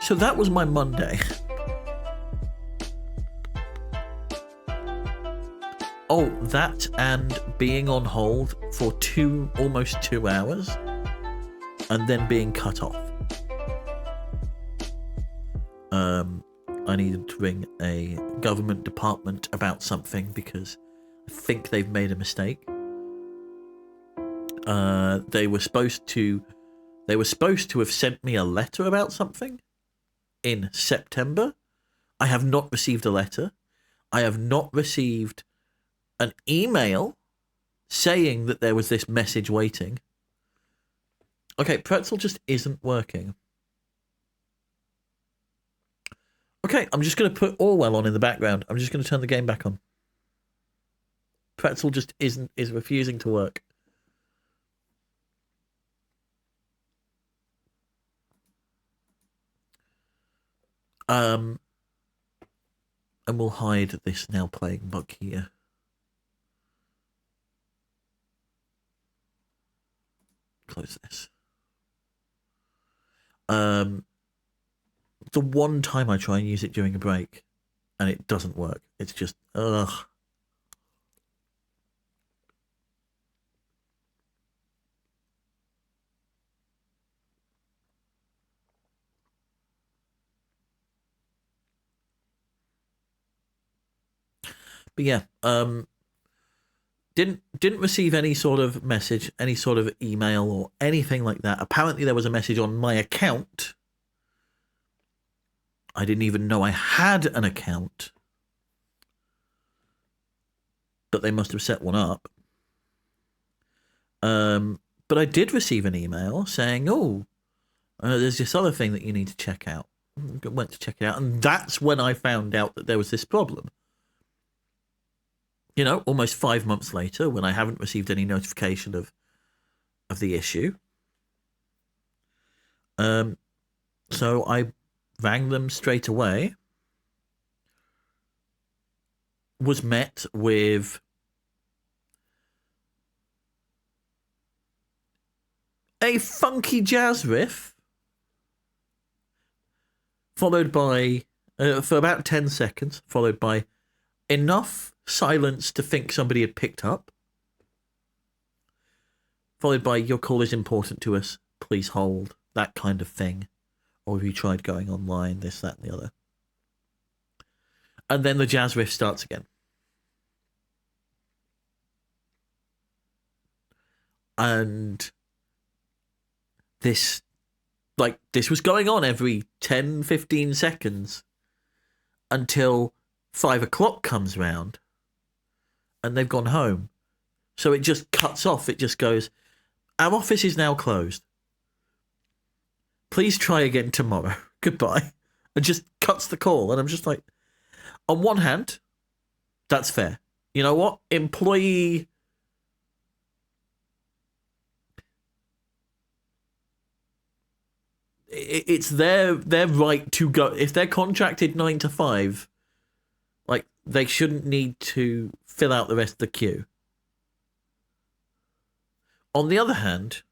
S1: So that was my Monday. Oh, that and being on hold for almost 2 hours, and then being cut off. I needed to ring a government department about something because I think they've made a mistake. They were supposed to have sent me a letter about something in September. I have not received a letter. I have not received an email saying that there was this message waiting. Okay, Pretzel just isn't working. Okay, I'm just going to put Orwell on in the background. I'm just going to turn the game back on. Pretzel just is refusing to work. And we'll hide this now playing bug here. Close this. The one time I try and use it during a break, and it doesn't work. It's just ugh. But yeah, didn't receive any sort of message, any sort of email or anything like that. Apparently there was a message on my account. I didn't even know I had an account. But they must have set one up. But I did receive an email saying, oh, there's this other thing that you need to check out. I went to check it out, and that's when I found out that there was this problem. You know, almost 5 months later, when I haven't received any notification of the issue. So I rang them straight away. Was met with a funky jazz riff, followed by, for about 10 seconds, followed by enough silence to think somebody had picked up, followed by, your call is important to us, please hold, that kind of thing. Or have you tried going online, this, that, and the other. And then the jazz riff starts again. And this was going on every 10, 15 seconds until 5 o'clock comes round and they've gone home. So it just cuts off. It just goes, our office is now closed. Please try again tomorrow. Goodbye. And just cuts the call. And I'm just like, on one hand, that's fair. You know what? Employee... It's their right to go. If they're contracted 9 to 5, like, they shouldn't need to fill out the rest of the queue. On the other hand,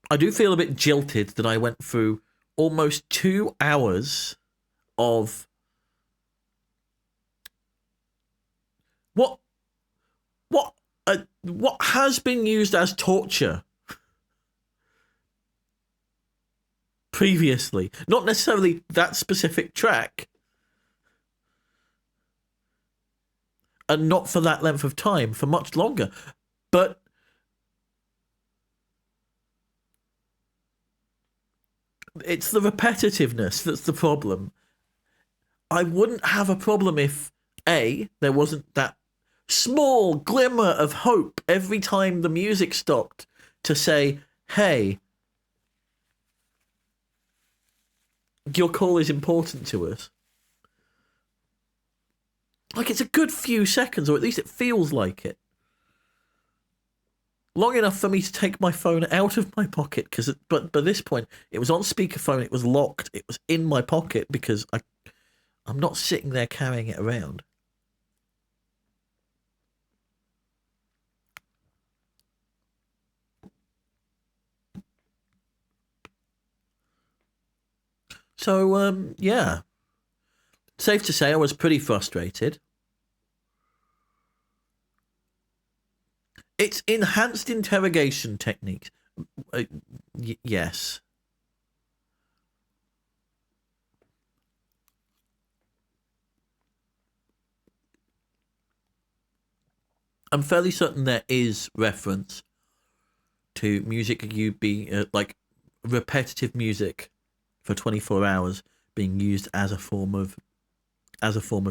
S1: I do feel a bit jilted that I went through almost 2 hours of what has been used as torture previously. Not necessarily that specific track, and not for that length of time, for much longer. But it's the repetitiveness that's the problem. I wouldn't have a problem if, A, there wasn't that small glimmer of hope every time the music stopped to say, hey, your call is important to us. Like, it's a good few seconds, or at least it feels like it. Long enough for me to take my phone out of my pocket, but by this point, it was on speakerphone, it was locked, it was in my pocket, because I'm not sitting there carrying it around. So, yeah. Safe to say I was pretty frustrated. It's enhanced interrogation techniques. Yes. I'm fairly certain there is reference to music like repetitive music for 24 hours being used as a form of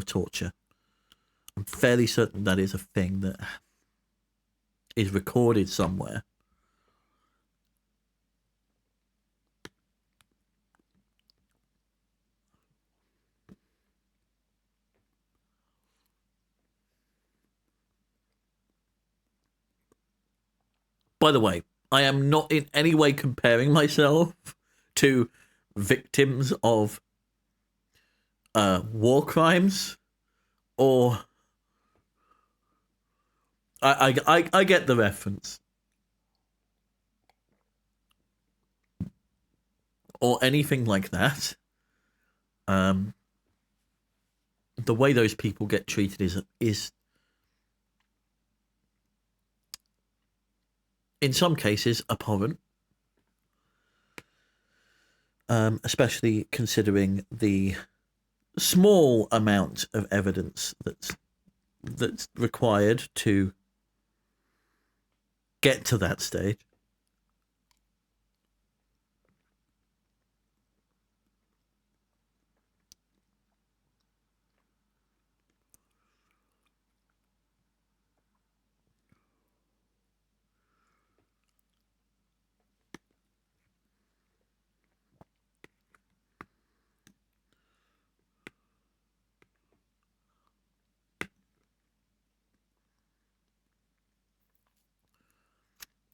S1: torture. I'm fairly certain that is a thing that is recorded somewhere. By the way, I am not in any way comparing myself to victims of war crimes, or I get the reference, or anything like that. The way those people get treated is in some cases abhorrent, especially considering the small amount of evidence that's required to get to that stage.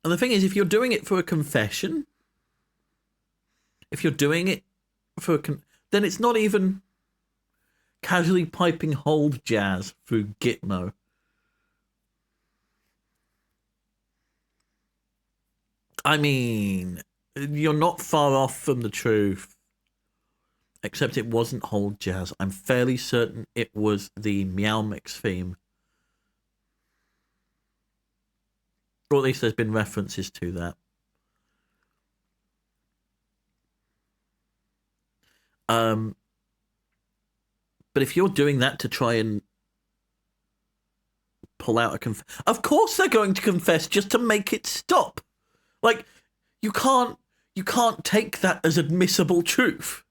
S1: And the thing is, if you're doing it for a confession, if you're doing it for then it's not even casually piping hold jazz through Gitmo. I mean, you're not far off from the truth. Except it wasn't hold jazz. I'm fairly certain it was the Meow Mix theme. Or at least there's been references to that. But if you're doing that to try and pull out a of course they're going to confess just to make it stop. Like, you can't take that as admissible truth.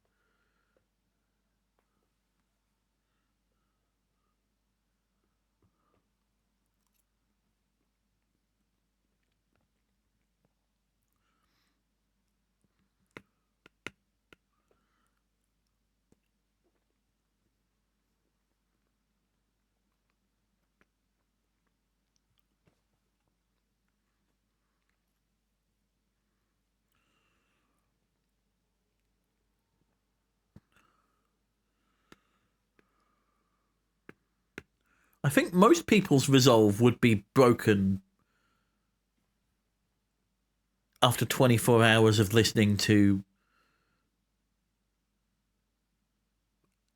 S1: I think most people's resolve would be broken after 24 hours of listening to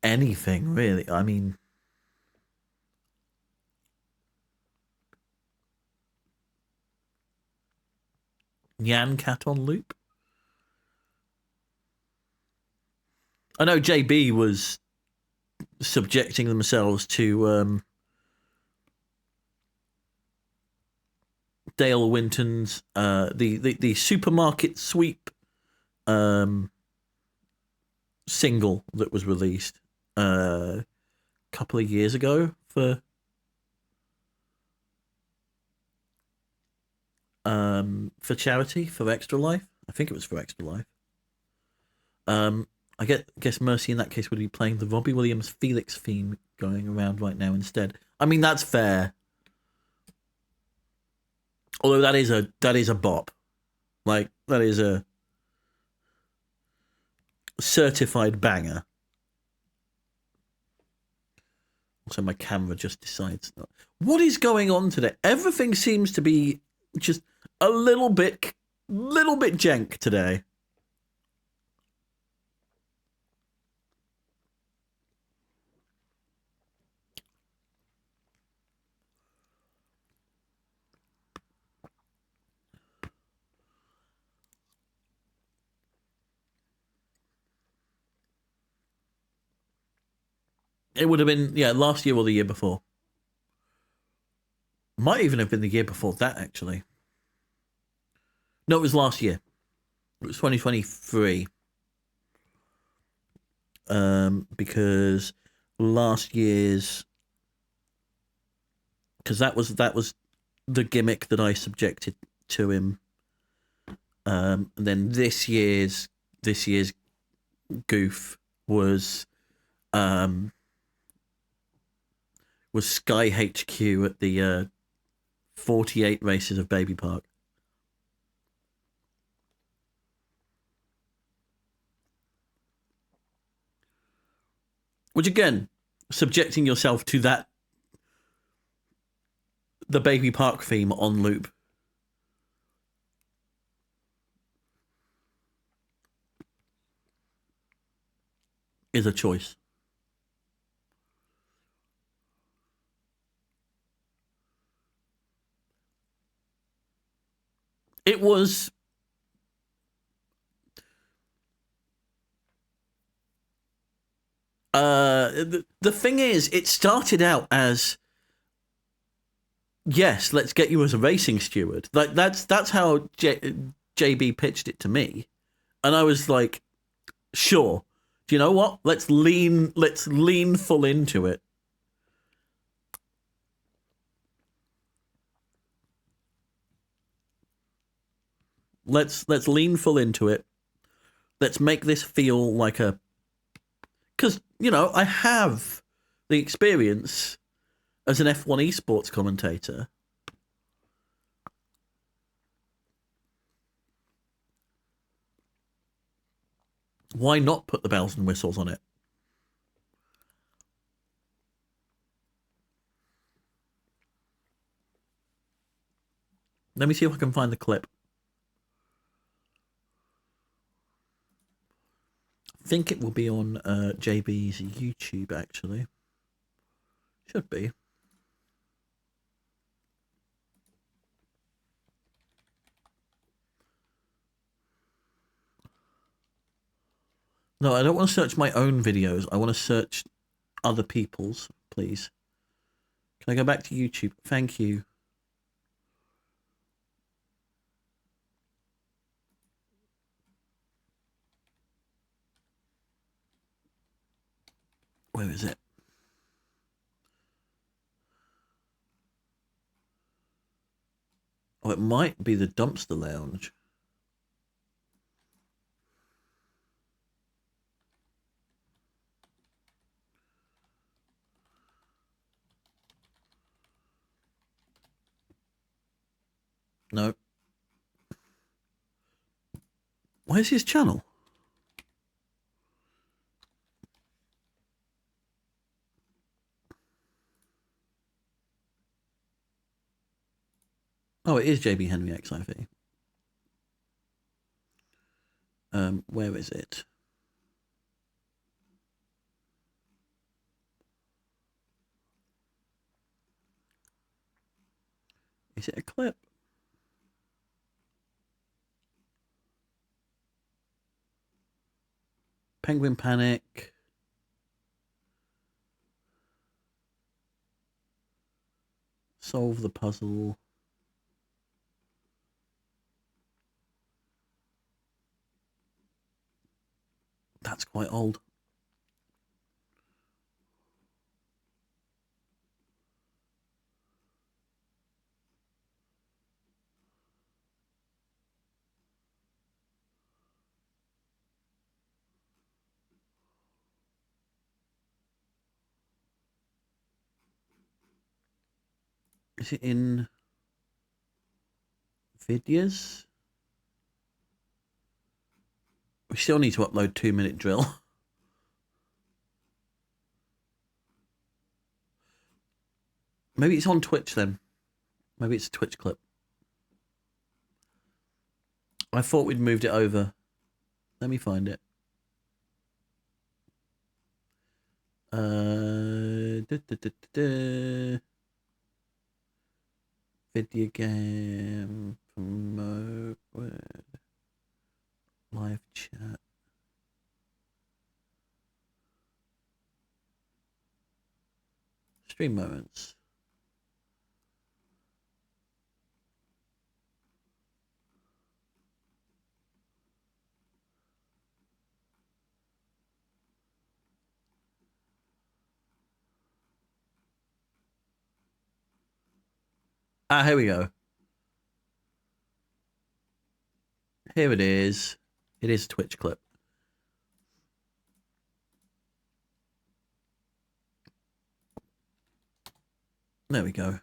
S1: anything, really. I mean, Nyan Cat on loop. I know JB was subjecting themselves to Dale Winton's the supermarket sweep single that was released a couple of years ago for charity, for Extra Life. I think it was for Extra Life. I guess Mercy in that case would be playing the Robbie Williams Felix theme going around right now instead. I mean, that's fair. Although that is a bop. Like, that is a certified banger. Also, my camera just decides not. What is going on today? Everything seems to be just a little bit jank today. It would have been, last year or the year before. Might even have been the year before that, actually. No, it was last year. It was 2023. Because last year's... Because that was the gimmick that I subjected to him. And then this year's goof was Sky HQ at the 48 races of Baby Park. Which again, subjecting yourself to the Baby Park theme on loop. Is a choice. It was... the thing is, it started out as, yes, let's get you as a racing steward. Like that's how JB pitched it to me, and I was like, sure. Do you know what? Let's lean full into it. Let's lean full into it. Let's make this feel like a... Because, you know, I have the experience as an F1 esports commentator. Why not put the bells and whistles on it? Let me see if I can find the clip. I think it will be on JB's YouTube, actually. Should be. No, I don't want to search my own videos. I want to search other people's, please. Can I go back to YouTube? Thank you. Where is it? Oh, it might be the Dumpster Lounge. No. Where's his channel? Oh, it is JB Henry XIV. Where is it? Is it a clip? Penguin Panic. Solve the puzzle. That's quite old. Is it in videos? We still need to upload 2-minute drill. Maybe it's on Twitch then. Maybe it's a Twitch clip. I thought we'd moved it over. Let me find it. Video game promote live chat. Stream moments. Ah, here we go. Here it is. It is a Twitch clip. There we go.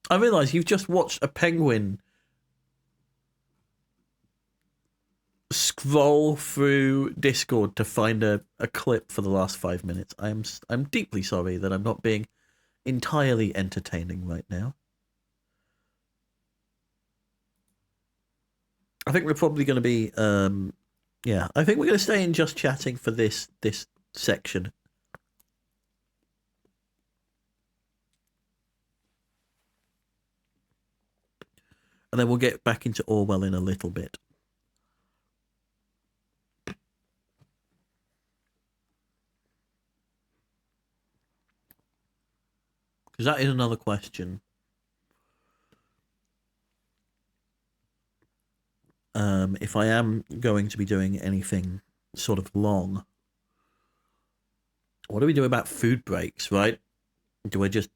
S1: I realise you've just watched a penguin scroll through Discord to find a clip for the last 5 minutes. I'm deeply sorry that I'm not being entirely entertaining right now. I think we're probably going to be, yeah, I think we're going to stay in just chatting for this section. And then we'll get back into Orwell in a little bit. Because that is another question. If I am going to be doing anything sort of long, what do we do about food breaks, right? Do I just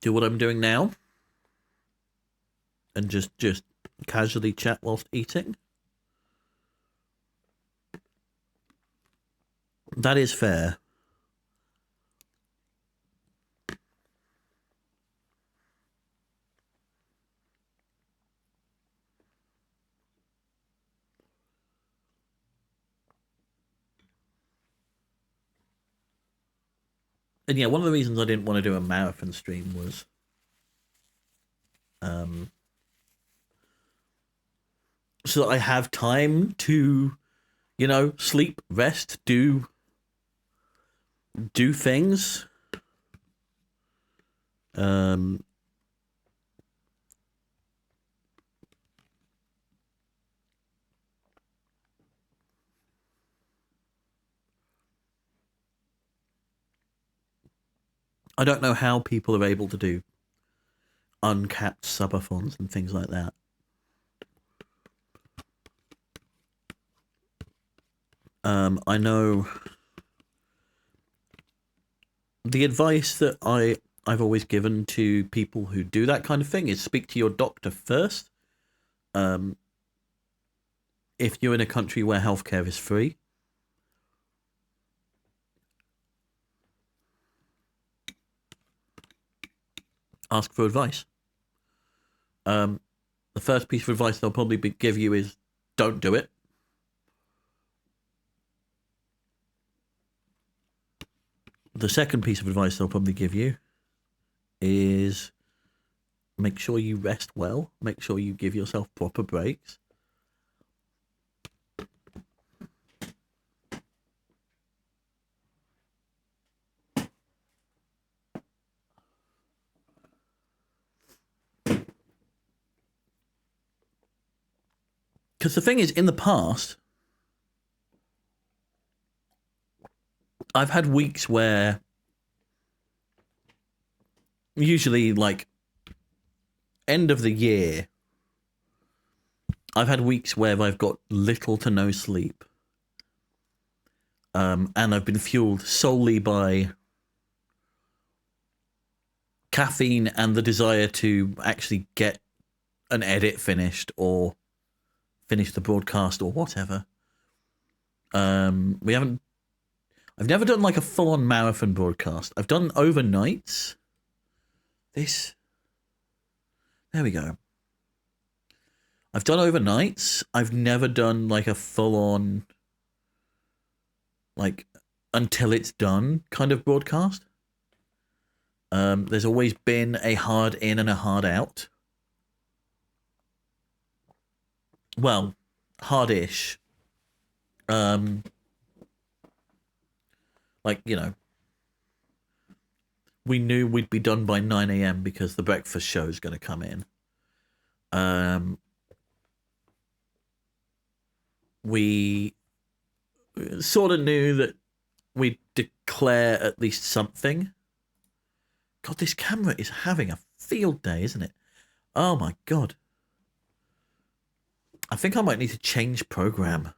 S1: do what I'm doing now and just casually chat whilst eating? That is fair. And yeah, one of the reasons I didn't want to do a marathon stream was so that I have time to, sleep, rest, do things. I don't know how people are able to do uncapped subathons and things like that. I know the advice that I've always given to people who do that kind of thing is speak to your doctor first. If you're in a country where healthcare is free, ask for advice. The first piece of advice they'll probably give you is don't do it. The second piece of advice they'll probably give you is make sure you rest well. Make sure you give yourself proper breaks. Because the thing is, in the past, I've had weeks where usually like end of the year, I've had weeks where I've got little to no sleep. And I've been fueled solely by caffeine and the desire to actually get an edit finished or finish the broadcast or whatever. I've never done like a full-on marathon broadcast. I've done overnights. There we go. I've done overnights. I've never done like a full-on, like, until it's done kind of broadcast. There's always been a hard in and a hard out. Well, hard-ish. Like, we knew we'd be done by 9 a.m. because the breakfast show is going to come in. We sort of knew that we'd declare at least something. God, this camera is having a field day, isn't it? Oh my God. I think I might need to change program.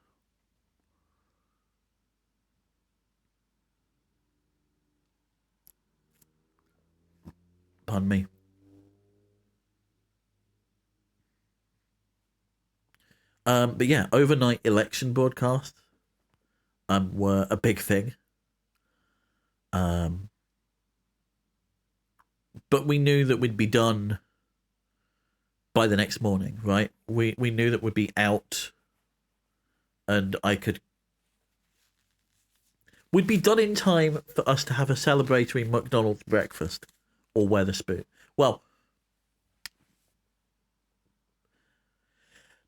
S1: Pardon me. But yeah, overnight election broadcasts were a big thing. But we knew that we'd be done by the next morning, right? We knew that we'd be out, and we'd be done in time for us to have a celebratory McDonald's breakfast or Wetherspoon. Well,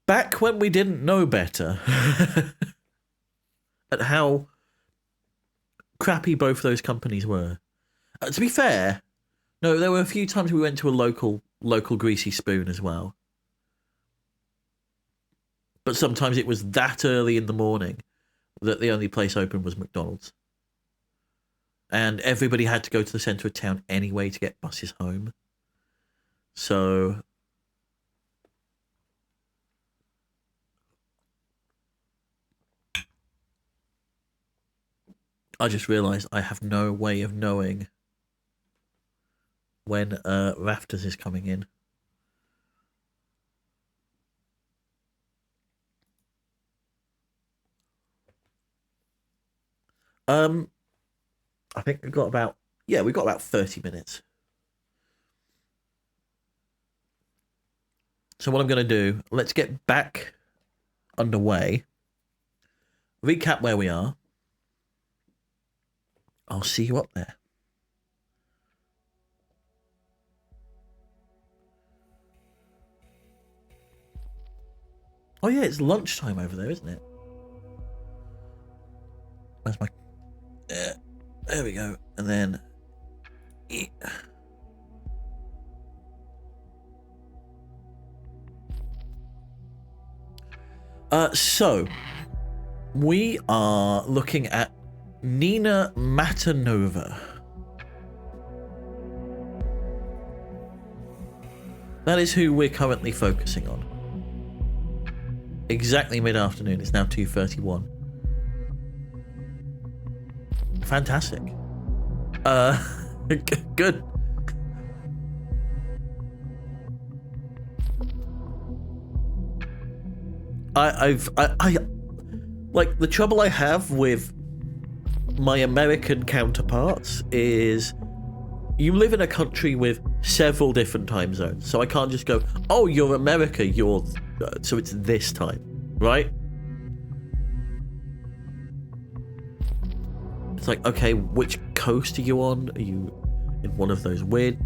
S1: back when we didn't know better, at how crappy both those companies were. To be fair, no, there were a few times we went to a local Greasy Spoon as well. But sometimes it was that early in the morning that the only place open was McDonald's. And everybody had to go to the centre of town anyway to get buses home. So I just realised I have no way of knowing when Rafters is coming in. I think we've got about 30 minutes. So what I'm going to do, let's get back underway, recap where we are. I'll see you up there. Oh yeah, it's lunchtime over there, isn't it? Where's my... there we go. And then... So, we are looking at Nina Matanova. That is who we're currently focusing on. Exactly mid-afternoon. It's now 2:31. Fantastic. Good. I like, the trouble I have with my American counterparts is you live in a country with several different time zones, so I can't just go, oh, you're America, so it's this time, right? It's like, okay, which coast are you on? Are you in one of those weird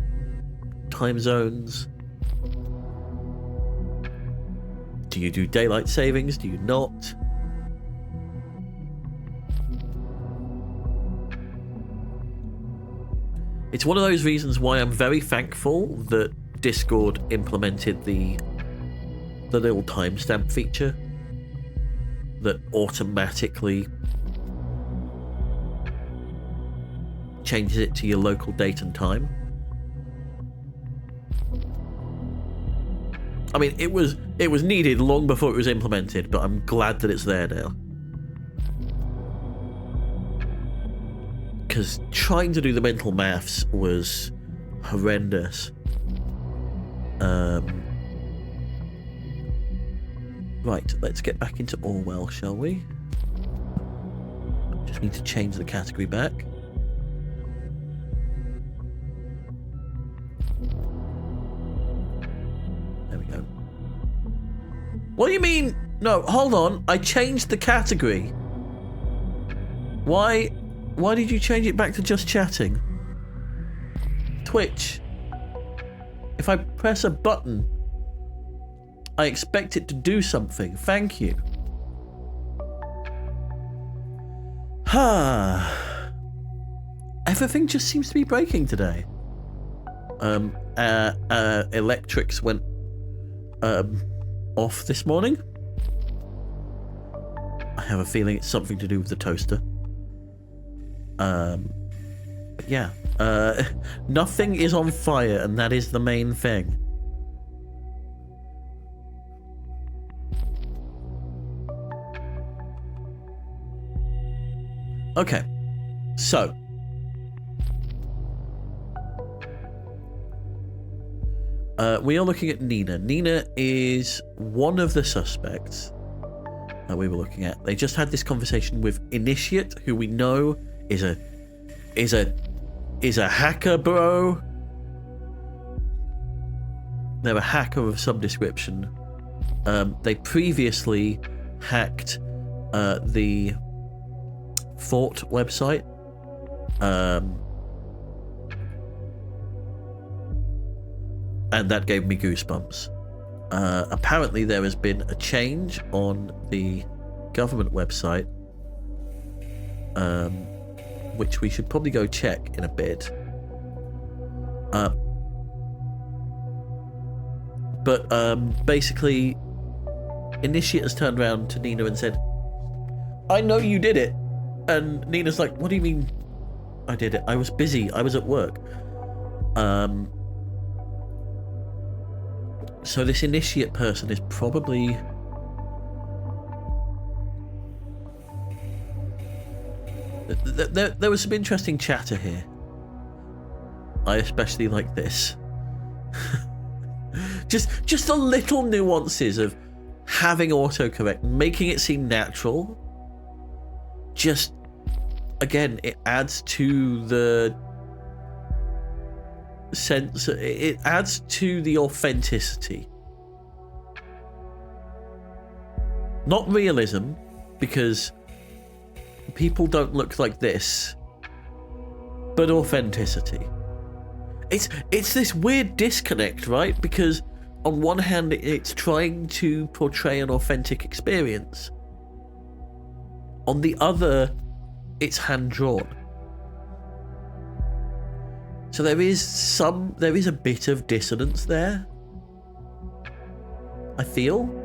S1: time zones? Do you do daylight savings? Do you not? It's one of those reasons why I'm very thankful that Discord implemented the little timestamp feature that automatically changes it to your local date and time. I mean, it was needed long before it was implemented, but I'm glad that it's there now. Because trying to do the mental maths was horrendous. Right, let's get back into Orwell, shall we? Just need to change the category back. There we go. What do you mean? No, hold on. I changed the category. Why did you change it back to just chatting? Twitch. If I press a button, I expect it to do something. Thank you. Everything just seems to be breaking today. Electrics went off this morning. I have a feeling it's something to do with the toaster. But yeah, nothing is on fire, and that is the main thing. Okay, so we are looking at Nina. Nina is one of the suspects that we were looking at. They just had this conversation with Initiate, who we know is a is a hacker, bro. They're a hacker of some description. They previously hacked the Fort website. And that gave me goosebumps. Apparently there has been a change on the government website, which we should probably go check in a bit. But basically, Initiate has turned around to Nina and said, I know you did it. And Nina's like, what do you mean I did it? I was busy. I was at work. So this Initiate person is probably... There was some interesting chatter here. I especially like this. just the little nuances of having autocorrect, making it seem natural. Just, again, it adds to the sense, it adds to the authenticity. Not realism, because people don't look like this, but authenticity. It's this weird disconnect, right? Because on one hand, it's trying to portray an authentic experience. On the other, it's hand-drawn. So there is a bit of dissonance there, I feel.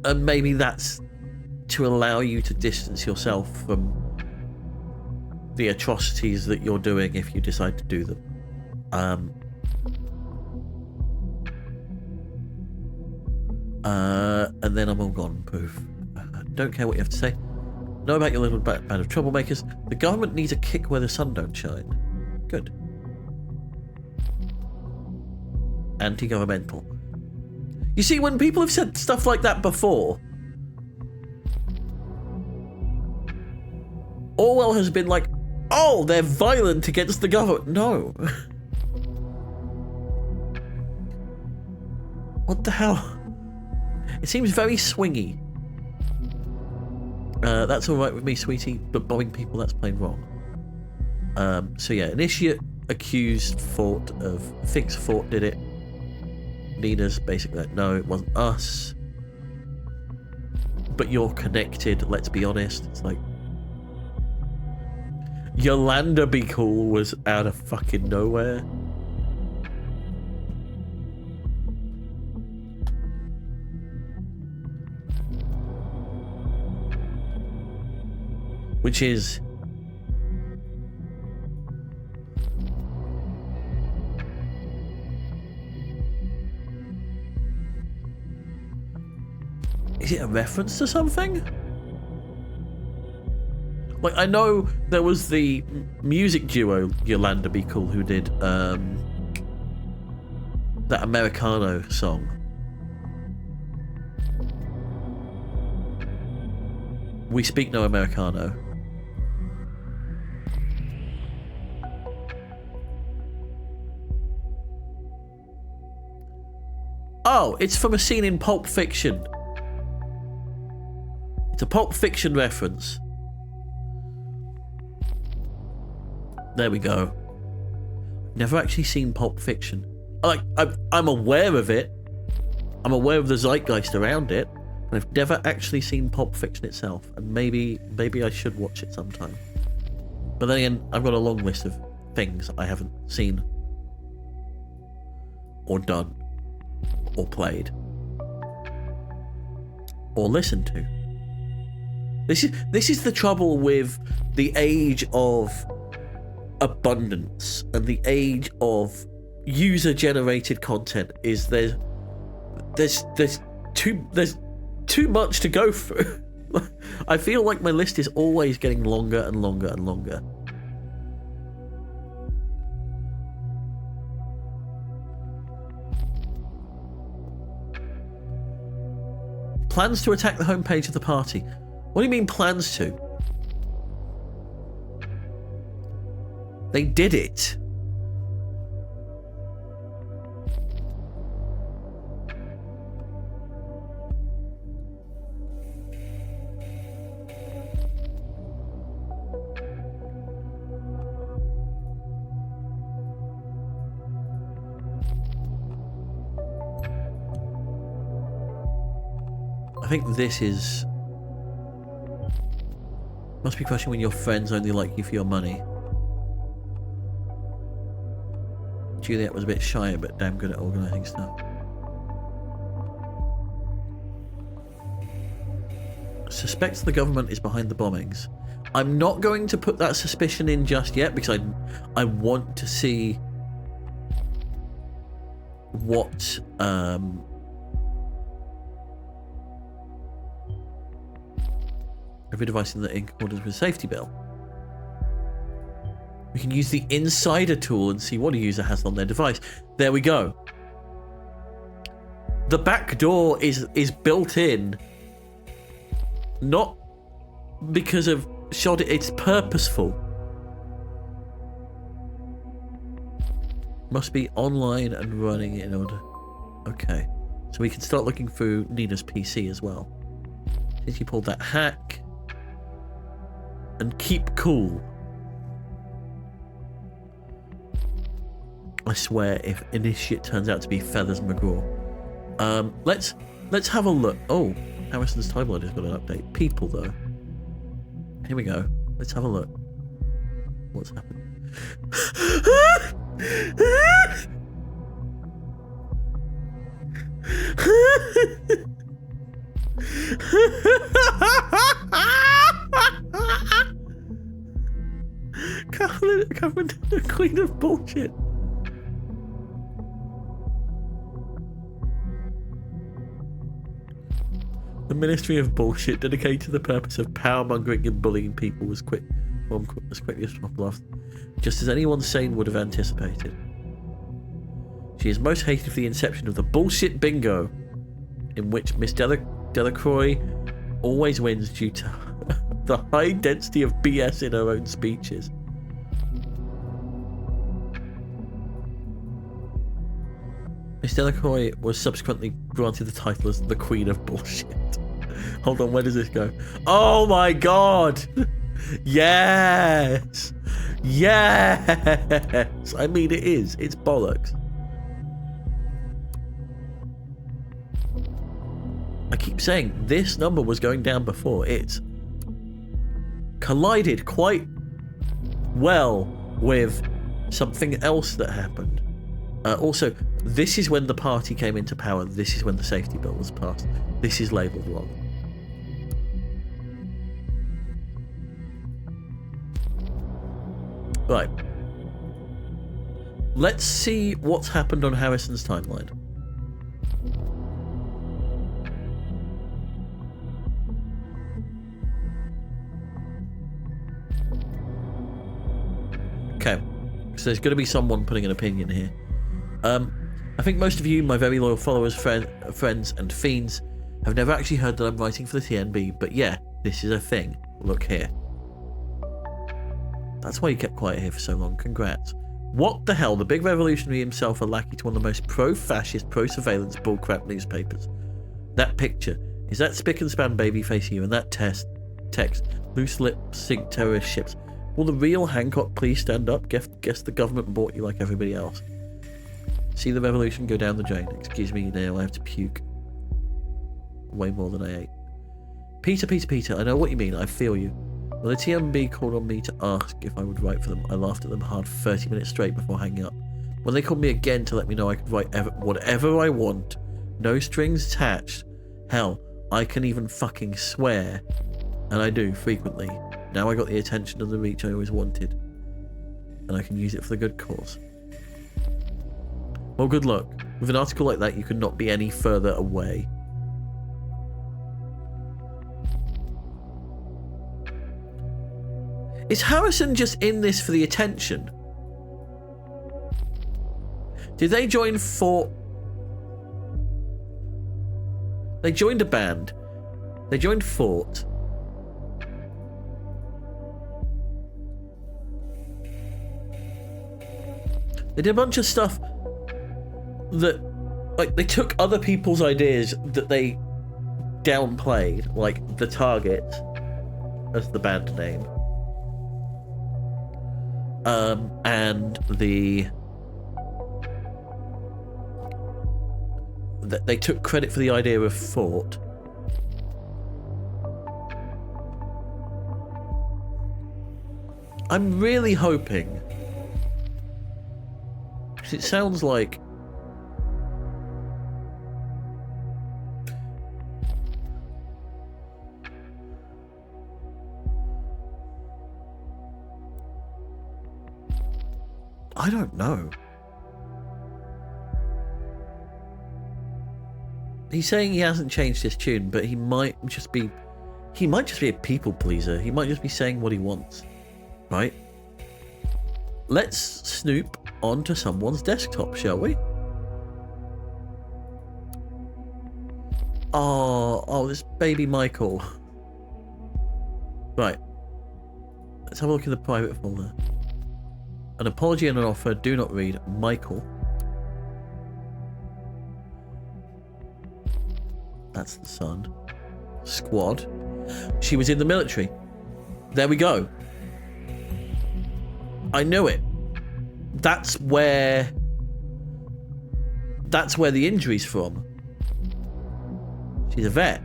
S1: And maybe that's to allow you to distance yourself from the atrocities that you're doing if you decide to do them. And then I'm all gone, poof. Don't care what you have to say. Know about your little band of troublemakers. The government needs a kick where the sun don't shine. Good. Anti-governmental. You see, when people have said stuff like that before, Orwell has been like, oh, they're violent against the government. No. What the hell? It seems very swingy. That's alright with me, sweetie, but bombing people, that's plain wrong. So yeah, Initiate accused Fort of... thinks Fort did it. Nina's basically like, no, it wasn't us. But you're connected, let's be honest. It's like... Yolanda Be Cool was out of fucking nowhere. Which is... Is it a reference to something? Like, I know there was the music duo Yolanda Be Cool who did that Americano song. We Speak No Americano. Oh, it's from a scene in Pulp Fiction. It's a Pulp Fiction reference. There we go. Never actually seen Pulp Fiction. I'm aware of it. I'm aware of the zeitgeist around it, but I've never actually seen Pulp Fiction itself. And maybe I should watch it sometime. But then again, I've got a long list of things I haven't seen, or done, or played, or listened to. This is the trouble with the age of abundance and the age of user-generated content. Is there's too much to go through. I feel like my list is always getting longer and longer and longer. Plans to attack the homepage of the party. What do you mean plans to? They did it. I think this is... Must be crushing when your friends only like you for your money. Juliet was a bit shy, but damn good at organising stuff. Suspects the government is behind the bombings. I'm not going to put that suspicion in just yet because I want to see what every device in accordance with safety bill. We can use the insider tool and see what a user has on their device. There we go. The back door is built in, not because of shot. It's purposeful. Must be online and running in order. Okay, so we can start looking through Nina's PC as well. Since you pulled that hack. And keep cool. I swear, if Initiate turns out to be Feathers McGraw. Let's have a look. Oh, Harrison's timeline has got an update. People, though. Here we go. Let's have a look. What's happened? Catherine, the queen of bullshit. The Ministry of Bullshit, dedicated to the purpose of power-mongering and bullying people, was quickly as possible, just as anyone sane would have anticipated. She is most hated for the inception of the bullshit bingo, in which Miss Delacroix always wins due to the high density of BS in her own speeches. Miss Delacroix was subsequently granted the title as the Queen of Bullshit. Hold on, where does this go? Oh my god! Yes! Yes! I mean, it is. It's bollocks. I keep saying this number was going down before. It's collided quite well with something else that happened. Also, this is when the party came into power. This is when the safety bill was passed. This is labelled wrong. Right. Let's see what's happened on Harrison's timeline. Okay. So there's going to be someone putting an opinion here. I think most of you, my very loyal followers, friends and fiends, have never actually heard that I'm writing for the TNB, but yeah, this is a thing. Look here. That's why you kept quiet here for so long. Congrats. What the hell? The big revolutionary himself a lackey to one of the most pro-fascist, pro-surveillance bullcrap newspapers. That picture. Is that spick and span babyface here and that text? Loose lip sync terrorist ships. Will the real Hancock please stand up? Guess the government bought you like everybody else. See the revolution go down the drain. Excuse me, Neil, I have to puke. Way more than I ate. Peter, I know what you mean. I feel you. When the TMB called on me to ask if I would write for them, I laughed at them hard for 30 minutes straight before hanging up. When they called me again to let me know I could write whatever I want, no strings attached, hell, I can even fucking swear, and I do frequently. Now I got the attention and the reach I always wanted, and I can use it for the good cause. Well, good luck. With an article like that, you could not be any further away. Is Harrison just in this for the attention? Did they join for... They joined a band. They joined Fort. They did a bunch of stuff that, like, they took other people's ideas that they downplayed, like The Target as the band name, and they took credit for the idea of Fort. I'm really hoping, because it sounds like I don't know. He's saying he hasn't changed his tune, but he might just be a people pleaser. He might just be saying what he wants. Right? Let's snoop onto someone's desktop, shall we? Oh, this baby Michael. Right. Let's have a look in the private folder. An apology and an offer. Do not read. Michael. That's the son. Squad. She was in the military. There we go. I knew it. That's where the injury's from. She's a vet.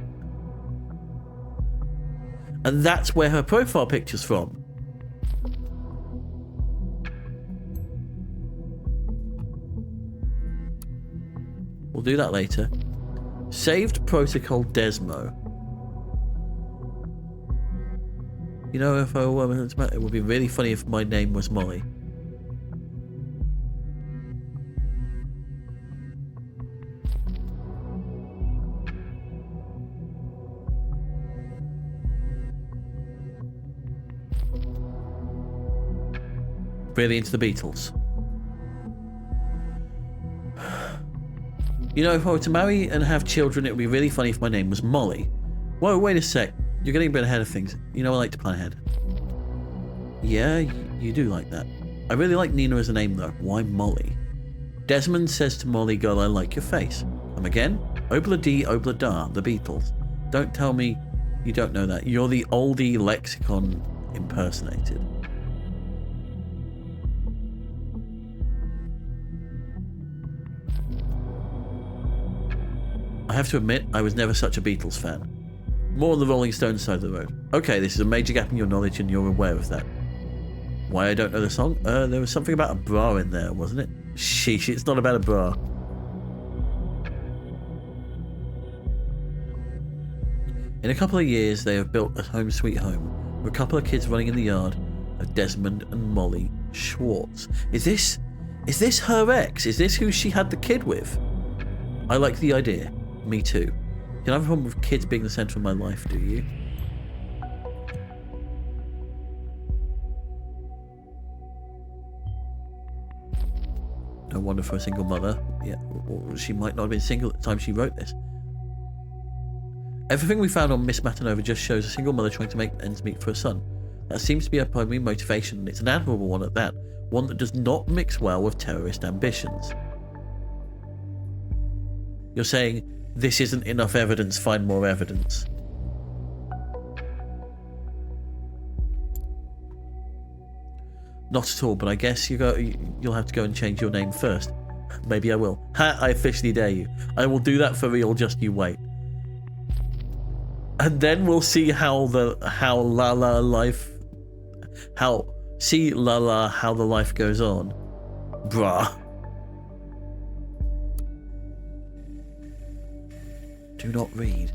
S1: And that's where her profile picture's from. We'll do that later. Saved protocol Desmo. You know, if it would be really funny if my name was Molly. Really into the Beatles. You know, if I were to marry and have children, it would be really funny if my name was Molly. Whoa, wait a sec. You're getting a bit ahead of things. You know I like to plan ahead. Yeah, you do like that. I really like Nina as a name though. Why Molly? Desmond says to Molly, girl, I like your face. Come again? Obla dee, obla da, the Beatles. Don't tell me you don't know that. You're the oldie lexicon impersonated. I have to admit, I was never such a Beatles fan. More on the Rolling Stones side of the road. Okay, this is a major gap in your knowledge and you're aware of that. Why I don't know the song? There was something about a bra in there, wasn't it? Sheesh, it's not about a bra. In a couple of years, they have built a home sweet home with a couple of kids running in the yard of Desmond and Molly Schwartz. Is this her ex? Is this who she had the kid with? I like the idea. Me too. You don't have a problem with kids being the centre of my life, do you? No wonder for a single mother. Yeah, or she might not have been single at the time she wrote this. Everything we found on Miss Matanova just shows a single mother trying to make ends meet for a son. That seems to be her primary motivation, and it's an admirable one at that. One that does not mix well with terrorist ambitions. You're saying, this isn't enough evidence, find more evidence. Not at all, but I guess you'll have to go and change your name first. Maybe I will. Ha, I officially dare you. I will do that for real, just you wait. And then we'll see how the life goes on. Bruh. Do not read.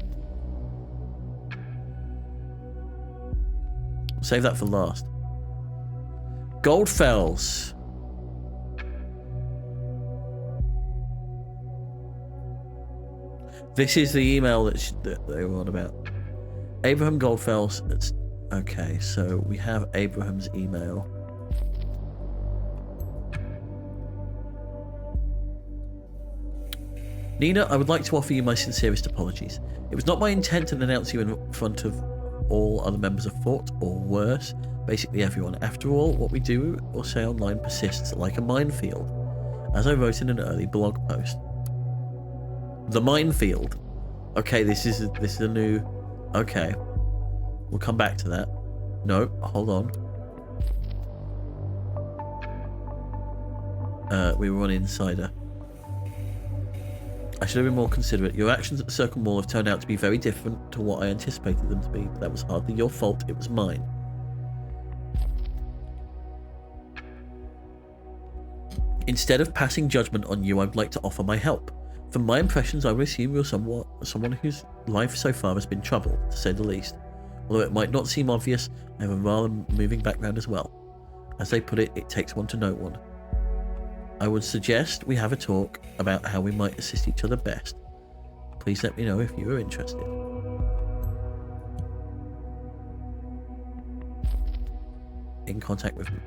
S1: Save that for last. Goldfells. This is the email that they were on about. Abraham Goldfells. Okay, so we have Abraham's email. Nina, I would like to offer you my sincerest apologies. It was not my intent to denounce you in front of all other members of Fort, or worse, basically everyone. After all, what we do or say online persists like a minefield, as I wrote in an early blog post. The minefield. Okay, this is a new... Okay. We'll come back to that. No, hold on. We were on Insider. I should have been more considerate. Your actions at the Circle Mall have turned out to be very different to what I anticipated them to be, but that was hardly your fault, it was mine. Instead of passing judgment on you, I'd like to offer my help. From my impressions, I would assume you're someone whose life so far has been troubled, to say the least. Although it might not seem obvious, I have a rather moving background as well. As they put it, it takes one to know one. I would suggest we have a talk about how we might assist each other best. Please let me know if you are interested. In contact with me.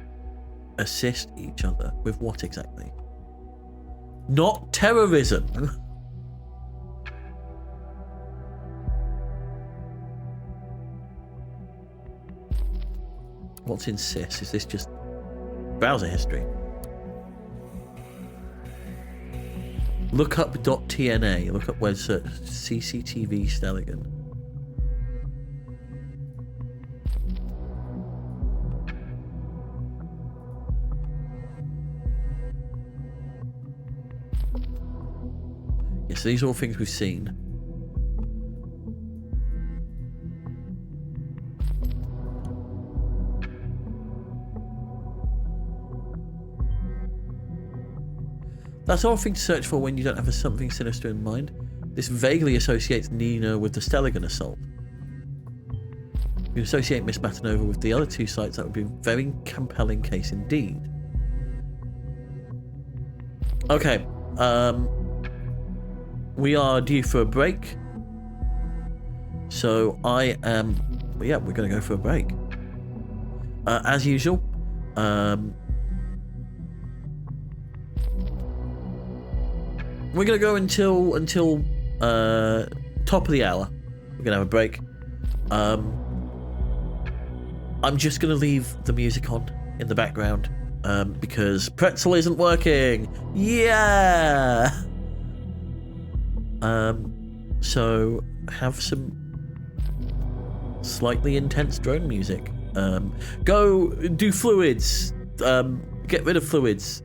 S1: Assist each other with what exactly? Not terrorism. What's in SIS? Is this just browser history? Look up .tna. Look up web search CCTV Stelligan. Yes, these are all things we've seen. That's all thing to search for when you don't have something sinister in mind. This vaguely associates Nina with the Stelligan assault. If you associate Miss Matanova with the other two sites, that would be a very compelling case indeed. Okay, we are due for a break. So we're going to go for a break. As usual, we're going to go until top of the hour. We're going to have a break. I'm just going to leave the music on in the background because Pretzel isn't working. Yeah! So have some slightly intense drone music. Go do fluids. Get rid of fluids.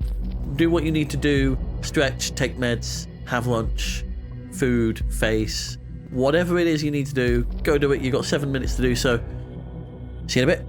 S1: Do what you need to do. Stretch, take meds, have lunch, food, face, whatever it is you need to do, go do it. You've got 7 minutes to do so. See you in a bit.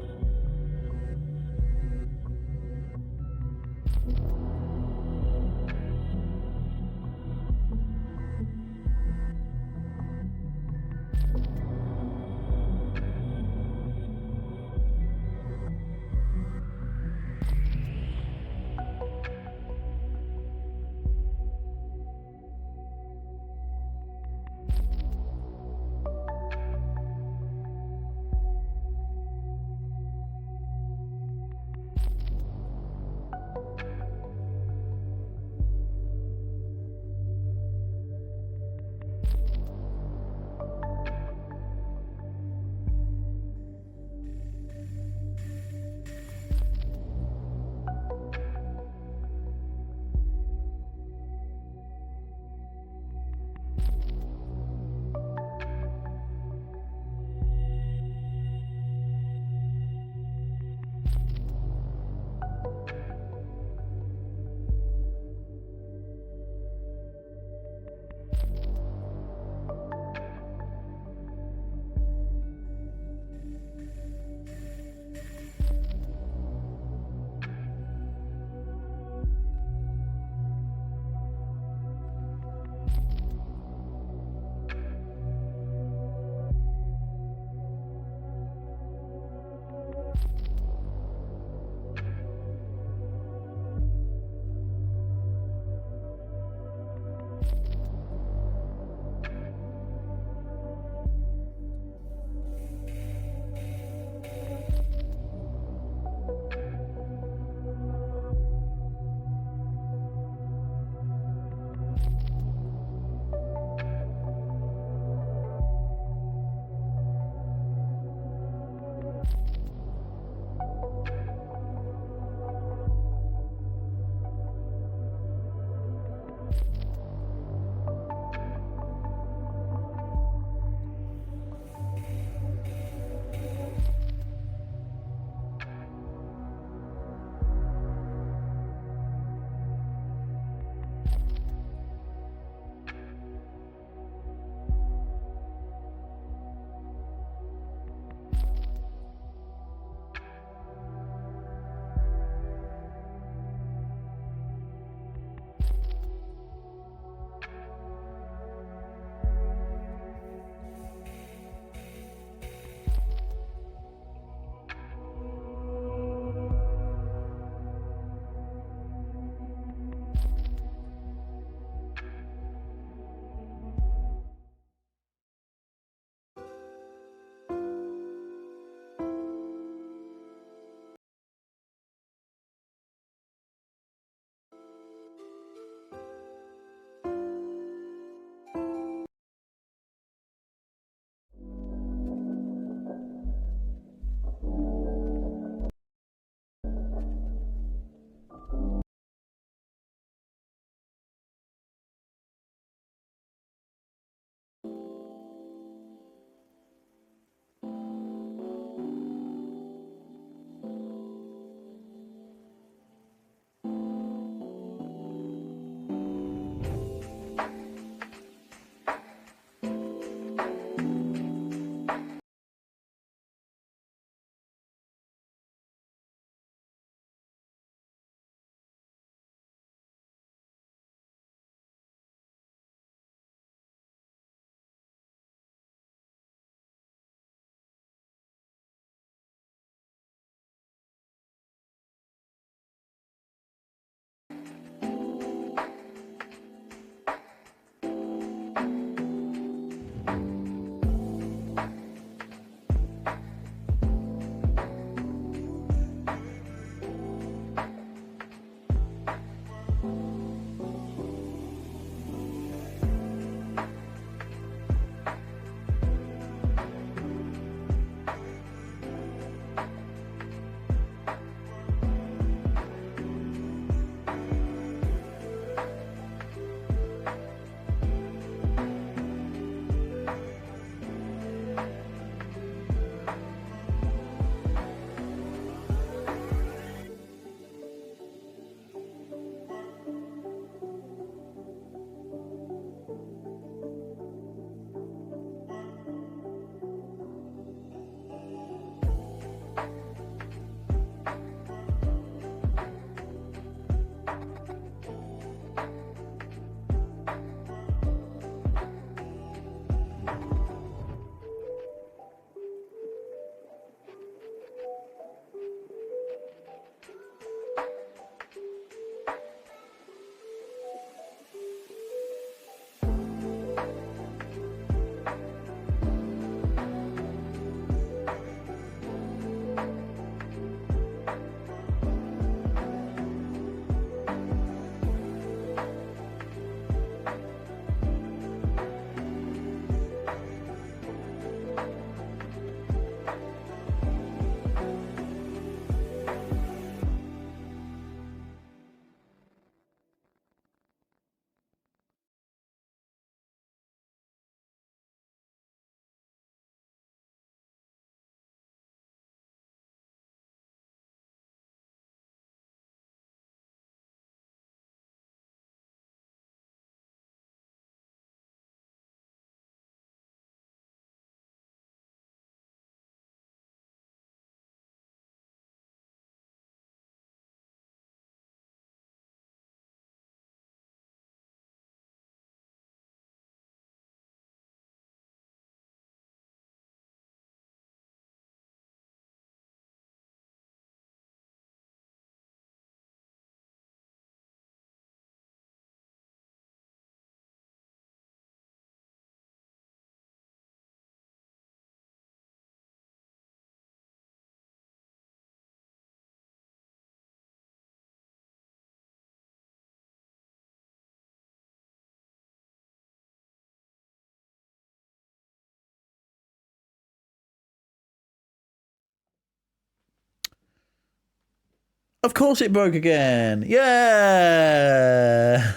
S1: Of course it broke again. Yeah.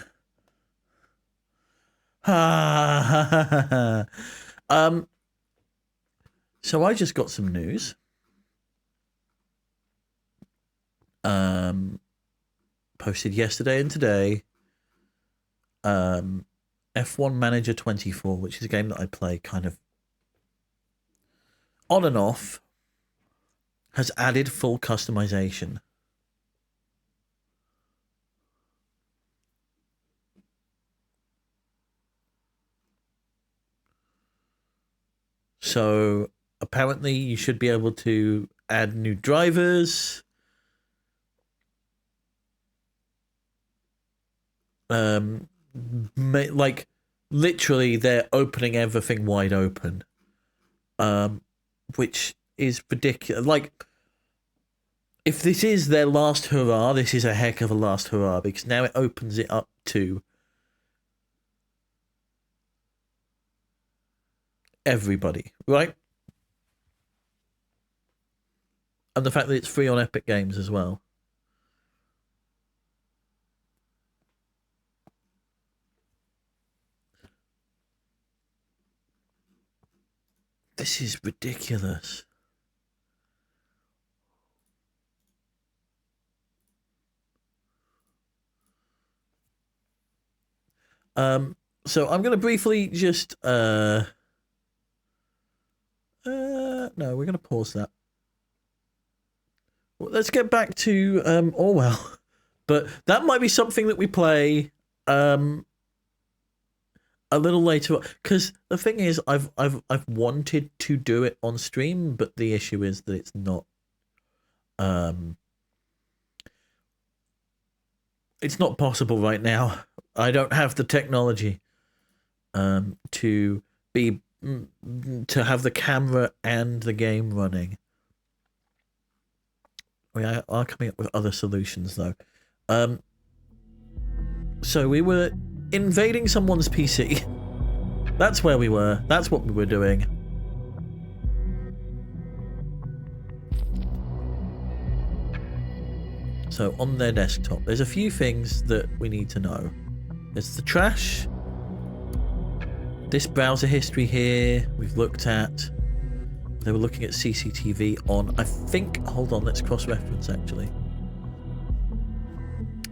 S1: So I just got some news. Posted yesterday and today. F1 Manager 24, which is a game that I play kind of on and off, has added full customization. So apparently you should be able to add new drivers. Like literally they're opening everything wide open. Which is ridiculous. Like, if this is their last hurrah, this is a heck of a last hurrah, because now it opens it up to everybody, right? And the fact that it's free on Epic Games as well. This is ridiculous. So I'm going to briefly just no, we're going to pause that. Well, let's get back to Orwell, but that might be something that we play a little later, because the thing is, I've wanted to do it on stream, but the issue is that it's not possible right now. I don't have the technology to have the camera and the game running. We are coming up with other solutions though. So we were invading someone's PC. That's where we were. That's what we were doing. So on their desktop, there's a few things that we need to know. There's the trash. This browser history here we've looked at. They were looking at CCTV on, I think, hold on, let's cross-reference actually.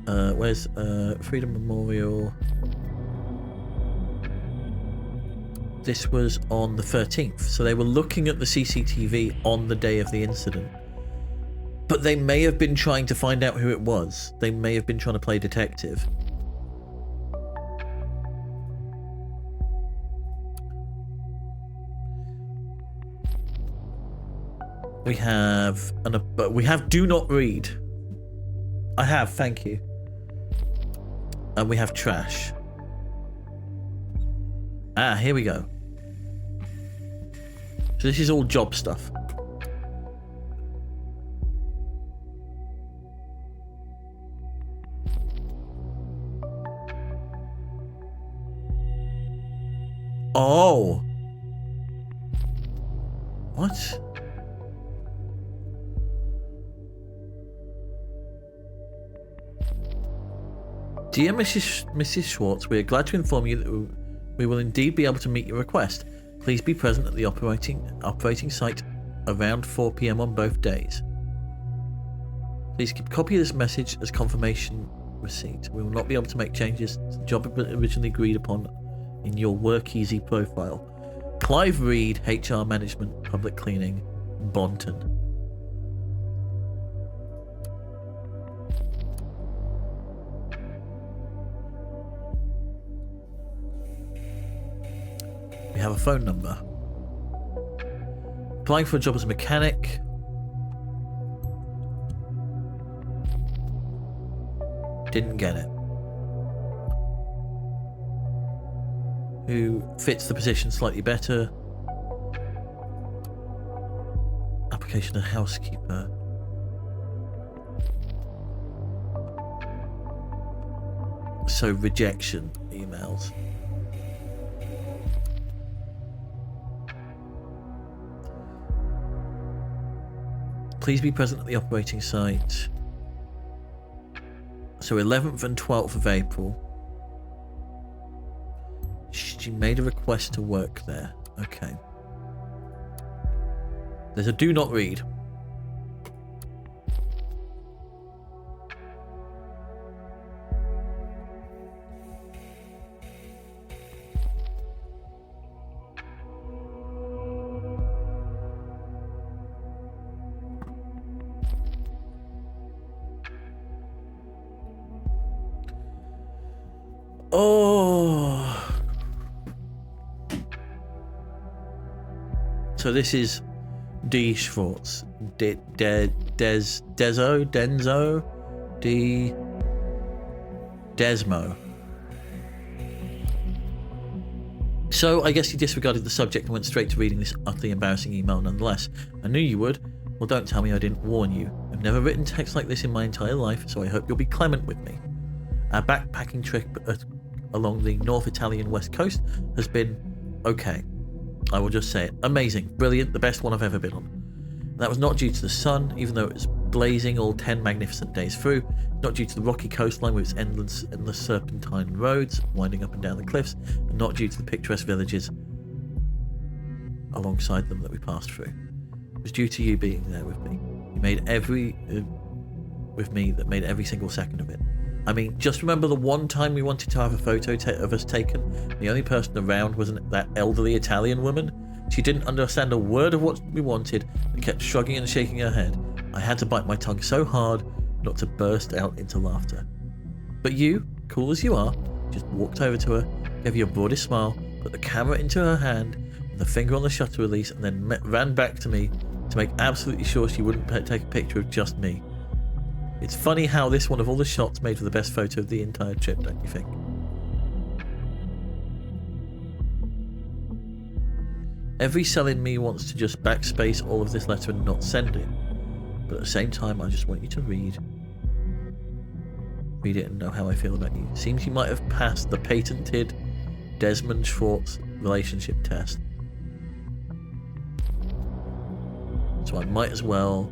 S1: Where's Freedom Memorial? This was on the 13th, so they were looking at the CCTV on the day of the incident. But they may have been trying to find out who it was. They may have been trying to play detective. We have do not read. I have, thank you. And we have trash. Ah, here we go. So this is all job stuff. Oh. What? Dear Mrs. Schwartz, we are glad to inform you that we will indeed be able to meet your request. Please be present at the operating site around 4 p.m. on both days. Please keep a copy of this message as confirmation receipt. We will not be able to make changes to the job originally agreed upon in your WorkEasy profile. Clive Reed, HR Management, Public Cleaning, Bonton. We have a phone number. Applying for a job as a mechanic. Didn't get it. Who fits the position slightly better? Application of housekeeper. So rejection emails. Please be present at the operating site. So 11th and 12th of April. She made a request to work there. Okay. There's a do not read. Oh. So this is D. Schwartz. Desmo. So I guess you disregarded the subject and went straight to reading this utterly embarrassing email nonetheless. I knew you would. Well, don't tell me I didn't warn you. I've never written text like this in my entire life, so I hope you'll be clement with me. Our backpacking trip along the North Italian west coast has been okay. I will just say it. Amazing. Brilliant. The best one I've ever been on. That was not due to the sun, even though it was blazing all 10 magnificent days through. Not due to the rocky coastline with its endless serpentine roads winding up and down the cliffs. And not due to the picturesque villages alongside them that we passed through. It was due to you being there with me. You made every single second of it. I mean, just remember the one time we wanted to have a photo of us taken? The only person around was that elderly Italian woman. She didn't understand a word of what we wanted and kept shrugging and shaking her head. I had to bite my tongue so hard not to burst out into laughter. But you, cool as you are, just walked over to her, gave you a broadest smile, put the camera into her hand with a finger on the shutter release, and then ran back to me to make absolutely sure she wouldn't take a picture of just me. It's funny how this one of all the shots made for the best photo of the entire trip, don't you think? Every cell in me wants to just backspace all of this letter and not send it. But at the same time, I just want you to read it and know how I feel about you. Seems you might have passed the patented Desmond Schwartz relationship test. So I might as well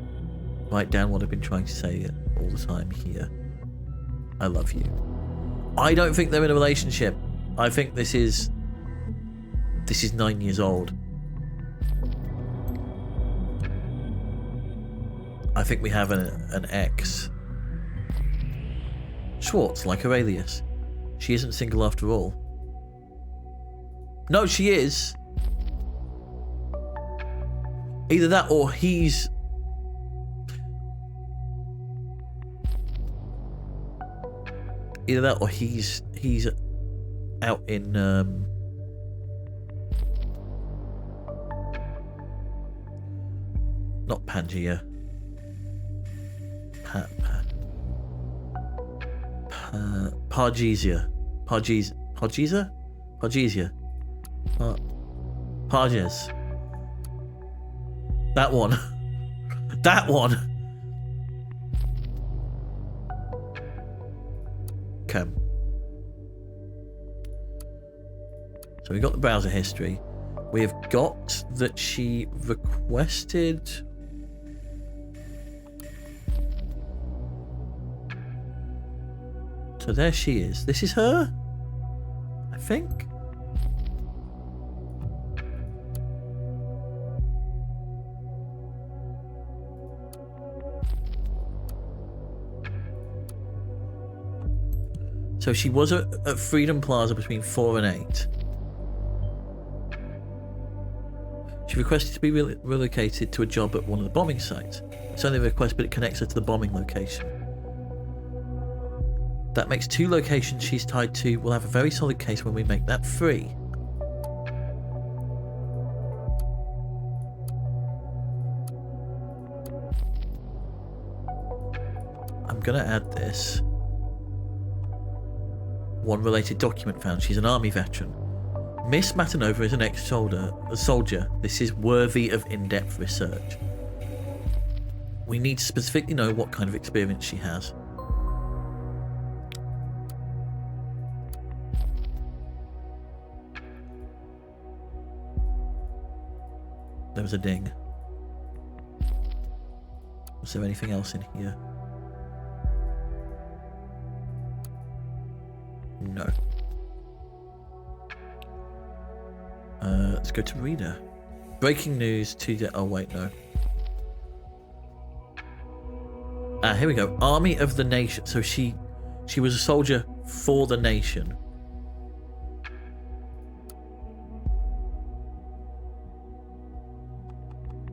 S1: write down what I've been trying to say all the time here. I love you. I don't think they're in a relationship. I think this is 9 years old. I think we have an ex. Schwartz, like her alias. She isn't single after all. No, she is. Either that or he's... Either that or he's out in... Not Pangaea. Pargesia. Parges. That one. That one. Okay. So we got the browser history. We have got that she requested... So there she is. This is her? I think. So she was at Freedom Plaza between 4 and 8. She requested to be relocated to a job at one of the bombing sites. It's only a request, but it connects her to the bombing location. That makes 2 locations she's tied to. We'll have a very solid case when we make that 3. I'm going to add this. One related document found. She's an army veteran. Miss Matanova is an ex-soldier. This is worthy of in-depth research. We need to specifically know what kind of experience she has. There was a ding. Was there anything else in here? no. Let's go to reader. Breaking news to oh wait, no. Here we go. Army of the Nation. So she was a soldier for the nation.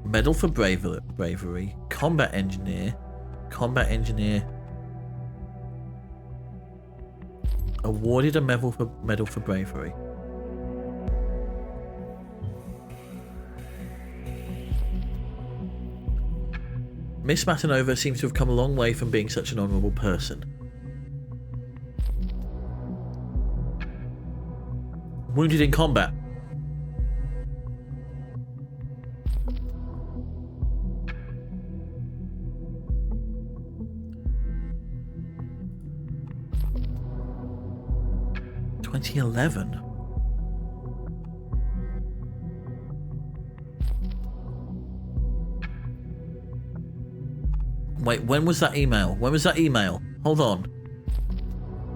S1: Medal for bravery. Combat engineer. Awarded a medal for bravery. Miss Matanova seems to have come a long way from being such an honourable person. Wounded in combat. $2011. Wait, when was that email? Hold on.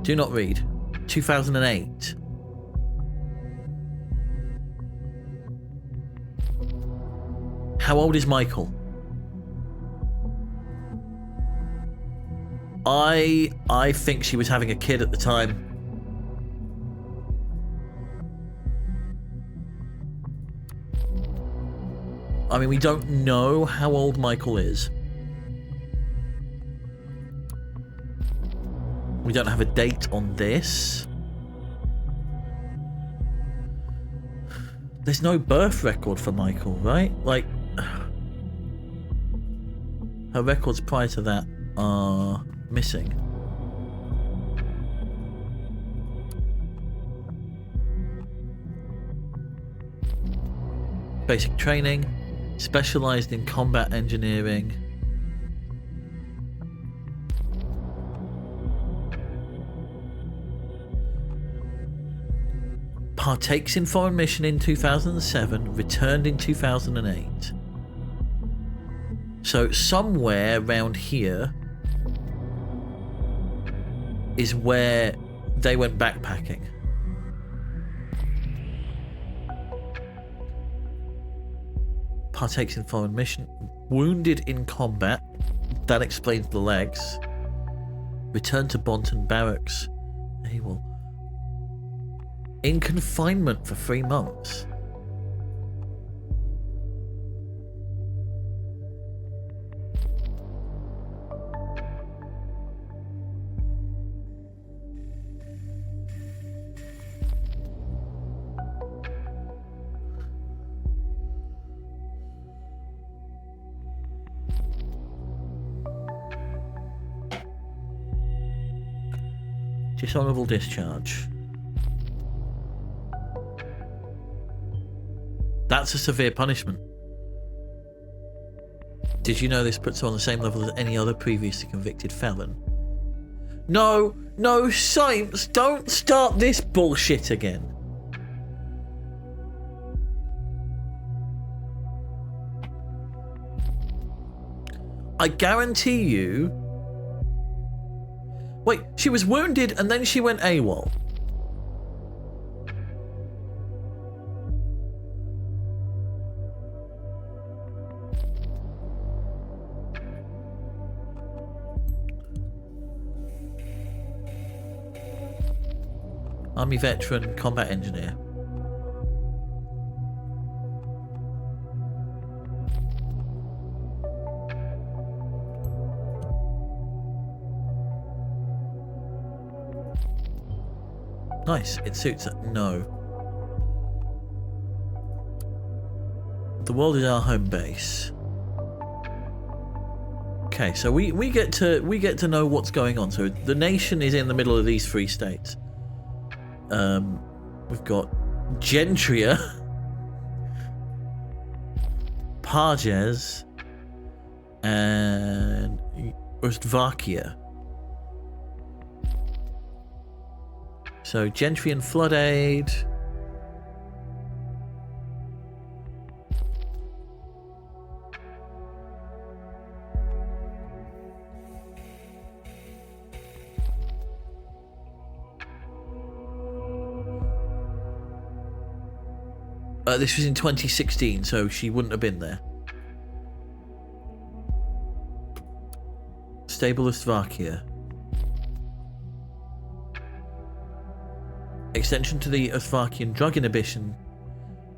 S1: Do not read. 2008. How old is Michael? I think she was having a kid at the time. I mean, we don't know how old Michael is. We don't have a date on this. There's no birth record for Michael, right? Like, her records prior to that are missing. Basic training, specialized in combat engineering. Partakes in foreign mission in 2007, returned in 2008. So somewhere around here is where they went backpacking. Partakes in foreign mission, wounded in combat. That explains the legs. Returned to Bonton Barracks. AWOL. In confinement for 3 months. Dishonorable discharge. That's a severe punishment. Did you know this puts her on the same level as any other previously convicted felon? No, Symes, don't start this bullshit again. I guarantee you... Wait, she was wounded and then she went AWOL. Army veteran, combat engineer. Nice, it suits it. No. The world is our home base. Okay, so we get to know what's going on. So the nation is in the middle of these 3 states. We've got Gentria, Pages, and Ostvakia. So Gentry and Flood Aid. This was in 2016, so she wouldn't have been there. Stable Slovakia. Extension to the Slovakian drug inhibition.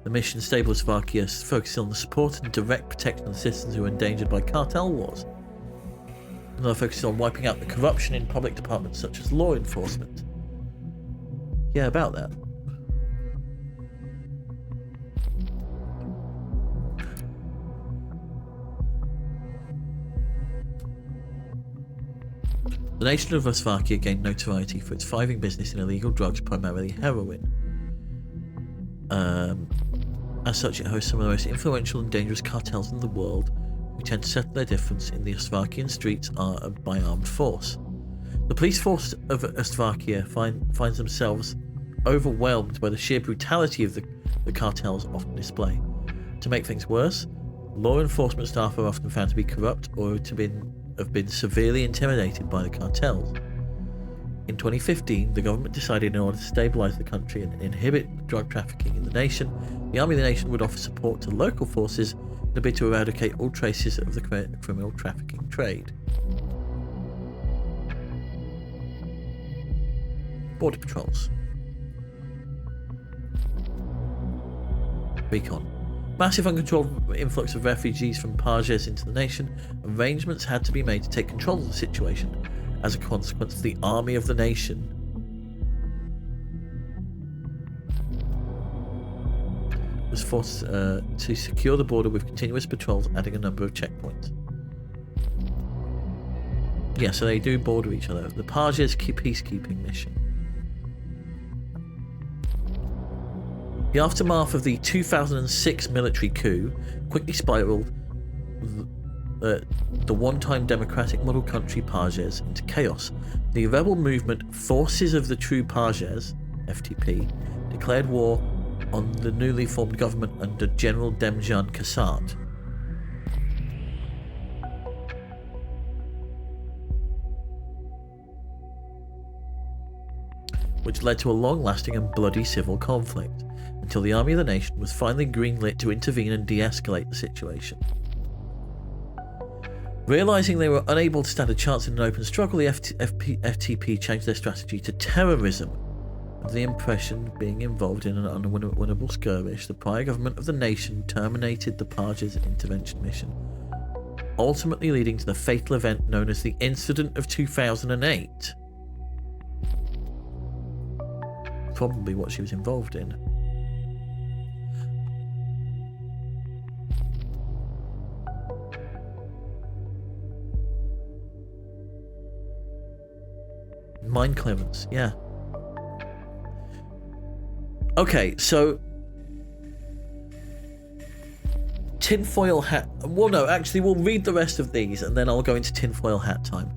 S1: The mission Stable Slovakia focuses on the support and direct protection of citizens who are endangered by cartel wars. Another focuses on wiping out the corruption in public departments such as law enforcement. Yeah, about that. The nation of Slovakia gained notoriety for its thriving business in illegal drugs, primarily heroin. As such, it hosts some of the most influential and dangerous cartels in the world, who tend to settle their difference in the Slovakian streets by armed force. The police force of Slovakia finds themselves overwhelmed by the sheer brutality of the cartels often display. To make things worse, law enforcement staff are often found to be corrupt or have been severely intimidated by the cartels. In 2015, the government decided in order to stabilise the country and inhibit drug trafficking in the nation, the Army of the Nation would offer support to local forces in a bid to eradicate all traces of the criminal trafficking trade. Border patrols. Recon. Massive uncontrolled influx of refugees from Pages into the nation. Arrangements had to be made to take control of the situation. As a consequence, the Army of the Nation was forced to secure the border with continuous patrols, adding a number of checkpoints. Yeah, so they do border each other. The Pages peacekeeping mission. The aftermath of the 2006 military coup quickly spiraled the one-time democratic model country Pages into chaos. The rebel movement Forces of the True Pages, FTP, declared war on the newly formed government under General Demjan Kasat. Which led to a long-lasting and bloody civil conflict, until the Army of the Nation was finally greenlit to intervene and de-escalate the situation. Realising they were unable to stand a chance in an open struggle, the FTP changed their strategy to terrorism. Under the impression being involved in an unwinnable skirmish, the prior government of the nation terminated the Pages intervention mission, ultimately leading to the fatal event known as the Incident of 2008. Probably what she was involved in. Mine clearance, yeah. Okay, so tinfoil hat. Well, no, actually, we'll read the rest of these and then I'll go into tinfoil hat time.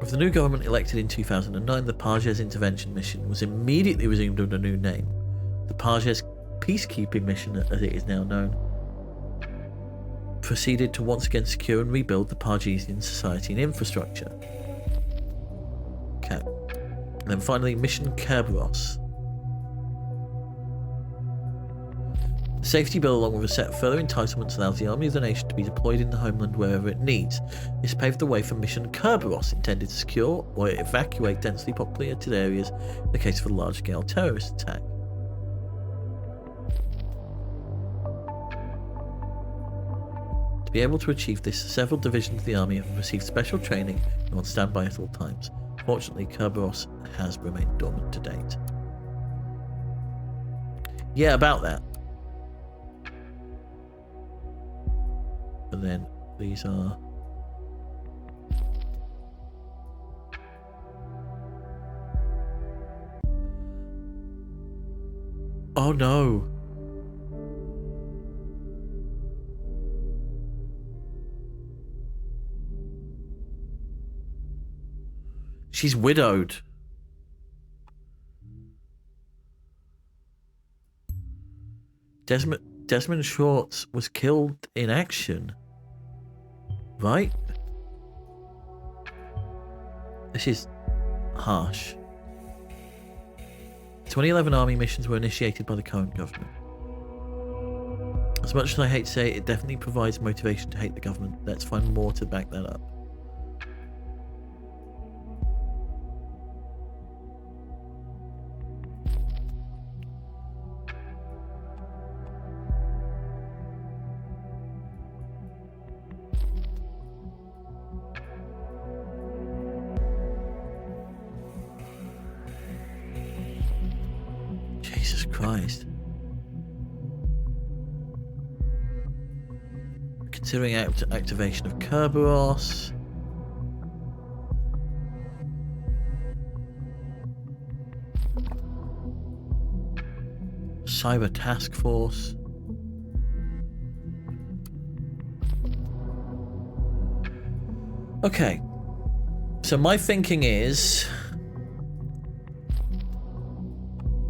S1: With the new government elected in 2009, the Pages intervention mission was immediately resumed under a new name, the Pages peacekeeping mission, as it is now known, proceeded to once again secure and rebuild the Pagesian society and infrastructure. Okay. And then finally, Mission Kerberos. The safety bill, along with a set of further entitlements, allows the Army of the Nation to be deployed in the homeland wherever it needs. This paved the way for Mission Kerberos, intended to secure or evacuate densely populated areas in the case of a large-scale terrorist attack. To be able to achieve this, several divisions of the army have received special training and are on standby at all times. Fortunately, Kerberos has remained dormant to date. Yeah, about that. And then these are... Oh no! She's widowed. Desmond Shorts was killed in action. Right? This is harsh. 2011 army missions were initiated by the current government. As much as I hate to say it, it definitely provides motivation to hate the government. Let's find more to back that up. Jesus Christ. Considering activation of Kerberos. Cyber Task Force. Okay. So my thinking is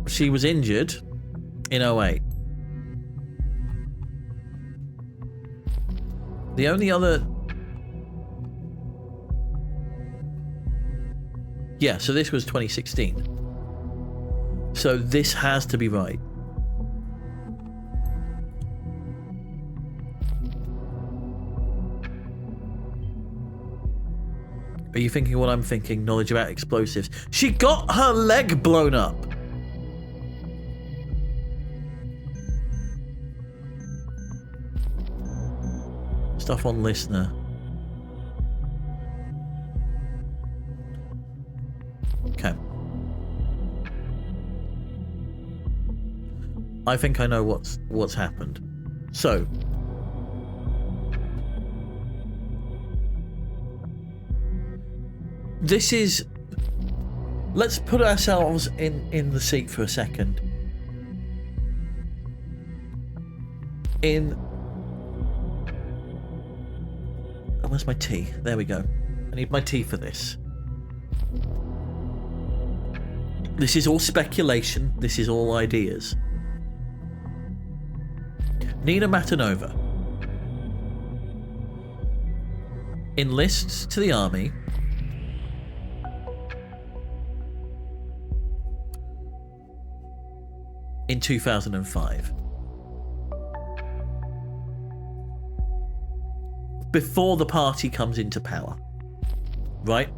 S1: she was injured in 08. The only other... Yeah, so this was 2016. So this has to be right. Are you thinking what I'm thinking? Knowledge about explosives. She got her leg blown up. Stuff on listener. Okay. I think I know what's happened. So this is, let's put ourselves in the seat for a second. Where's my tea? There we go. I need my tea for this. This is all speculation. This is all ideas. Nina Matanova enlists to the army in 2005. Before the party comes into power, right?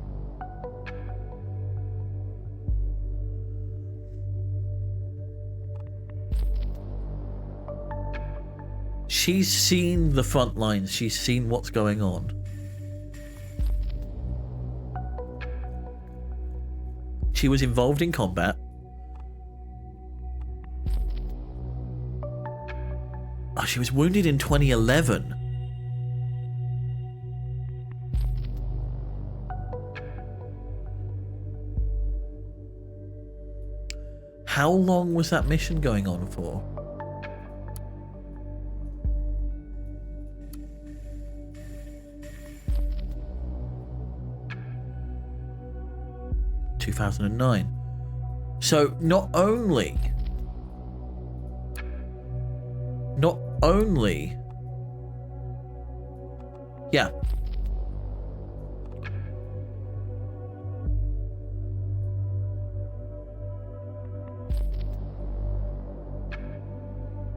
S1: She's seen the front lines. She's seen what's going on. She was involved in combat. Oh, she was wounded in 2011. How long was that mission going on for? ...2009. So not only... Yeah.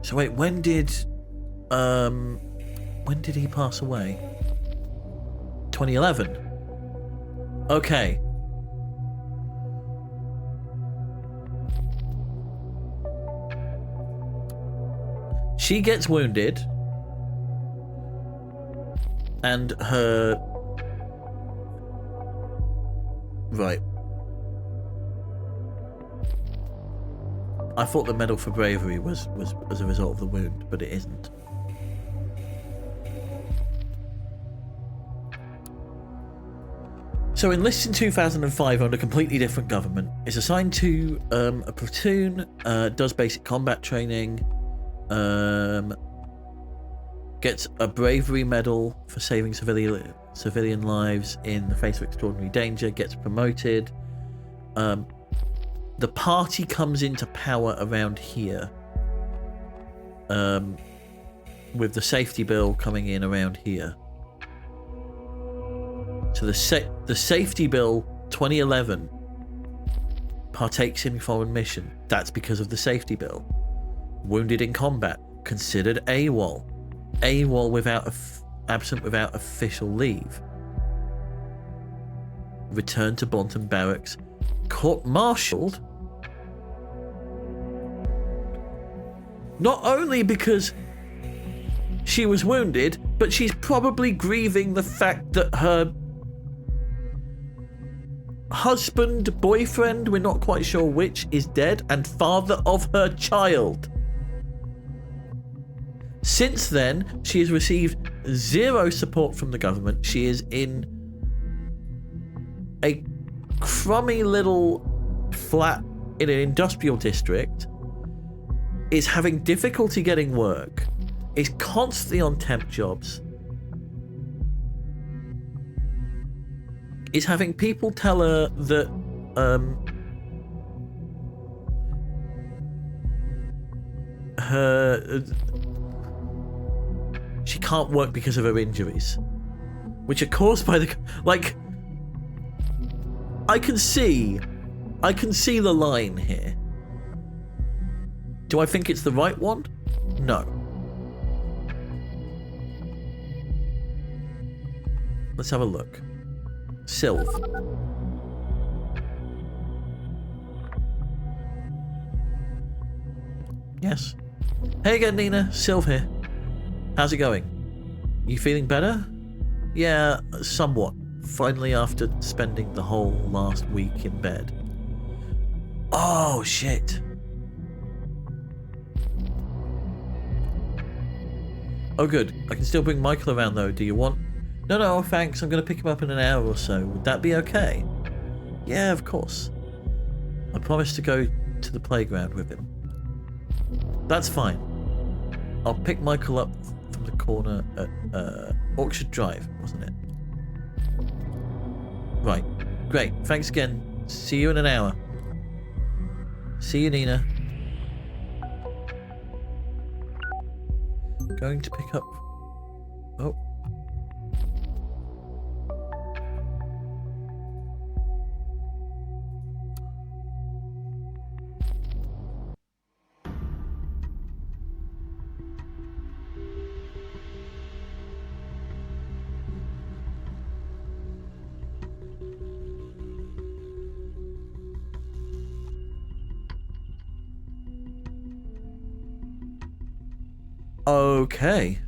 S1: So wait, when did he pass away? 2011. Okay. She gets wounded and her... Right. I thought the Medal for Bravery was as a result of the wound, but it isn't. So enlists in 2005 under a completely different government. Is assigned to a platoon, does basic combat training, gets a bravery medal for saving civilian lives in the face of extraordinary danger, gets promoted. The party comes into power around here, with the safety bill coming in around here. So the safety bill 2011. Partakes in foreign mission. That's because of the safety bill. Wounded in combat. Considered AWOL. AWOL absent without official leave. Returned to Bonton Barracks. Court-martialed. Not only because she was wounded, but she's probably grieving the fact that her husband, boyfriend, we're not quite sure which, is dead, and father of her child. Since then, she has received zero support from the government. She is in a crummy little flat in an industrial district, is having difficulty getting work, is constantly on temp jobs, is having people tell her that she can't work because of her injuries, which are caused by the, like, I can see the line here. Do I think it's the right one? No. Let's have a look. Sylv. Yes. Hey again, Nina. Sylv here. How's it going? You feeling better? Yeah, somewhat. Finally, after spending the whole last week in bed. Oh, shit. Oh, good. I can still bring Michael around, though. Do you want... No, thanks. I'm going to pick him up in an hour or so. Would that be okay? Yeah, of course. I promised to go to the playground with him. That's fine. I'll pick Michael up from the corner at Orchard Drive, wasn't it? Right. Great. Thanks again. See you in an hour. See you, Nina. Going to pick up... Oh. Okay.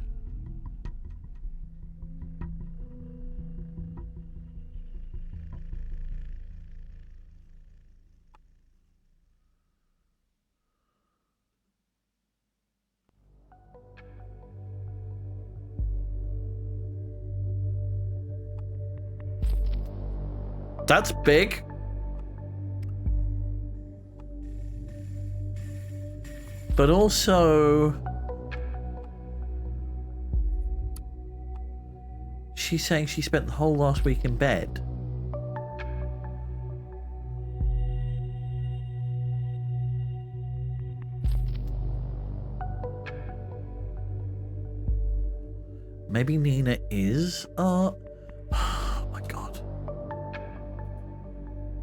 S1: That's big. But also... she's saying she spent the whole last week in bed. Maybe Nina is... oh my god.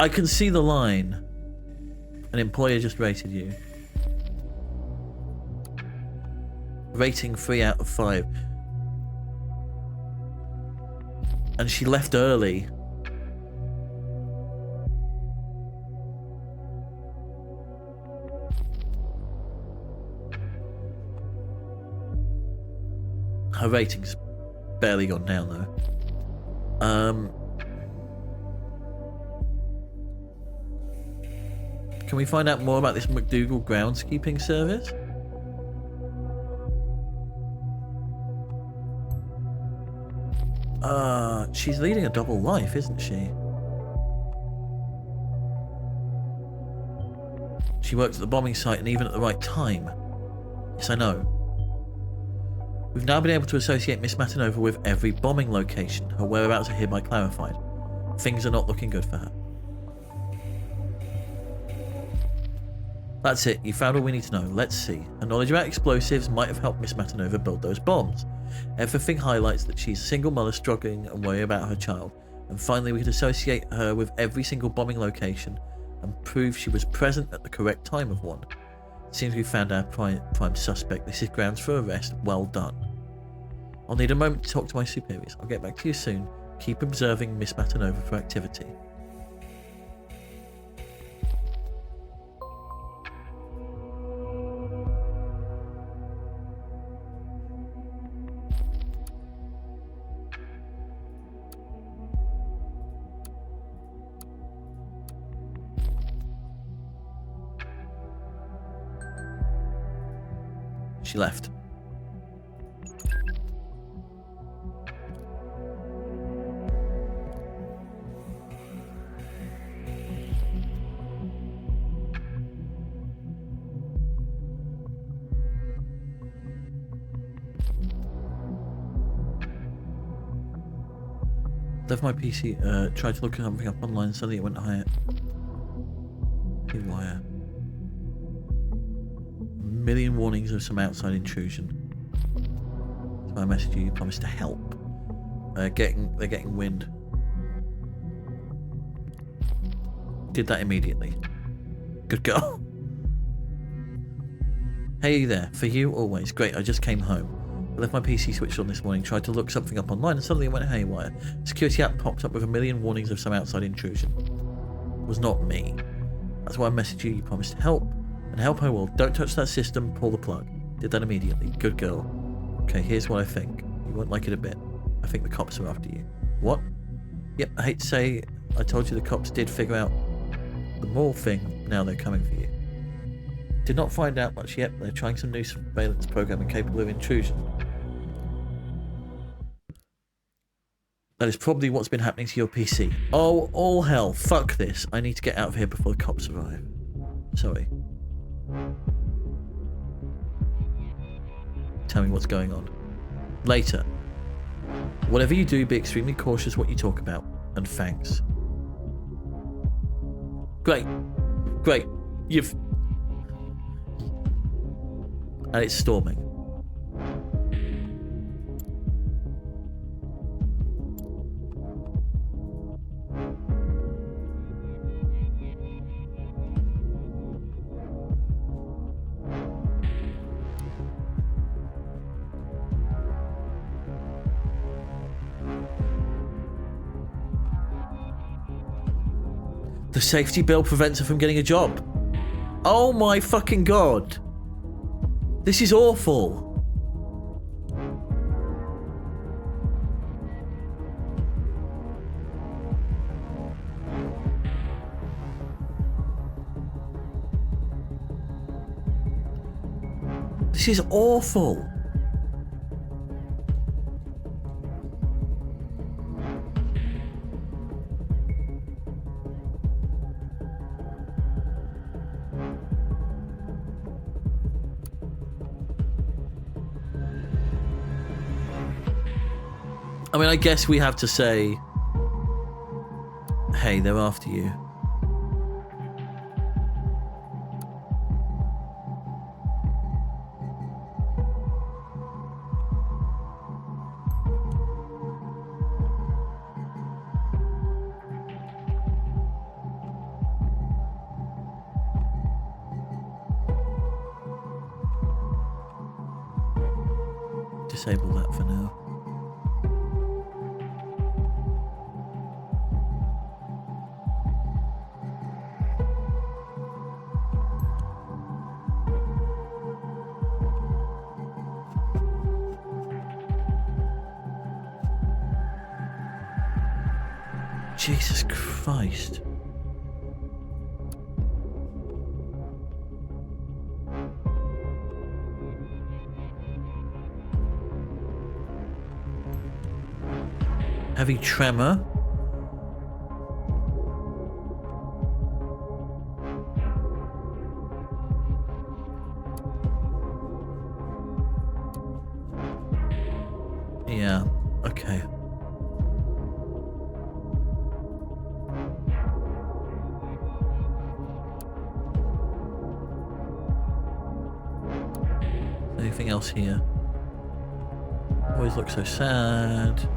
S1: I can see the line. An employer just rated you. Rating 3 out of 5. And she left early. Her rating's barely gone down though. Can we find out more about this McDougal groundskeeping service? She's leading a double life, isn't she? She worked at the bombing site and even at the right time. Yes, I know. We've now been able to associate Miss Matanova with every bombing location. Her whereabouts are hereby clarified. Things are not looking good for her. That's it. You found all we need to know. Let's see. Her knowledge about explosives might have helped Miss Matanova build those bombs. Everything highlights that she's a single mother struggling and worrying about her child. And finally, we could associate her with every single bombing location and prove she was present at the correct time of one. It seems we found our prime suspect. This is grounds for arrest. Well done. I'll need a moment to talk to my superiors. I'll get back to you soon. Keep observing Miss Matanova for activity. She left. Left my PC, tried to look something up online, and suddenly it went higher. Haywire. A million warnings of some outside intrusion. So I messaged you promised to help. They're getting wind. Did that immediately. Good girl. Hey there, for you always. Great, I just came home. I left my PC switched on this morning, tried to look something up online, and suddenly it went haywire. Security app popped up with a million warnings of some outside intrusion. It was not me. That's why I messaged you promised to help. And help I will. Don't touch that system, pull the plug. Did that immediately. Good girl. Okay, here's what I think. You won't like it a bit. I think the cops are after you. What? Yep, I hate to say, I told you the cops did figure out the mall thing. Now they're coming for you. Did not find out much yet, but they're trying some new surveillance programming capable of intrusion. That is probably what's been happening to your PC. Oh, all hell. Fuck this. I need to get out of here before the cops arrive. Sorry. Tell me what's going on. Later. Whatever you do, be extremely cautious what you talk about. And thanks. Great. Great. You've... And it's storming. The safety bill prevents her from getting a job. Oh my fucking god. This is awful. This is awful. I mean, I guess we have to say, hey, they're after you. Disable that for now. Jesus Christ. Heavy tremor. Yeah, okay. Anything else here? Always look so sad.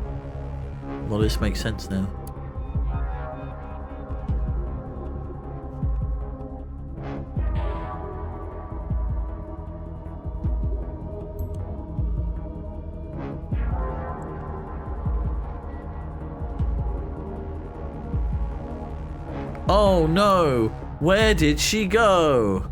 S1: Well, this makes sense now. Oh no! Where did she go?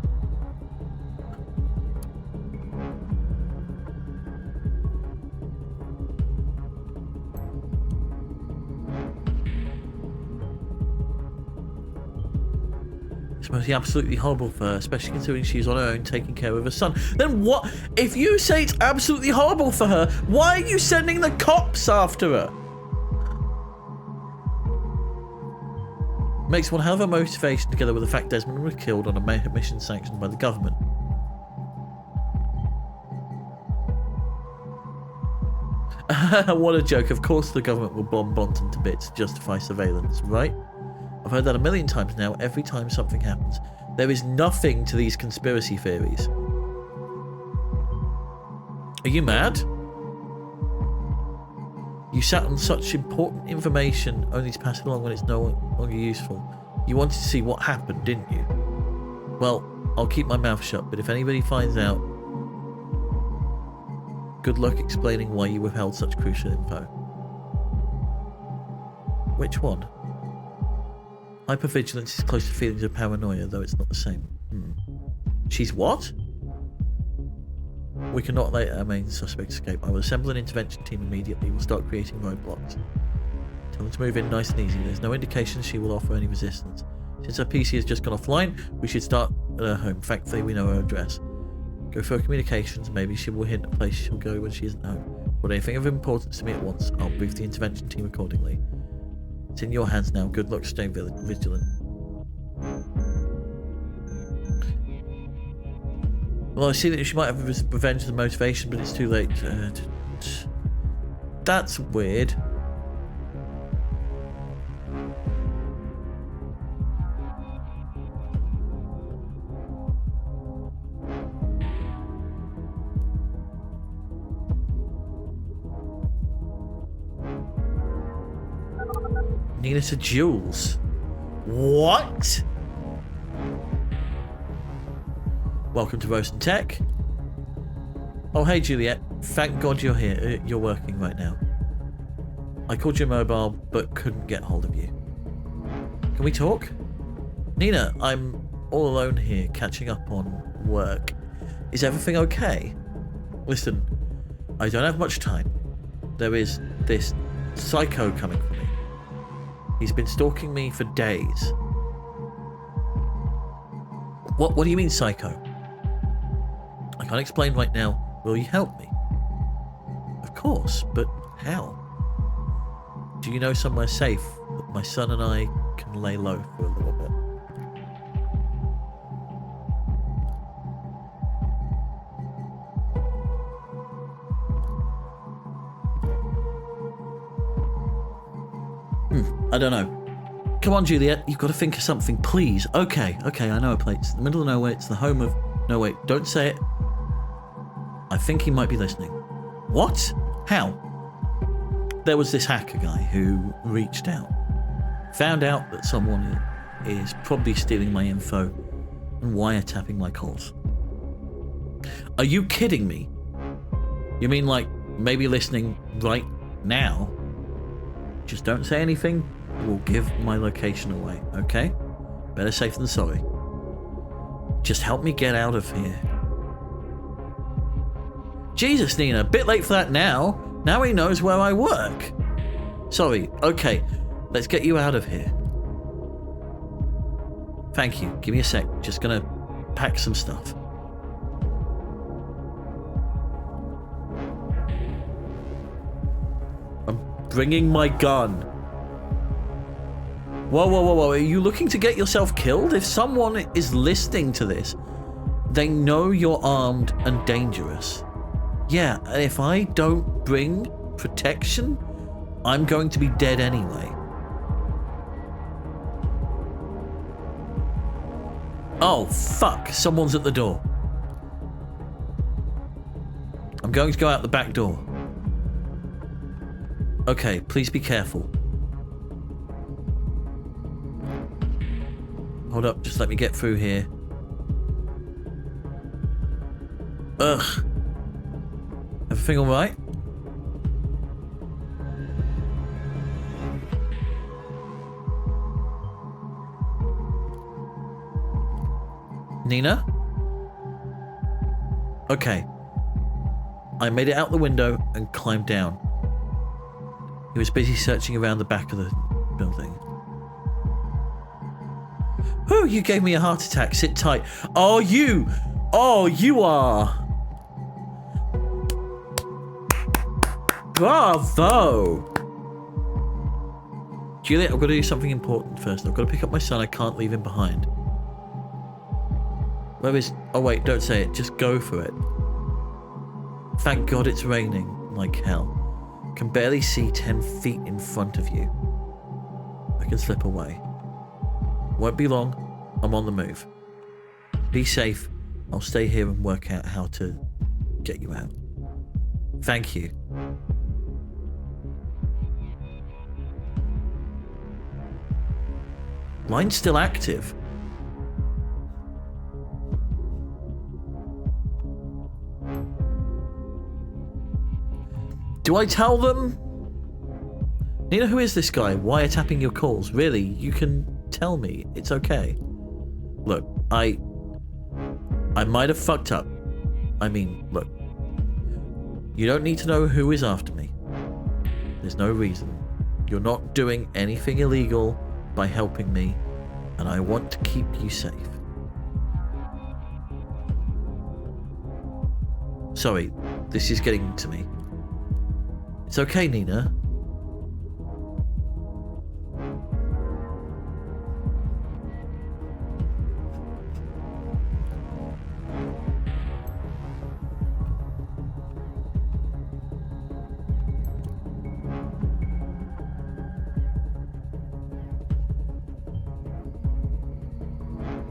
S1: This must be absolutely horrible for her, especially considering she's on her own taking care of her son. Then what? If you say it's absolutely horrible for her, why are you sending the cops after her? Makes one hell of a motivation together with the fact Desmond was killed on a mission sanctioned by the government. What a joke. Of course the government will bomb Bonton to bits to justify surveillance, right? I've heard that a million times now, every time something happens. There is nothing to these conspiracy theories. Are you mad? You sat on such important information only to pass it along when it's no longer useful. You wanted to see what happened, didn't you? Well, I'll keep my mouth shut, but if anybody finds out, good luck explaining why you withheld such crucial info. Which one? Hypervigilance is close to feelings of paranoia, though it's not the same. She's what? We cannot let our main suspect escape. I will assemble an intervention team immediately. We'll start creating roadblocks. Tell them to move in nice and easy. There's no indication she will offer any resistance. Since her PC has just gone offline, we should start at her home. Thankfully, we know her address. Go for her communications. Maybe she will hint a place she'll go when she isn't home. But anything of importance to me at once, I'll brief the intervention team accordingly. It's in your hands now. Good luck staying vigilant. Well, I see that she might have revenge as a motivation, but it's too late. That's weird. Nina to Jules. What? Welcome to Roast and Tech. Oh, hey, Juliet. Thank God you're here. You're working right now. I called your mobile, but couldn't get hold of you. Can we talk? Nina, I'm all alone here, catching up on work. Is everything okay? Listen, I don't have much time. There is this psycho coming for me. He's been stalking me for days. What do you mean, psycho? I can't explain right now. Will you help me? Of course, but how? Do you know somewhere safe that my son and I can lay low for a little bit? I don't know. Come on, Juliet. You've got to think of something, please. Okay, I know a place. It's in the middle of nowhere. It's the home of... No, wait. Don't say it. I think he might be listening. What? How? There was this hacker guy who reached out. Found out that someone is probably stealing my info and wiretapping my calls. Are you kidding me? You mean like maybe listening right now? Just don't say anything. We'll give my location away, okay? Better safe than sorry. Just help me get out of here. Jesus, Nina, a bit late for that now. Now he knows where I work. Sorry, okay. Let's get you out of here. Thank you. Give me a sec. Just gonna pack some stuff. I'm bringing my gun. Whoa. Are you looking to get yourself killed? If someone is listening to this, they know you're armed and dangerous. Yeah, and if I don't bring protection, I'm going to be dead anyway. Oh, fuck. Someone's at the door. I'm going to go out the back door. Okay, please be careful. Hold up, just let me get through here. Ugh. Everything alright? Nina? Okay. I made it out the window and climbed down. He was busy searching around the back of the building. Oh, you gave me a heart attack. Sit tight. Oh, you! Oh, you are! Bravo! Juliet, I've got to do something important first. I've got to pick up my son. I can't leave him behind. Where is... Oh, wait, don't say it. Just go for it. Thank God it's raining like hell. Can barely see 10 feet in front of you. I can slip away. Won't be long. I'm on the move. Be safe. I'll stay here and work out how to get you out. Thank you. Line's still active. Do I tell them? Nina, who is this guy? Wiretapping your calls. Really? You can tell me. It's okay. Look, I might have fucked up. I mean, look. You don't need to know who is after me. There's no reason. You're not doing anything illegal by helping me, and I want to keep you safe. Sorry, this is getting to me. It's okay, Nina.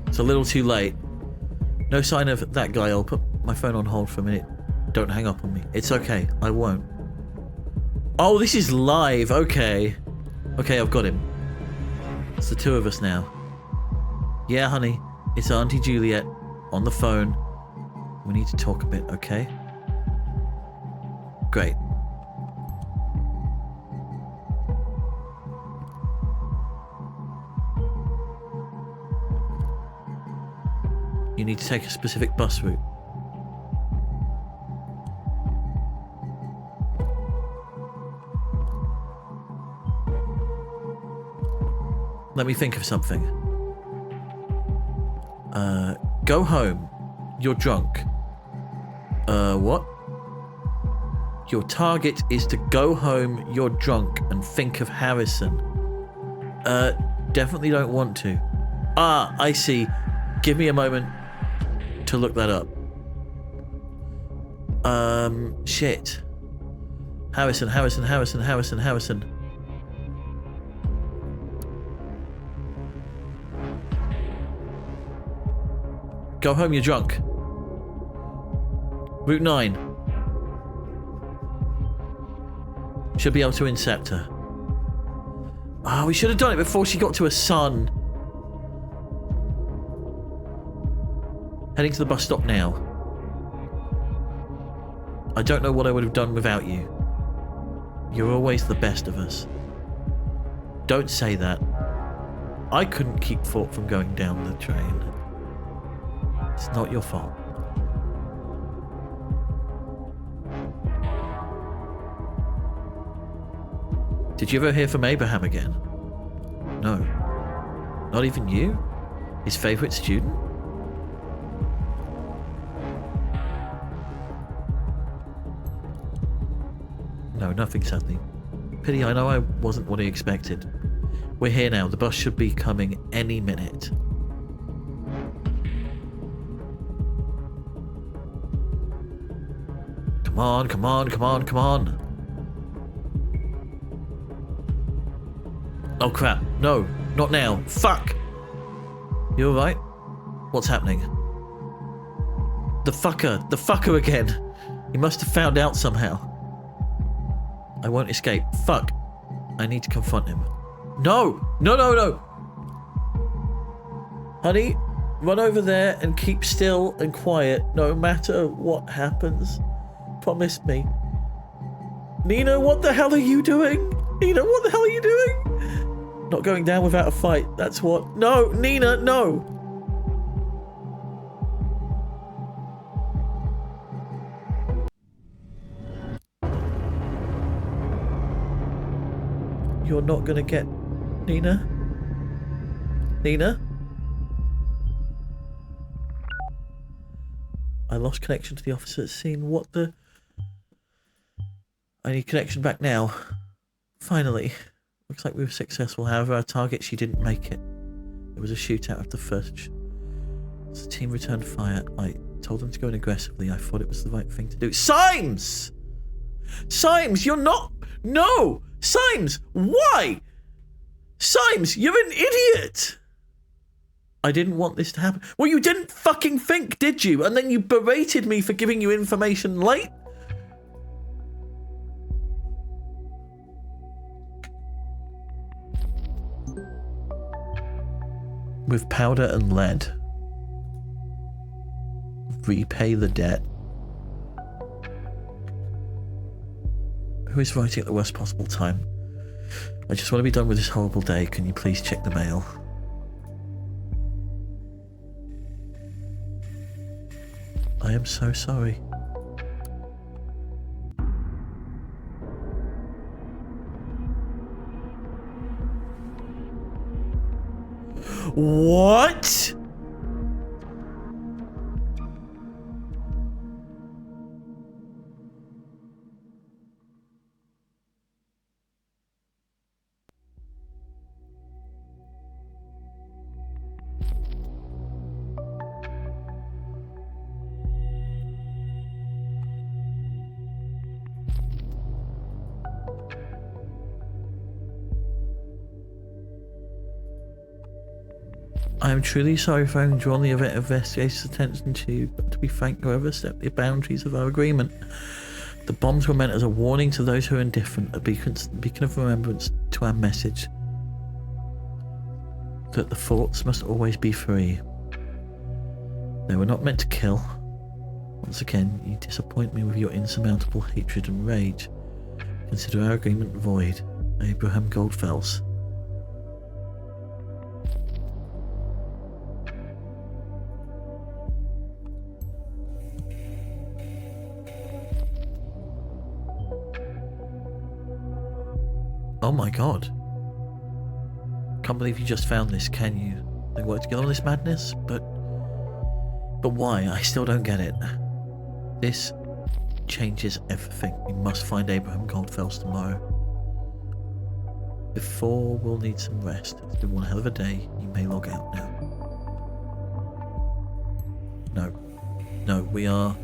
S1: It's a little too late. No sign of that guy. I'll put my phone on hold for a minute. Don't hang up on me. It's okay. I won't. Oh, this is live. Okay. Okay, I've got him. It's the two of us now. Yeah, honey. It's Auntie Juliet on the phone. We need to talk a bit, okay? Great. You need to take a specific bus route. Let me think of something. Go home. You're drunk. What? Your target is to go home, you're drunk, and think of Harrison. Definitely don't want to. Ah, I see. Give me a moment to look that up. Shit. Harrison. Go home, you're drunk. Route 9. Should be able to intercept her. Ah, we should have done it before she got to her son. Heading to the bus stop now. I don't know what I would have done without you. You're always the best of us. Don't say that. I couldn't keep Fort from going down the train. It's not your fault. Did you ever hear from Abraham again? No. Not even you? His favorite student? No, nothing sadly. Pity, I know I wasn't what he expected. We're here now. The bus should be coming any minute. Come on, come on, come on, come on. Oh crap. No, not now. Fuck! You alright? What's happening? The fucker again. He must have found out somehow. I won't escape. Fuck. I need to confront him. No! No, no, no! Honey, run over there and keep still and quiet no matter what happens. Promise me. Nina, what the hell are you doing? Nina, what the hell are you doing? Not going down without a fight. That's what... No, Nina, no! you're not gonna get... Nina? Nina? I lost connection to the officer at the scene. What the... I need connection back now. Finally. Looks like we were successful. However, our target, she didn't make it. There was a shootout after the first... As the team returned fire, I told them to go in aggressively. I thought it was the right thing to do. Symes! Symes, you're not... No! Symes, why? Symes, you're an idiot! I didn't want this to happen. Well, you didn't fucking think, did you? And then you berated me for giving you information late? With powder and lead. Repay the debt. Who is writing at the worst possible time? I just want to be done with this horrible day. Can you please check the mail? I am so sorry. What? I am truly sorry for having drawn the event investigator's attention to you, but to be frank, whoever stepped the boundaries of our agreement. The bombs were meant as a warning to those who are indifferent, a beacon of remembrance to our message that the thoughts must always be free. They were not meant to kill. Once again, you disappoint me with your insurmountable hatred and rage. Consider our agreement void. Abraham Goldfels. Oh my god. Can't believe you just found this, can you? They work together on this madness? But why? I still don't get it. This changes everything. We must find Abraham Goldfels tomorrow. Before, we'll need some rest. It's been one hell of a day. You may log out now. No, we are...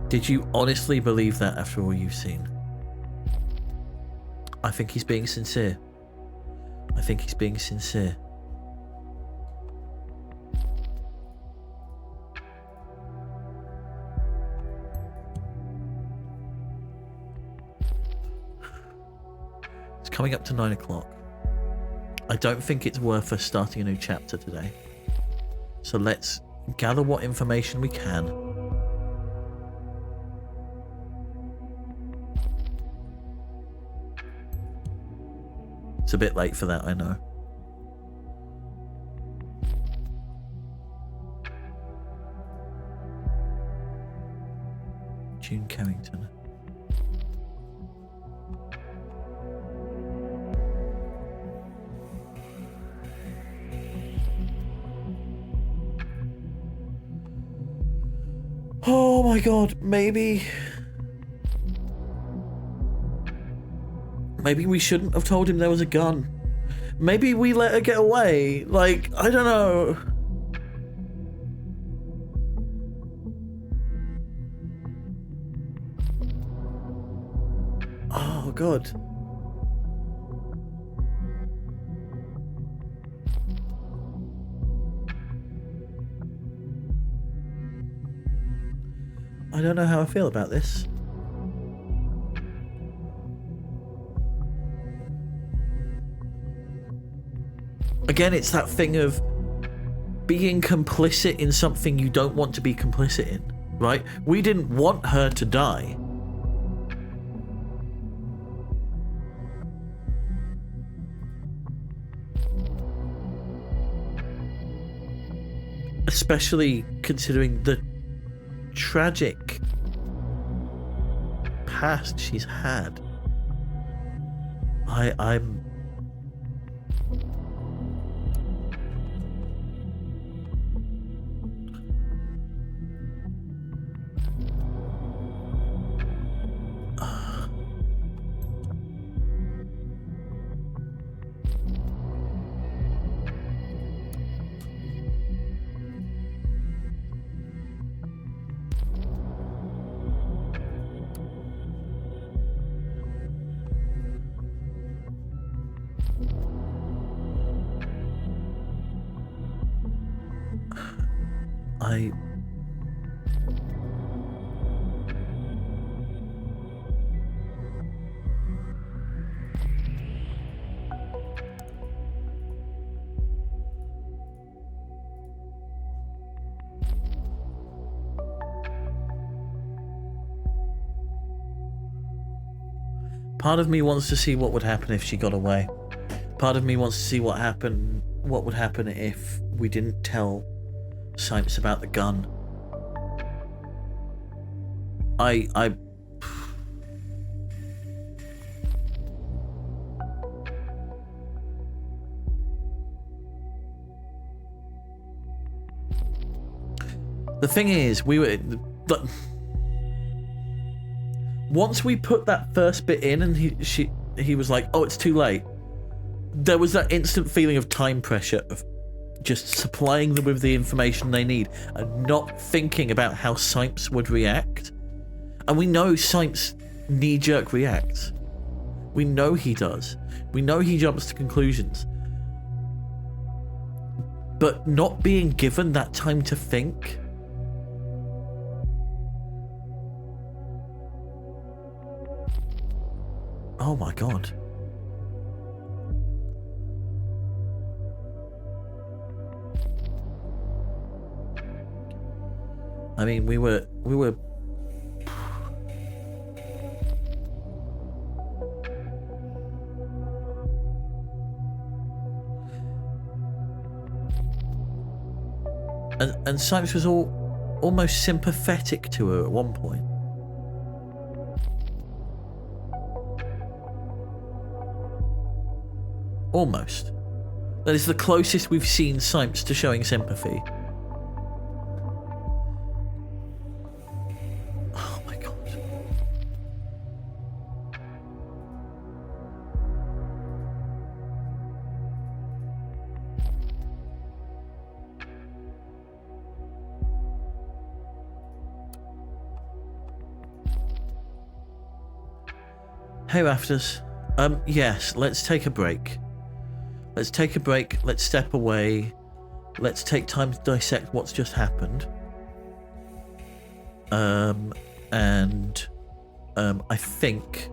S1: Did you honestly believe that after all you've seen? I think he's being sincere. I think he's being sincere. It's coming up to 9 o'clock. I don't think it's worth us starting a new chapter today. So let's gather what information we can. It's a bit late for that, I know. June Carrington. Oh my god, maybe we shouldn't have told him there was a gun. Maybe we let her get away. Like, I don't know. Oh god. I don't know how I feel about this. Again, it's that thing of being complicit in something you don't want to be complicit in, right? We didn't want her to die. Especially considering the tragic past she's had. I'm... Part of me wants to see what would happen if she got away. Part of me wants to see what would happen if we didn't tell Sipes about the gun. The thing is, once we put that first bit in and he was like, oh, it's too late, there was that instant feeling of time pressure of just supplying them with the information they need and not thinking about how Sipes would react. And we know Sipes knee-jerk reacts. We know he does. We know he jumps to conclusions. But not being given that time to think... Oh my god. I mean, we were and Sipes was almost sympathetic to her at one point. Almost. That is the closest we've seen Sipes to showing sympathy. Oh my god. Hey Rafters. Yes, let's take a break. Let's take a break, let's step away, let's take time to dissect what's just happened. I think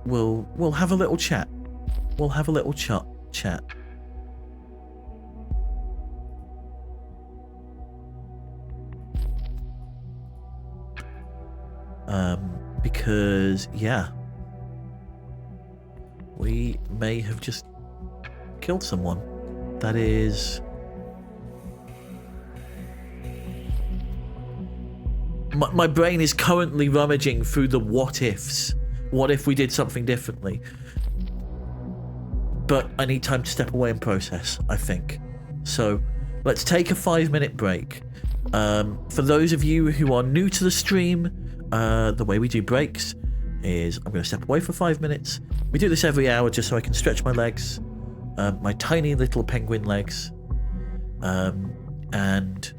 S1: we'll have a little chat. We'll have a little chat. Because, yeah. We may have just killed someone. That is... My brain is currently rummaging through the what-ifs. What if we did something differently? But I need time to step away and process, I think. So, let's take a 5-minute break. For those of you who are new to the stream, the way we do breaks is I'm going to step away for 5 minutes. We do this every hour just so I can stretch my legs, my tiny little penguin legs, and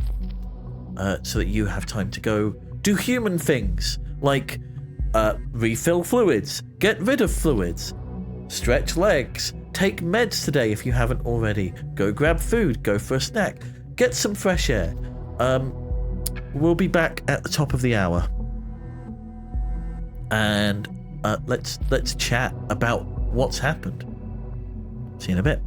S1: so that you have time to go do human things like refill fluids, get rid of fluids, stretch legs, take meds today if you haven't already, go grab food, go for a snack, get some fresh air. We'll be back at the top of the hour. And let's chat about what's happened. See you in a bit.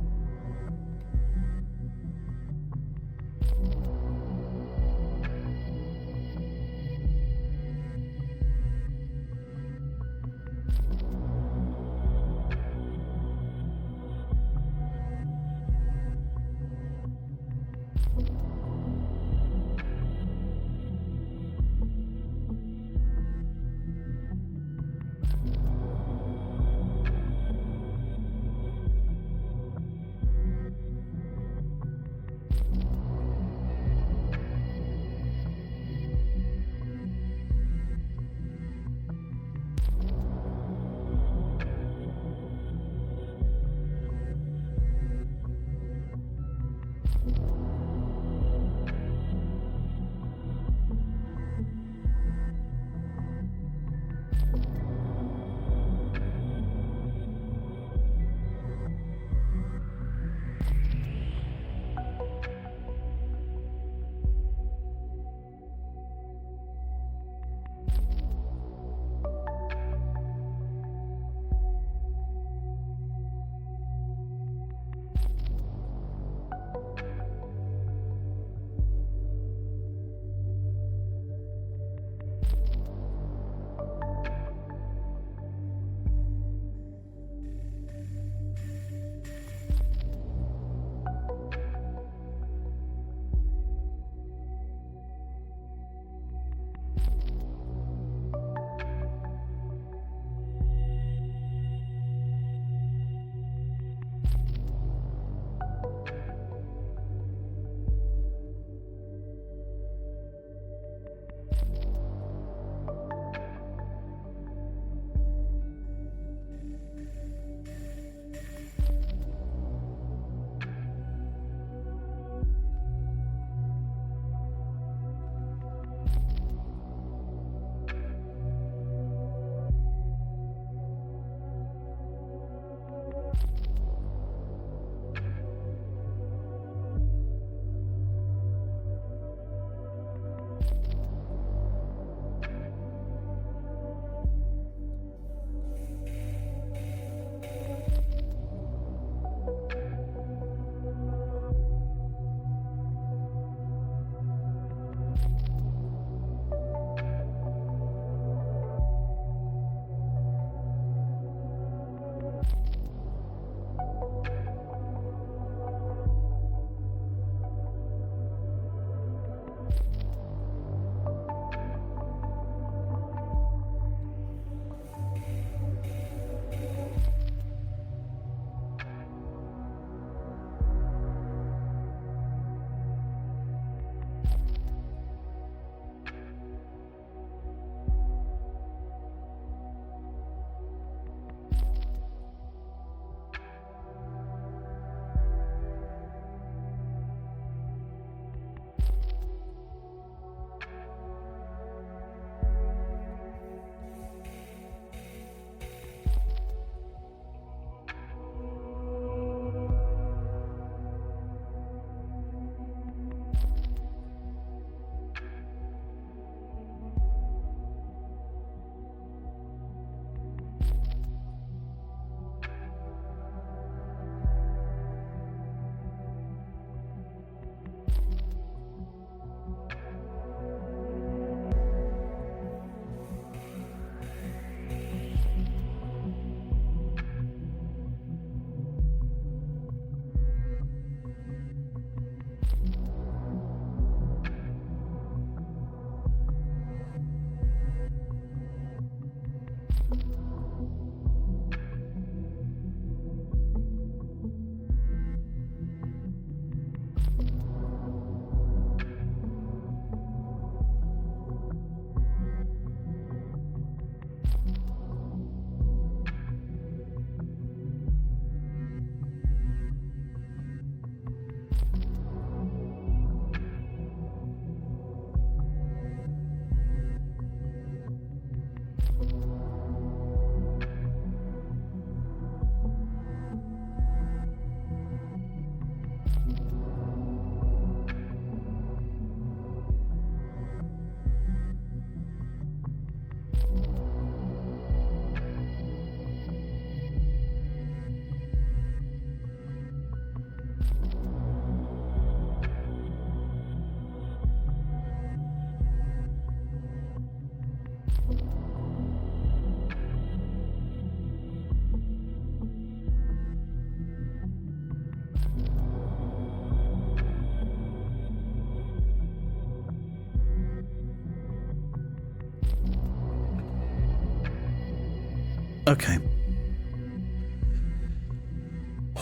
S1: Okay.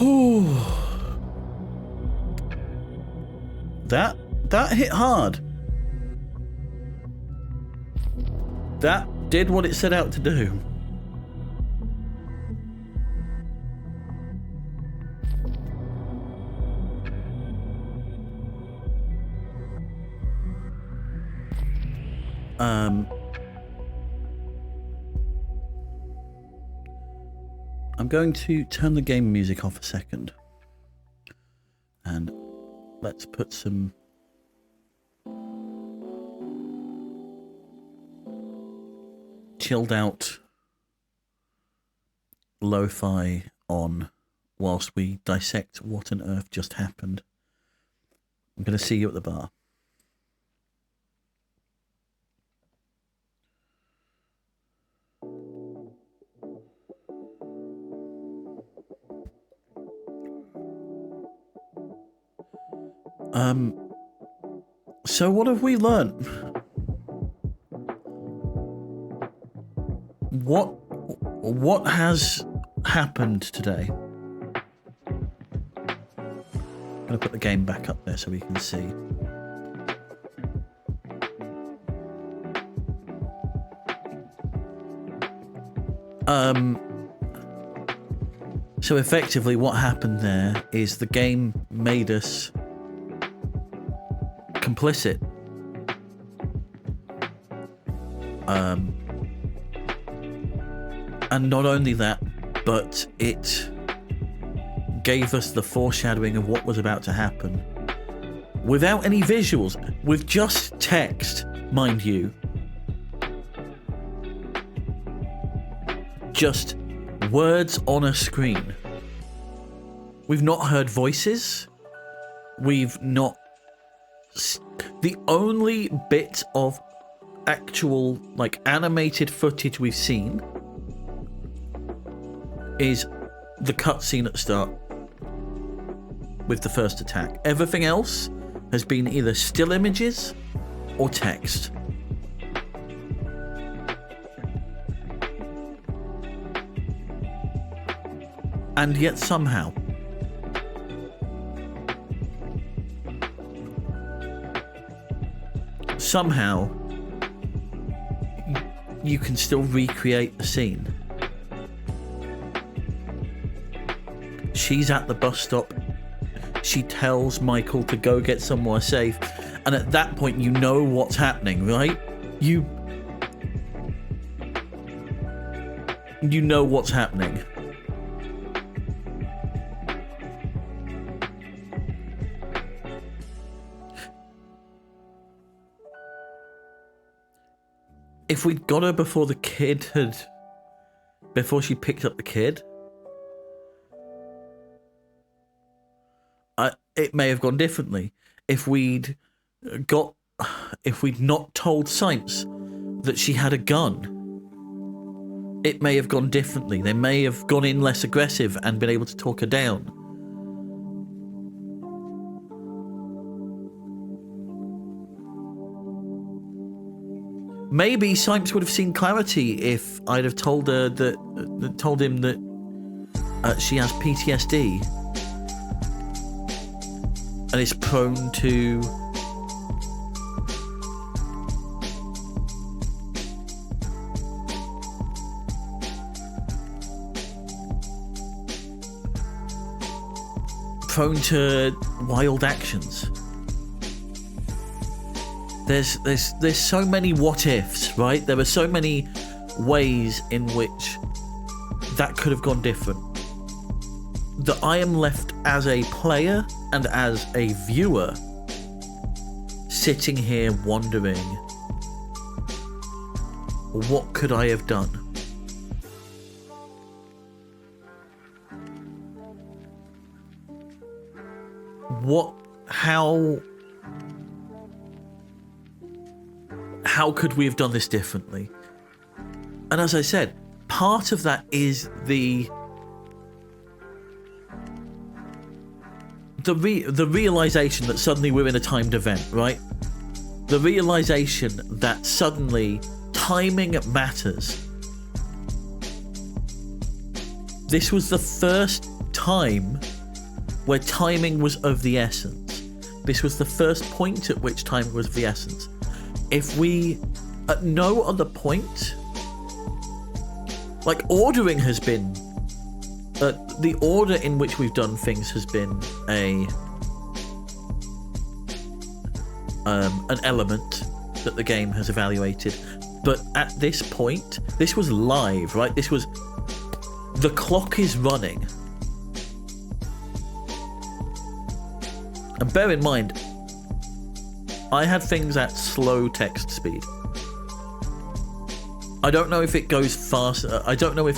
S1: Ooh. That hit hard. That did what it set out to do. I'm going to turn the game music off a second. And let's put some chilled out lo-fi on whilst we dissect what on earth just happened. I'm going to see you at the bar. So what have we learned? What has happened today? I'm gonna put the game back up there so we can see. So effectively what happened there is the game made us complicit. And not only that, but it gave us the foreshadowing of what was about to happen without any visuals, with just text, mind you. Just words on a screen. We've not heard voices. We've not... The only bit of actual, like, animated footage we've seen is the cutscene at the start with the first attack. Everything else has been either still images or text. And yet somehow you can still recreate the scene. She's at the bus stop. She tells Michael to go get somewhere safe. And at that point, you know what's happening, right? You know what's happening. If we'd got her before the kid had... Before she picked up the kid... it may have gone differently. If we'd not told Science that she had a gun, it may have gone differently. They may have gone in less aggressive and been able to talk her down. Maybe Science would have seen clarity if I'd have told her told him that she has PTSD. And is prone to wild actions. There's so many what ifs, right? There are so many ways in which that could have gone different, that I am left as a player and as a viewer sitting here wondering, what could I have done? How could we have done this differently? And as I said, part of that is the realization that suddenly we're in a timed event, right? The realization that suddenly timing matters. This was the first time where timing was of the essence. This was the first point at which time was of the essence. If we, at no other point, like ordering has been, the order in which we've done things has been an element that the game has evaluated. But at this point, this was live, right? This was, the clock is running. And bear in mind, I had things at slow text speed. I don't know if it goes faster. I don't know if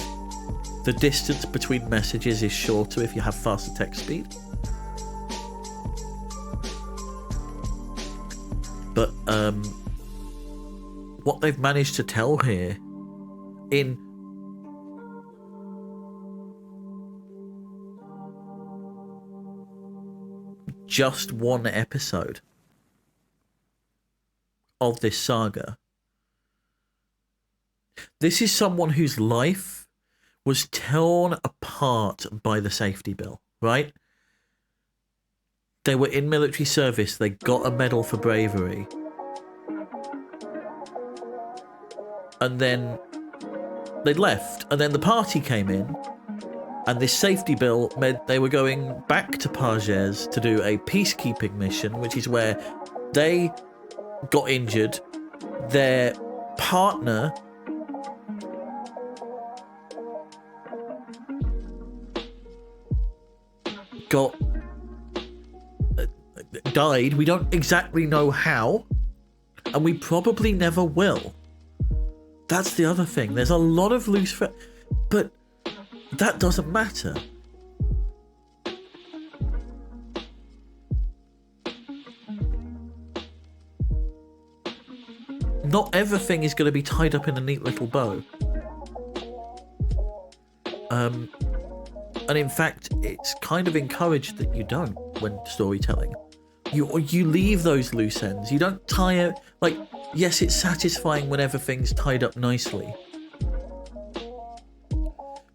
S1: the distance between messages is shorter if you have faster text speed. But what they've managed to tell here in just one episode of this saga. This is someone whose life was torn apart by the safety bill, right? They were in military service, they got a medal for bravery. And then they left, and then the party came in, and this safety bill meant they were going back to Pages to do a peacekeeping mission, which is where they got injured, their partner died. We don't exactly know how, and we probably never will. That's the other thing. There's a lot of loose but that doesn't matter. Not everything is going to be tied up in a neat little bow. And in fact, it's kind of encouraged that you don't when storytelling. You leave those loose ends. You don't tie it. Like, yes, it's satisfying when everything's tied up nicely.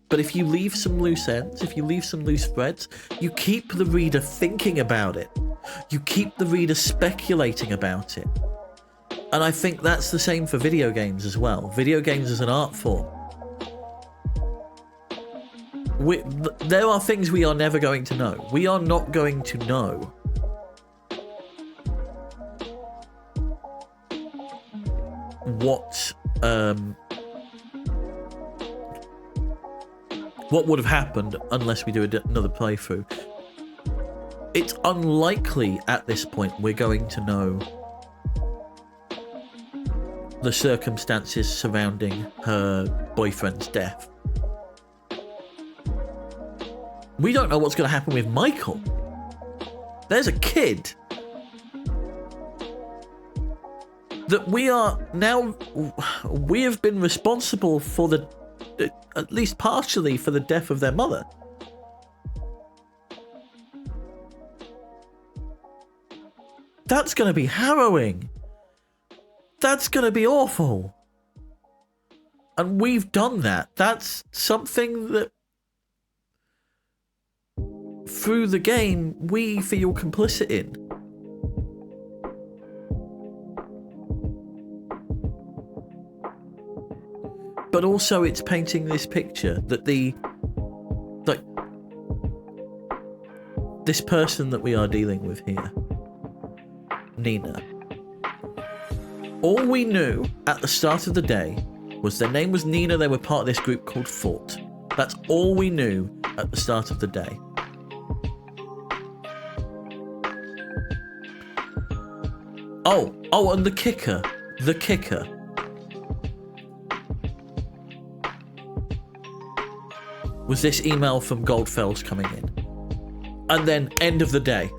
S1: But if you leave some loose ends, if you leave some loose threads, you keep the reader thinking about it. You keep the reader speculating about it. And I think that's the same for video games as well. Video games as an art form. There are things we are never going to know. We are not going to know what would have happened unless we do another playthrough. It's unlikely at this point we're going to know the circumstances surrounding her boyfriend's death. We don't know what's going to happen with Michael. There's a kid that we have been responsible for at least partially for the death of their mother. That's going to be harrowing. That's going to be awful. And we've done that. That's something that through the game we feel complicit in. But also it's painting this picture that this person that we are dealing with here, Nina, all we knew at the start of the day was their name was Nina, they were part of this group called Fort. That's all we knew at the start of the day. Oh, and the kicker was this email from Goldfels coming in. And then end of the day.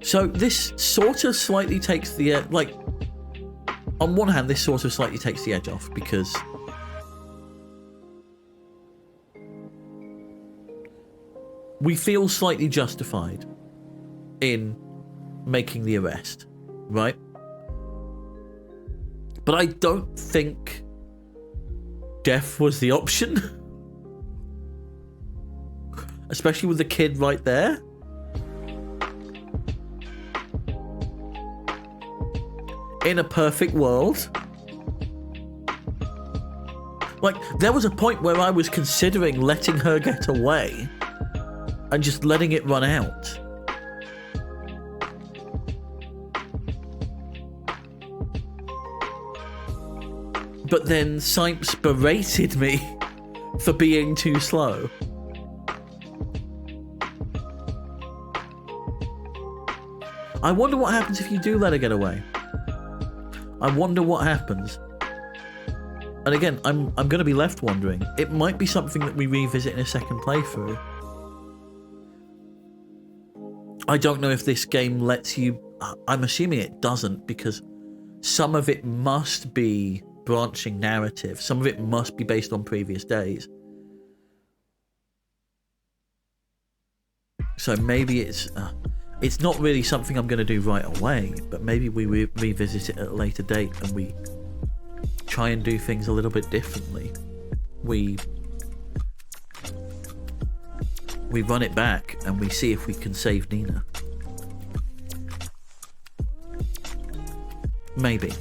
S1: So this sort of slightly takes the on one hand this sort of slightly takes the edge off, because we feel slightly justified in making the arrest, right? But I don't think death was the option. Especially with the kid right there. In a perfect world, like, there was a point where I was considering letting her get away and just letting it run out. But then Sipes berated me for being too slow. I wonder what happens if you do let her get away. I wonder what happens. And again, I'm going to be left wondering. It might be something that we revisit in a second playthrough. I don't know if this game lets you... I'm assuming it doesn't, because some of it must be branching narrative. Some of it must be based on previous days. So maybe it's not really something I'm going to do right away, but maybe we revisit it at a later date and we try and do things a little bit differently. We run it back and we see if we can save Nina. Maybe.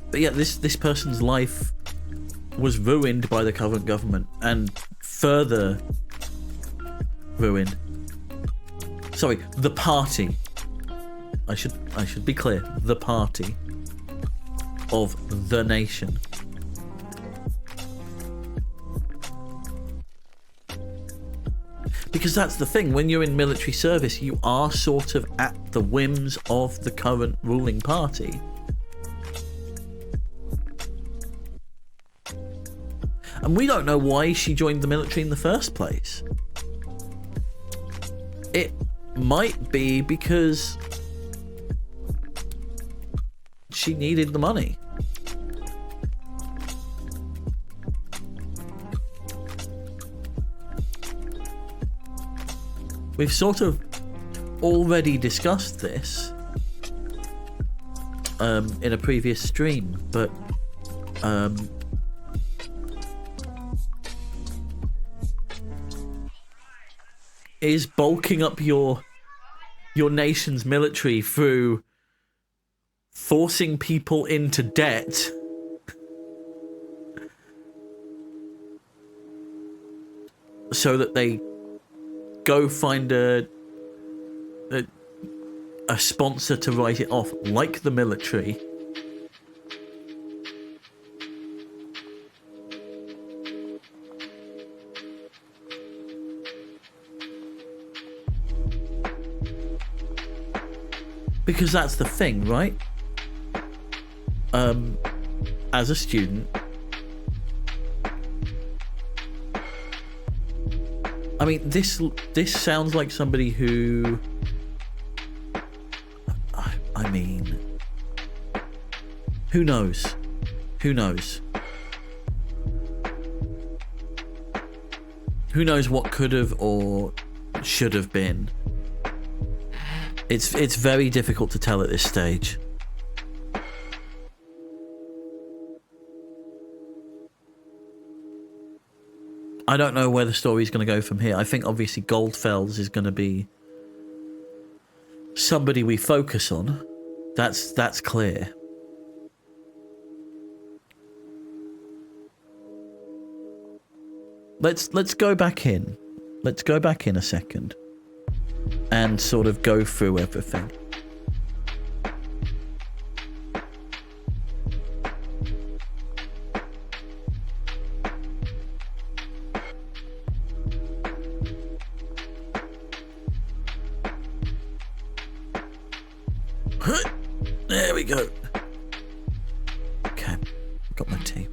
S1: But yeah, this person's life was ruined by the current government, and further ruined. Sorry, the party. I should be clear. The party of the nation. Because that's the thing, when you're in military service, you are sort of at the whims of the current ruling party. And we don't know why she joined the military in the first place. It might be because she needed the money. We've sort of already discussed this in a previous stream, but is bulking up your nation's military through forcing people into debt so that they go find a sponsor to write it off, like the military. Because that's the thing, right? As a student, I mean, this sounds like somebody who, I mean, who knows? Who knows? Who knows what could have or should have been? It's very difficult to tell at this stage. I don't know where the story's going to go from here. I think obviously Goldfells is going to be somebody we focus on. That's clear. Let's go back in. Let's go back in a second and sort of go through everything. There we go. Okay, got my tea.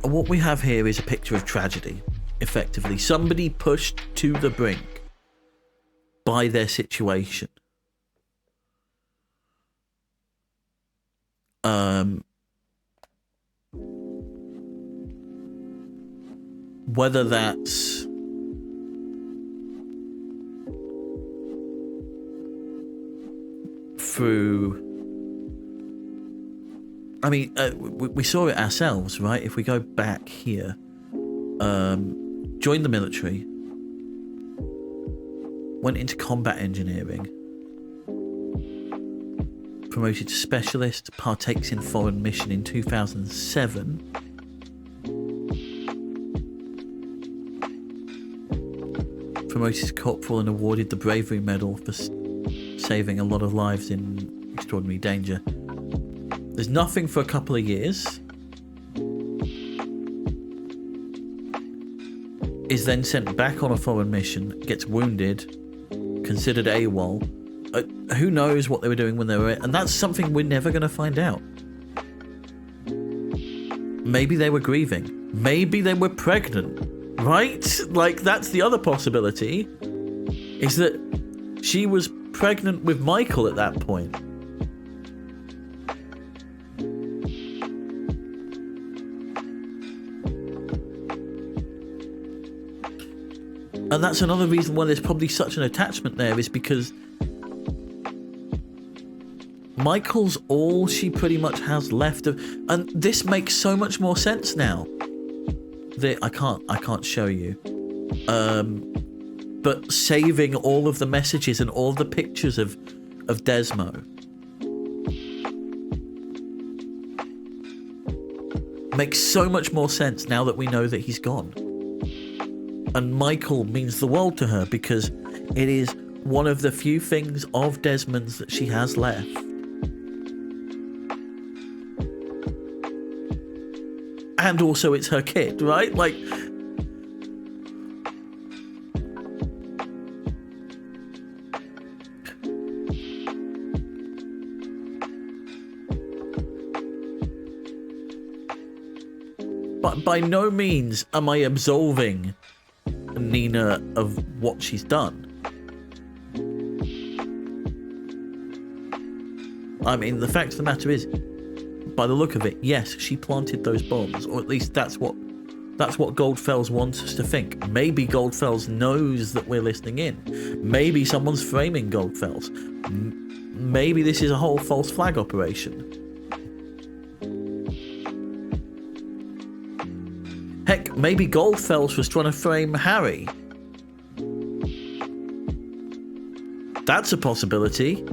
S1: What we have here is a picture of tragedy, effectively. Somebody pushed to the brink by their situation. whether that's through... I mean, we saw it ourselves, right? If we go back here, joined the military, went into combat engineering, promoted to specialist, partakes in foreign mission in 2007. Promoted to corporal and awarded the Bravery Medal for saving a lot of lives in extraordinary danger. There's nothing for a couple of years. Is then sent back on a foreign mission, gets wounded, considered AWOL. Who knows what they were doing when they were... And that's something we're never going to find out. Maybe they were grieving. Maybe they were pregnant. Right? Like, that's the other possibility. Is that she was pregnant with Michael at that point. And that's another reason why there's probably such an attachment there, is because Michael's all she pretty much has left of, and this makes so much more sense now. That I can't show you. But saving all of the messages and all the pictures of Desmo makes so much more sense now that we know that he's gone. And Michael means the world to her because it is one of the few things of Desmond's that she has left. And also it's her kid, right? Like... But by no means am I absolving Nina of what she's done. I mean, the fact of the matter is, by the look of it, yes, she planted those bombs, or at least that's what Goldfells wants us to think. Maybe Goldfells knows that we're listening in. Maybe someone's framing Goldfells. Maybe this is a whole false flag operation. Heck, maybe Goldfells was trying to frame Harry. That's a possibility.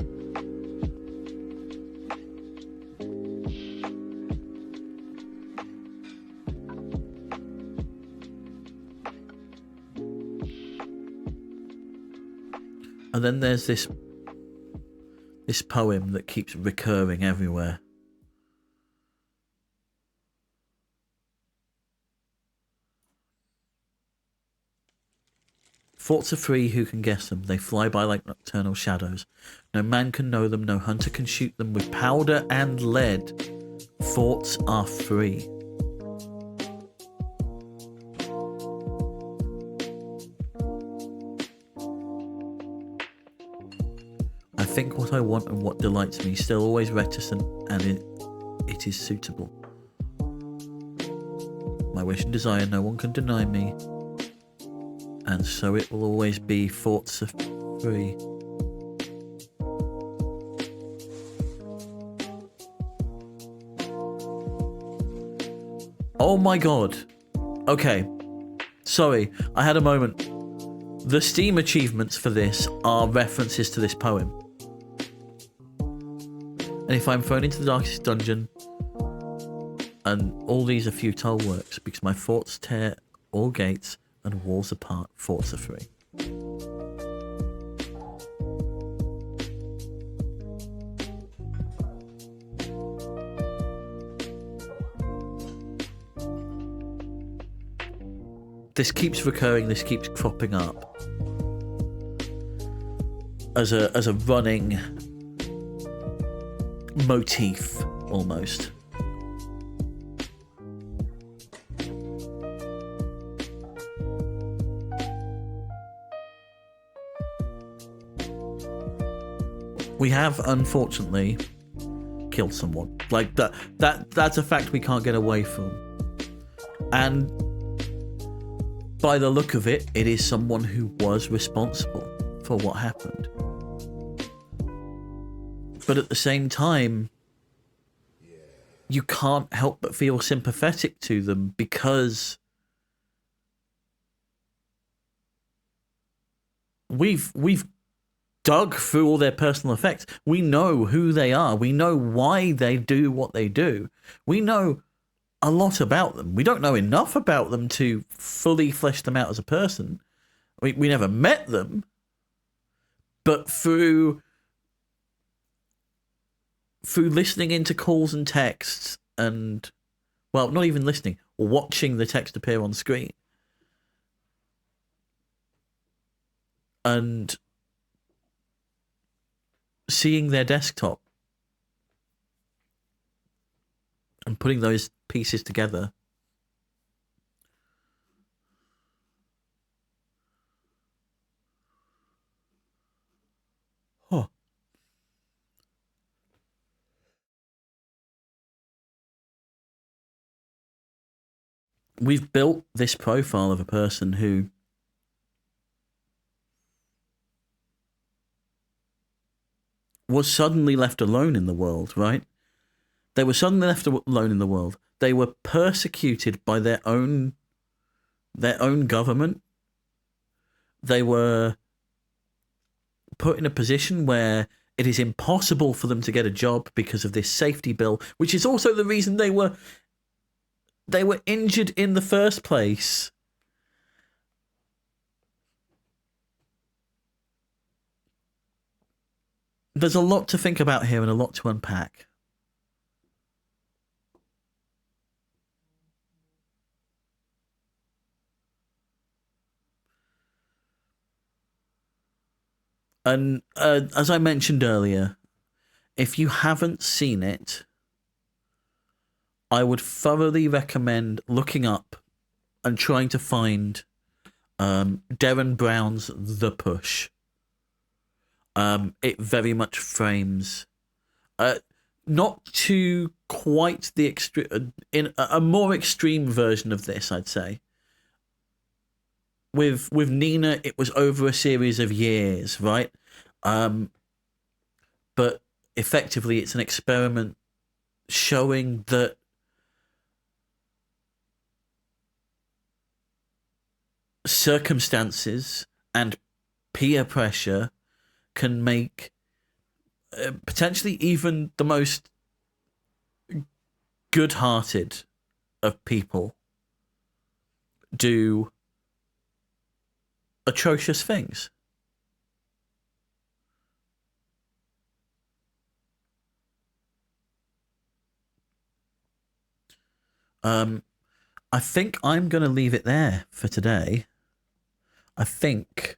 S1: And then there's this poem that keeps recurring everywhere. Thoughts are free, who can guess them? They fly by like nocturnal shadows. No man can know them, no hunter can shoot them with powder and lead. Thoughts are free. I think what I want and what delights me, still always reticent, and it is suitable. My wish and desire no one can deny me, and so it will always be. Thoughts are free. Oh my god. Okay. Sorry, I had a moment. The Steam achievements for this are references to this poem. And if I'm thrown into the darkest dungeon, and all these are futile works, because my thoughts tear all gates and walls apart, thoughts are free. This keeps recurring, this keeps cropping up as a running motif, almost. We have, unfortunately, killed someone. Like, that's a fact we can't get away from. And by the look of it, it is someone who was responsible for what happened. But at the same time, you can't help but feel sympathetic to them because we've dug through all their personal effects. We know who they are. We know why they do what they do. We know a lot about them. We don't know enough about them to fully flesh them out as a person. We never met them, but through listening into calls and texts and, well, not even listening, watching the text appear on screen and seeing their desktop and putting those pieces together. Huh. We've built this profile of a person who was suddenly left alone in the world, right? They were suddenly left alone in the world. They were persecuted by their own government. They were put in a position where it is impossible for them to get a job because of this safety bill, which is also the reason they were injured in the first place. There's a lot to think about here and a lot to unpack. And as I mentioned earlier, if you haven't seen it, I would thoroughly recommend looking up and trying to find Derren Brown's The Push. It very much frames, not to quite the extreme, in a more extreme version of this, I'd say. With Nina, it was over a series of years, right? But effectively, it's an experiment showing that circumstances and peer pressure can make potentially even the most good-hearted of people do atrocious things. I think I'm going to leave it there for today. I think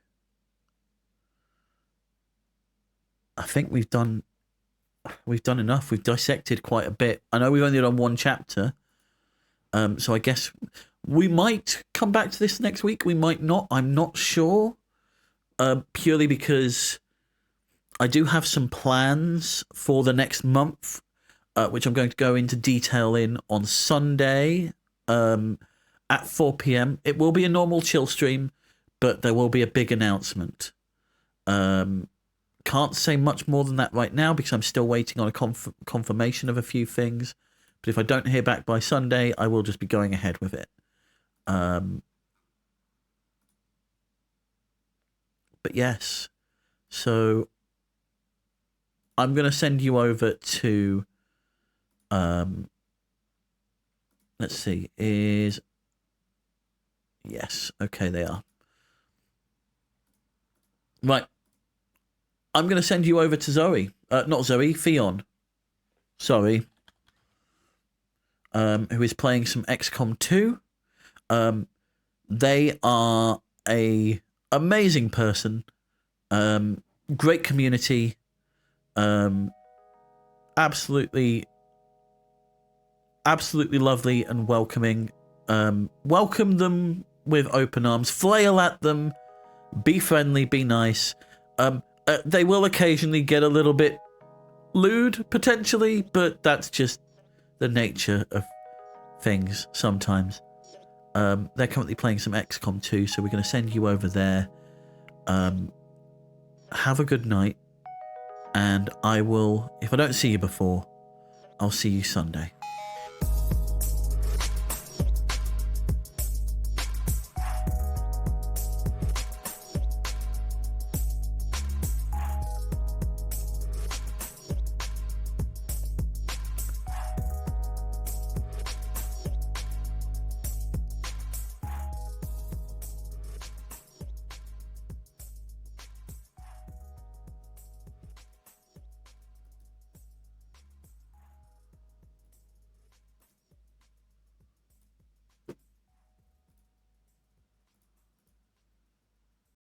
S1: we've done enough. We've dissected quite a bit. I know we've only done one chapter, so I guess we might come back to this next week. We might not. I'm not sure, purely because I do have some plans for the next month, which I'm going to go into detail in on Sunday at 4 p.m. It will be a normal chill stream, but there will be a big announcement. Can't say much more than that right now because I'm still waiting on a confirmation of a few things. But if I don't hear back by Sunday, I will just be going ahead with it. But yes, so I'm going to send you over to, let's see, yes, okay, they are. Right. I'm going to send you over to Zoe. Not Zoe, Fion. Sorry. Who is playing some XCOM 2. They are a amazing person. Great community. Absolutely lovely and welcoming. Welcome them with open arms. Flail at them. Be friendly, be nice. They will occasionally get a little bit lewd, potentially, but that's just the nature of things sometimes. They're currently playing some XCOM 2, so we're going to send you over there. Have a good night, and I will, if I don't see you before, I'll see you Sunday.